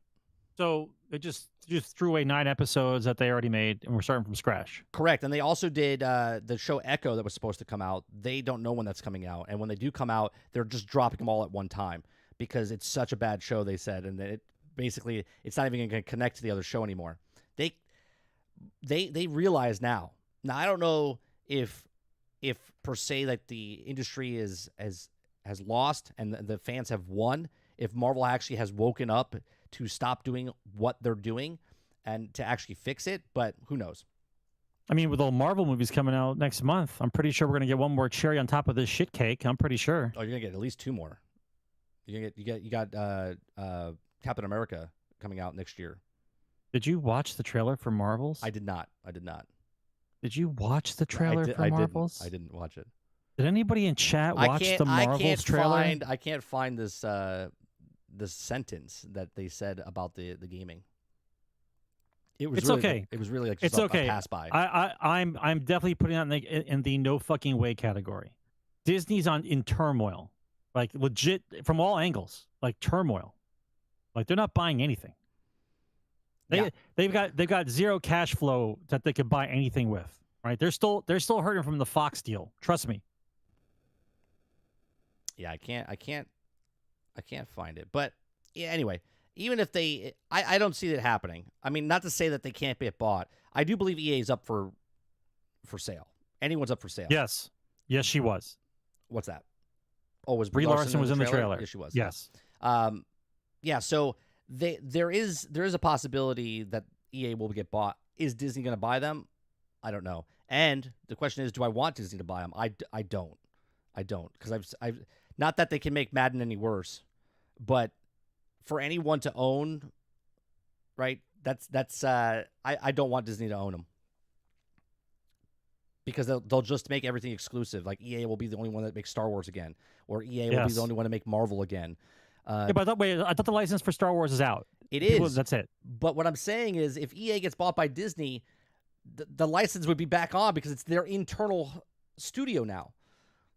So they just threw away 9 episodes that they already made, and we're starting from scratch. Correct. And they also did the show Echo that was supposed to come out. They don't know when that's coming out. And when they do come out, they're just dropping them all at one time because it's such a bad show, they said. And it basically, it's not even going to connect to the other show anymore. They realize now. Now, I don't know if per se like the industry has lost and the fans have won, if Marvel actually has woken up to stop doing what they're doing and to actually fix it, but who knows? I mean, with all Marvel movies coming out next month, I'm pretty sure we're gonna get one more cherry on top of this shit cake. I'm pretty sure. Oh, you're gonna get at least 2 more. You got Captain America coming out next year. Did you watch the trailer for Marvels? I did not. Did you watch the trailer for Marvels? I didn't watch it. Did anybody in chat watch the Marvels trailer? I can't find this this sentence that they said about the gaming. It's really, okay. It was really like it's just okay. a pass by. I'm definitely putting that in the no fucking way category. Disney's in turmoil, like legit from all angles, like turmoil. Like they're not buying anything. They've got zero cash flow that they could buy anything with. Right? They're still hurting from the Fox deal. Trust me. Yeah, I can't find it. But yeah, anyway, even if I don't see that happening. I mean, not to say that they can't get bought. I do believe EA is up for sale. Anyone's up for sale. Yes, she was. What's that? Oh, was Brie Larson was in the trailer? Yes, she was. Yes. Yeah. So there is a possibility that EA will get bought. Is Disney going to buy them? I don't know. And the question is, do I want Disney to buy them? I don't because I've not that they can make Madden any worse, but for anyone to own, right? That's I don't want Disney to own them because they'll just make everything exclusive. Like EA will be the only one that makes Star Wars again, or EA will be the only one to make Marvel again. Yeah, but I thought the license for Star Wars is out. It is. That's it. But what I'm saying is, if EA gets bought by Disney, the license would be back on because it's their internal studio now.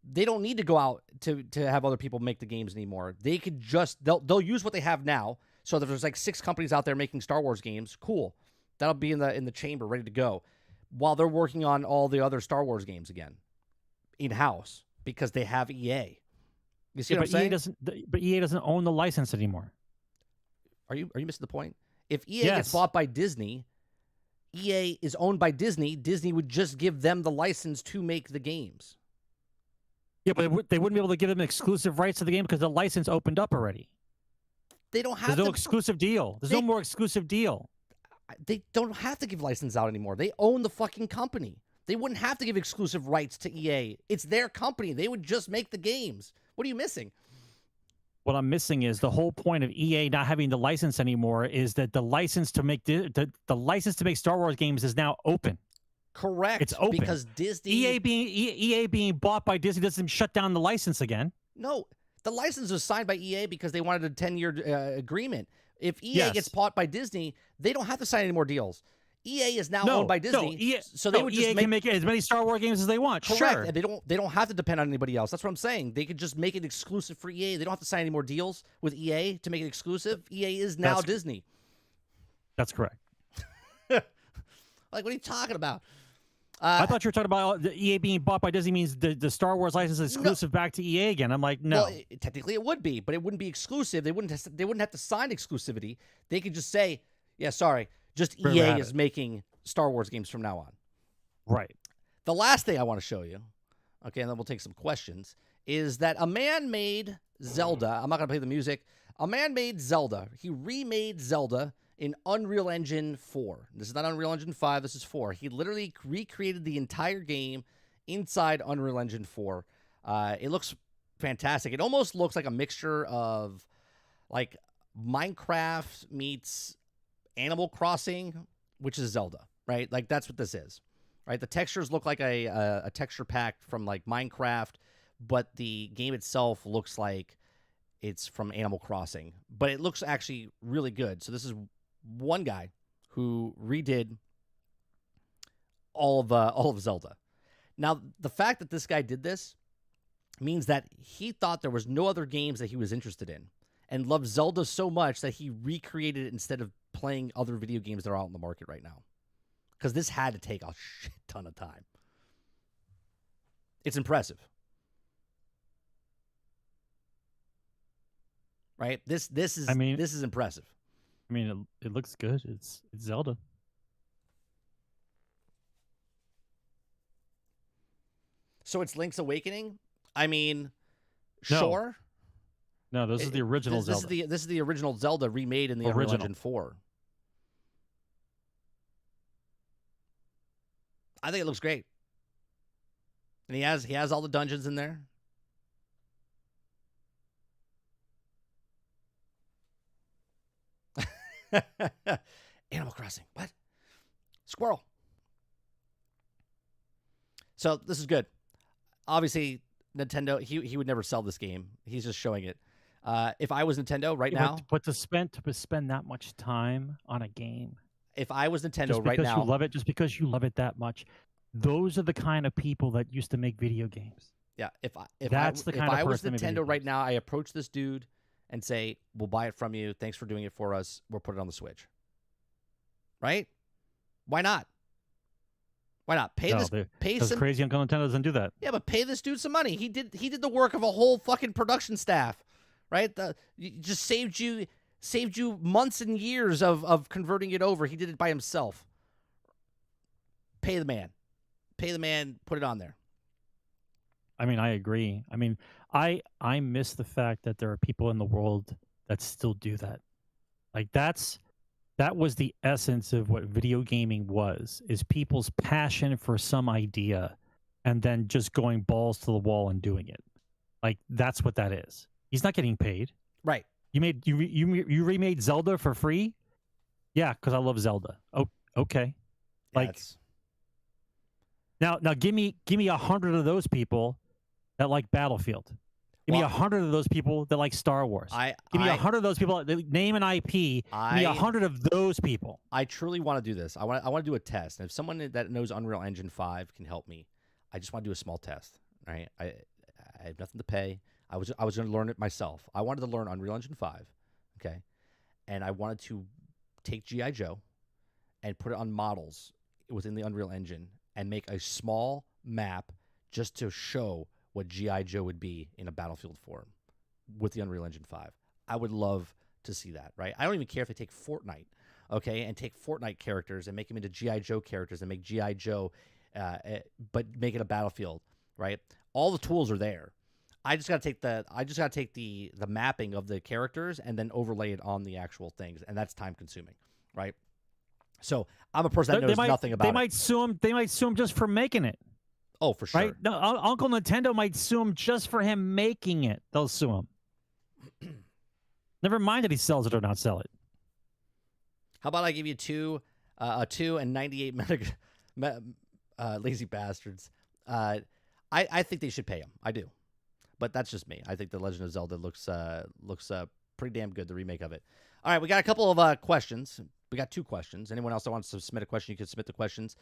They don't need to go out to have other people make the games anymore. They could just they'll use what they have now. So if there's like 6 companies out there making Star Wars games, cool. That'll be in the chamber ready to go, while they're working on all the other Star Wars games again, in house because they have EA. You see what I'm saying? But EA doesn't own the license anymore. Are you missing the point? If EA gets bought by Disney, EA is owned by Disney. Disney would just give them the license to make the games. Yeah, but they wouldn't be able to give them exclusive rights to the game because the license opened up already. They don't have. There's no exclusive deal. There's no more exclusive deal. They don't have to give license out anymore. They own the fucking company. They wouldn't have to give exclusive rights to EA. It's their company. They would just make the games. What are you missing? What I'm missing is the whole point of EA not having the license anymore is that the license to make the license to make Star Wars games is now open. Correct. It's open because Disney EA being bought by Disney doesn't shut down the license again. No, the license was signed by EA because they wanted a 10-year agreement. If EA gets bought by Disney, they don't have to sign any more deals. EA is now owned by Disney, so they would just can make as many Star Wars games as they want. Correct. Sure. And they don't have to depend on anybody else. That's what I'm saying. They could just make it exclusive for EA. They don't have to sign any more deals with EA to make it exclusive. EA is now Disney. That's correct. Like, what are you talking about? I thought you were talking about the EA being bought by Disney means the Star Wars license is exclusive back to EA again. I'm like, no. Well, technically it would be, but it wouldn't be exclusive. They wouldn't have to sign exclusivity. They could just say, yeah, sorry, just EA is making Star Wars games from now on. Right. The last thing I want to show you, okay, and then we'll take some questions, is that a man made Zelda. I'm not going to play the music. A man made Zelda. He remade Zelda in Unreal Engine 4. This is not Unreal Engine 5. This is 4. He literally recreated the entire game inside Unreal Engine 4. It looks fantastic. It almost looks like a mixture of like Minecraft meets Animal Crossing, which is Zelda, right? Like that's what this is, right? The textures look like a texture pack from like Minecraft, but the game itself looks like it's from Animal Crossing. But it looks actually really good. So this is one guy who redid all of Zelda. Now, the fact that this guy did this means that he thought there was no other games that he was interested in. and loved Zelda so much that he recreated it instead of playing other video games that are out in the market right now. Because this had to take a shit ton of time. It's impressive. Right? This is impressive. I mean, it looks good. It's Zelda. So it's Link's Awakening? I mean, No. sure. No, this is the original This Zelda. is the original Zelda remade in the Unreal Original. Engine 4. I think it looks great. And he has all the dungeons in there. Animal Crossing. What? Squirrel. So this is good. Obviously, Nintendo, he would never sell this game. He's just showing it. If I was Nintendo right now, but to spend that much time on a game, if I was Nintendo just right because now, you love it, just because you love it that much, those are the kind of people that used to make video games. yeah, if That's the kind of I was person that made Nintendo video right games. now, I approach this dude and say, "We'll buy it from you. Thanks for doing it for us. We'll put it on the Switch." Right? Why not? Why not pay Because some? crazy Uncle Nintendo doesn't do that. Yeah, but pay this dude some money. He did the work of a whole fucking production staff, right? Just saved you months and years of converting it over. He did it by himself. Pay the man. Put it on there. I mean, I agree. I mean, I miss the fact that there are people in the world that still do that. Like that was the essence of what video gaming was, is people's passion for some idea and then just going balls to the wall and doing it. Like that's what that is. He's not getting paid. Right. You remade Zelda for free? Yeah, because I love Zelda. Oh, okay. Like now give me 100 of those people that like Battlefield. Give me 100 of those people that like Star Wars. Give me 100 of those people that name an IP. Give me 100 of those people. I truly want to do this. I want to do a test. And if someone that knows Unreal Engine 5 can help me, I just want to do a small test. Right? I have nothing to pay. I was going to learn it myself. I wanted to learn Unreal Engine 5. Okay. And I wanted to take G.I. Joe and put it on models within the Unreal Engine and make a small map just to show what G.I. Joe would be in a Battlefield form with the Unreal Engine 5. I would love to see that, right? I don't even care if they take Fortnite, okay, and take Fortnite characters and make them into G.I. Joe characters and make G.I. Joe, but make it a Battlefield, right? All the tools are there. I just got to take the mapping of the characters and then overlay it on the actual things, and that's time consuming, right? So I'm a person that knows nothing about it. They might sue him just for making it. Oh, for sure. Right? No, Uncle Nintendo might sue him just for him making it. They'll sue him. Never mind that he sells it or not sell it. How about I give you a 2 and 98 lazy bastards. I think they should pay him. I do. But that's just me. I think The Legend of Zelda looks pretty damn good, the remake of it. All right, we got a couple of questions. We got 2 questions. Anyone else that wants to submit a question, you can submit the questions.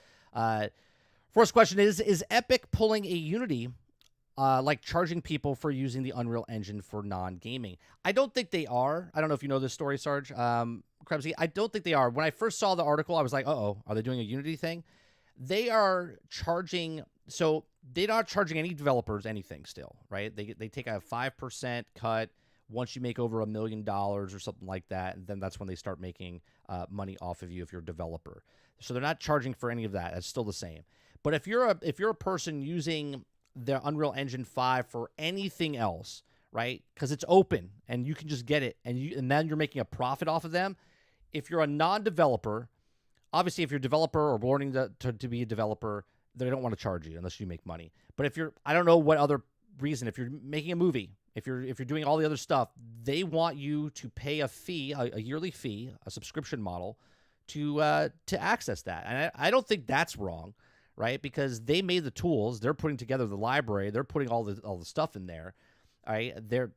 First question is Epic pulling a Unity, like charging people for using the Unreal Engine for non-gaming? I don't think they are. I don't know if you know this story, Sarge. Krebsy, I don't think they are. When I first saw the article, I was like, uh-oh, are they doing a Unity thing? They are charging, so they're not charging any developers anything still, right? They take a 5% cut once you make over $1 million or something like that, and then that's when they start making money off of you if you're a developer. So they're not charging for any of that. It's still the same. But if you're a person using the Unreal Engine 5 for anything else, right? Because it's open and you can just get it, and then you're making a profit off of them. If you're a non-developer, obviously if you're a developer or learning to be a developer, they don't want to charge you unless you make money. But if you're, I don't know what other reason, if you're making a movie, if you're doing all the other stuff, they want you to pay a fee, a yearly fee, a subscription model to access that. And I don't think that's wrong. Right, because they made the tools, they're putting together the library, they're putting all the stuff in there. All right, they're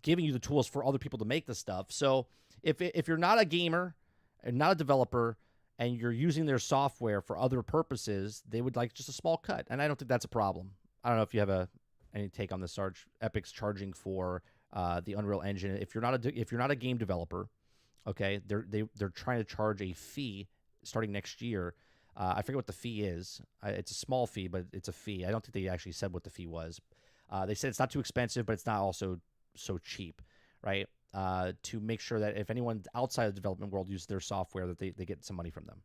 giving you the tools for other people to make the stuff. So if you're not a gamer and not a developer and you're using their software for other purposes, they would like just a small cut, and I don't think that's a problem. I don't know if you have any take on this, Sarge. Epic's charging for the Unreal Engine. If you're not a game developer, okay, they're trying to charge a fee starting next year. I forget what the fee is. It's a small fee, but it's a fee. I don't think they actually said what the fee was. They said it's not too expensive, but it's not also so cheap, right? To make sure that if anyone outside of the development world uses their software, that they get some money from them.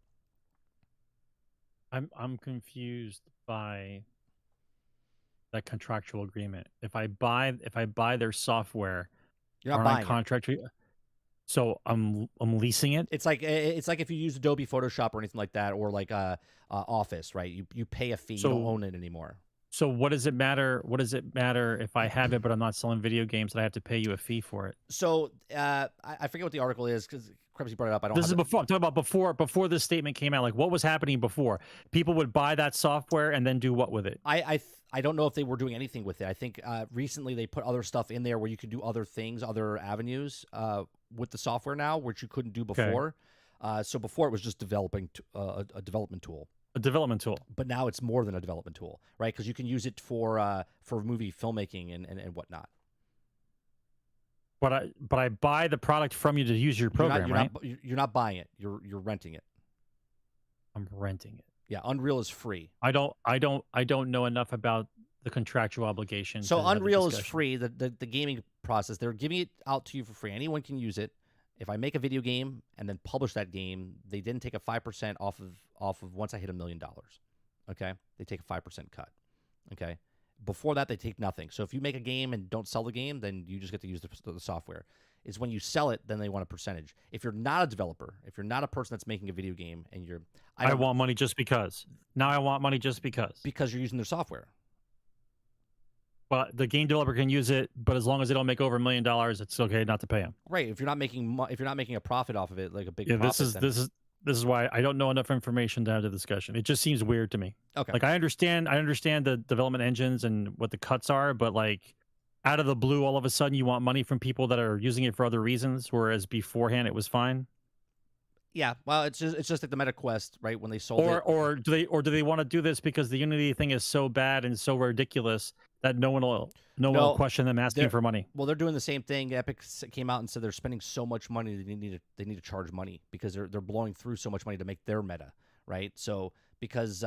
I'm confused by that contractual agreement. If I buy their software, You're not aren't I buying it. contract? So I'm leasing it. It's like if you use Adobe Photoshop or anything like that, or like Office, right? You pay a fee. So- you don't own it anymore. So what does it matter? What does it matter if I have it, but I'm not selling video games, and I have to pay you a fee for it? So I forget what the article is because Krebsy brought it up. I don't. This have is before. I'm talking about before this statement came out. Like, what was happening before? People would buy that software and then do what with it? I don't know if they were doing anything with it. I think recently they put other stuff in there where you could do other things, other avenues with the software now, which you couldn't do before. So before it was just developing a development tool. A development tool. But now it's more than a development tool, right? Because you can use it for movie filmmaking and whatnot. But I buy the product from you to use your program, right? You're not buying it. You're renting it. I'm renting it. Yeah, Unreal is free. I don't know enough about the contractual obligation. So to have the Unreal is discussion. free. The gaming process, they're giving it out to you for free. Anyone can use it. If I make a video game and then publish that game, they didn't take a 5% off of once I hit $1 million. Okay, they take a 5% cut. Okay, before that they take nothing. So if you make a game and don't sell the game, then you just get to use the software. Is when you sell it, then they want a percentage. If you're not a developer, if you're not a person that's making a video game, and I want money just because. Now I want money just because you're using their software. But the game developer can use it, but as long as they don't make over $1 million, it's okay not to pay them. Right. If you're not making a profit off of it, like a big profit, profit, this is why I don't know enough information to have the discussion. It just seems weird to me. Okay. Like I understand the development engines and what the cuts are, but like out of the blue, all of a sudden you want money from people that are using it for other reasons, whereas beforehand it was fine. Yeah, well, it's just like the MetaQuest, right? When they sold it, or do they want to do this because the Unity thing is so bad and so ridiculous that no one will question them asking for money? Well, they're doing the same thing. Epic came out and said they're spending so much money they need to charge money because they're blowing through so much money to make their meta, right? So because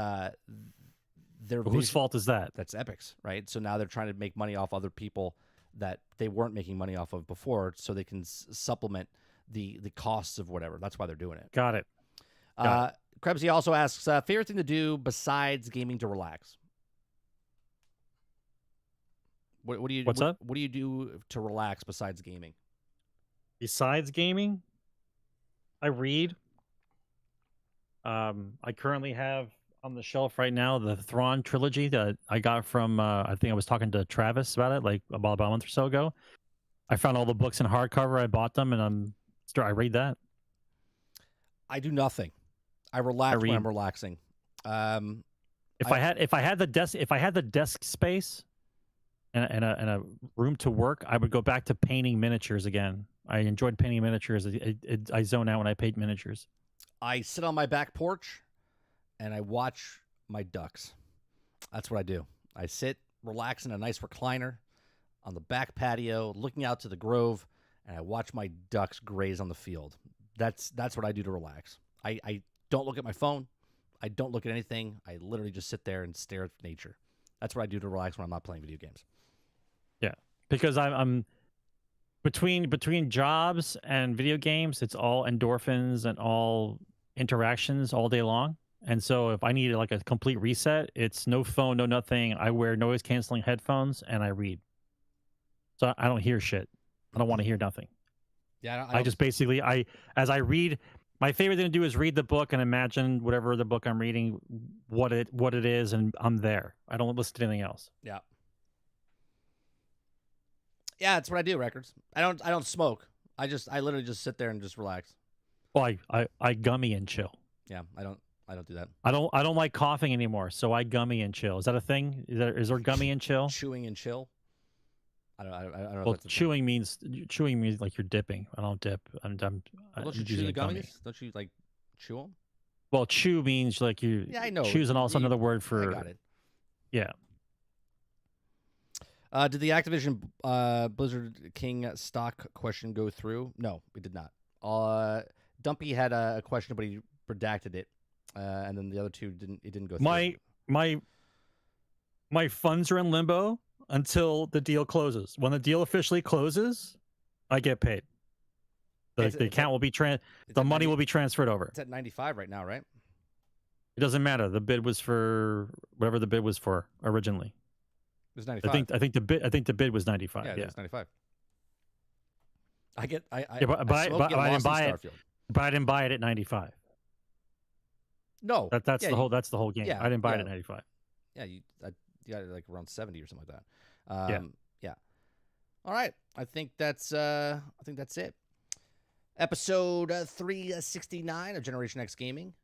whose fault is that? That's Epic's, right? So now they're trying to make money off other people that they weren't making money off of before, so they can supplement the costs of whatever. That's why they're doing it. Got it. Krebsy also asks, favorite thing to do besides gaming to relax? What do you What's up? What do you do to relax besides gaming? Besides gaming, I read. I currently have on the shelf right now the Thrawn trilogy that I got from I think I was talking to Travis about it like about a month or so ago. I found all the books in hardcover. I bought them and I read that. I do nothing. I relax when I'm relaxing. If I had the desk space and a room to work, I would go back to painting miniatures again. I enjoyed painting miniatures. I zone out when I paint miniatures. I sit on my back porch and I watch my ducks. That's what I do. I sit, relax in a nice recliner on the back patio, looking out to the grove, and I watch my ducks graze on the field. That's what I do to relax. I don't look at my phone. I don't look at anything. I literally just sit there and stare at nature. That's what I do to relax when I'm not playing video games. Yeah, because I'm between jobs and video games, it's all endorphins and all interactions all day long. And so if I need like a complete reset, it's no phone, no nothing. I wear noise canceling headphones and I read. So I don't hear shit. I don't want to hear nothing. Yeah, I just basically as I read, my favorite thing to do is read the book and imagine whatever the book I'm reading, what it is, and I'm there. I don't listen to anything else. Yeah. Yeah, that's what I do, Records. I don't smoke. I literally just sit there and just relax. Well, I gummy and chill. Yeah, I don't do that. I don't like coughing anymore, so I gummy and chill. Is that a thing? Is there gummy and chill? Chewing and chill? I don't know. Well, chewing means like you're dipping. I don't dip. Well, don't you chew the gummies? Don't you like chew them? Well, chew means like you. Yeah, I know. Chew's and also another word for. I got it. Yeah. Did the Activision Blizzard King stock question go through? No, we did not. Dumpy had a question, but he redacted it, and then the other two didn't. It didn't go through. My funds are in limbo until the deal closes. When the deal officially closes, I get paid. The account will be the money will be transferred over. It's at 95 right now, right? It doesn't matter. The bid was for whatever the bid was for originally. It was 95. I think the bid was 95. Yeah, it was 95. But I didn't buy it at 95. No, that's the whole game. Yeah, I didn't buy it at 95. Yeah, you got it like around 70 or something like that. Yeah. All right, I think that's it. Episode 369 of Generation X Gaming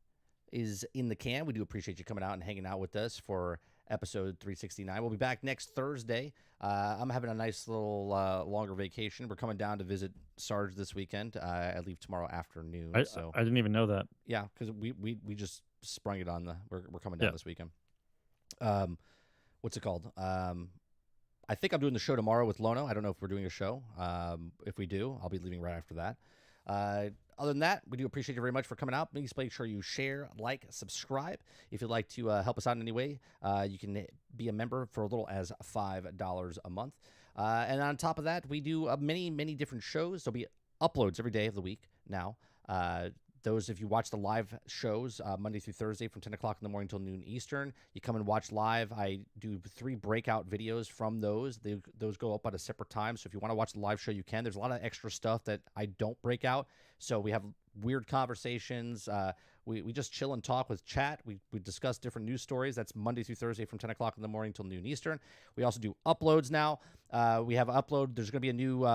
is in the can. We do appreciate you coming out and hanging out with us for episode 369. We'll be back next Thursday. I'm having a nice little longer vacation. We're coming down to visit Sarge this weekend. I leave tomorrow afternoon. I didn't even know that. Yeah, because we just sprung it on we're coming down this weekend. What's it called? I think I'm doing the show tomorrow with Lono. I don't know if we're doing a show. If we do, I'll be leaving right after that. Other than that, we do appreciate you very much for coming out. Please make sure you share, like, subscribe. If you'd like to help us out in any way, you can be a member for as little as $5 a month. And on top of that, we do many, many different shows. There'll be uploads every day of the week now. Those, if you watch the live shows Monday through Thursday from 10 o'clock in the morning till noon Eastern, you come and watch live. I do 3 breakout videos from those. Those go up at a separate time. So if you want to watch the live show, you can. There's a lot of extra stuff that I don't break out. So we have weird conversations. We just chill and talk with chat. We discuss different news stories. That's Monday through Thursday from 10 o'clock in the morning till noon Eastern. We also do uploads now. We have upload. There's going to be a new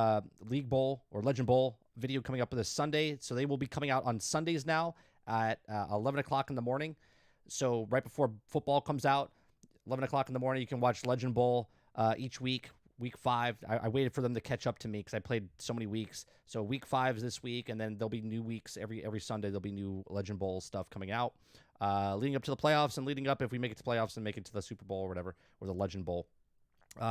League Bowl or Legend Bowl video coming up this Sunday. So they will be coming out on Sundays now at 11 o'clock in the morning. So right before football comes out, 11 o'clock in the morning, you can watch Legend Bowl each week. Week 5, I waited for them to catch up to me because I played so many weeks. So week 5 is this week, and then there'll be new weeks every Sunday. There'll be new Legend Bowl stuff coming out, leading up to the playoffs and leading up if we make it to playoffs and make it to the Super Bowl or whatever, or the Legend Bowl.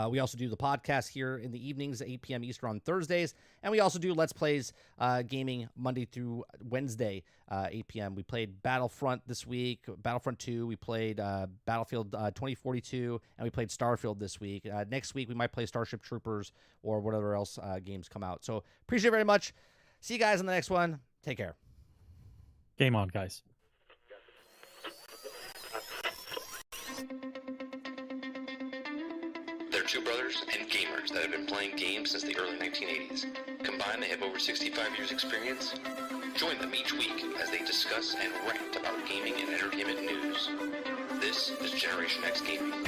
We also do the podcast here in the evenings, 8 p.m. Eastern on Thursdays. And we also do Let's Plays gaming Monday through Wednesday, 8 p.m. We played Battlefront this week, Battlefront 2. We played Battlefield 2042, and we played Starfield this week. Next week, we might play Starship Troopers or whatever else games come out. So appreciate it very much. See you guys on the next one. Take care. Game on, guys. They're two brothers and gamers that have been playing games since the early 1980s. Combined, they have over 65 years experience. Join them each week as they discuss and rant about gaming and entertainment news. This is Generation X Gaming.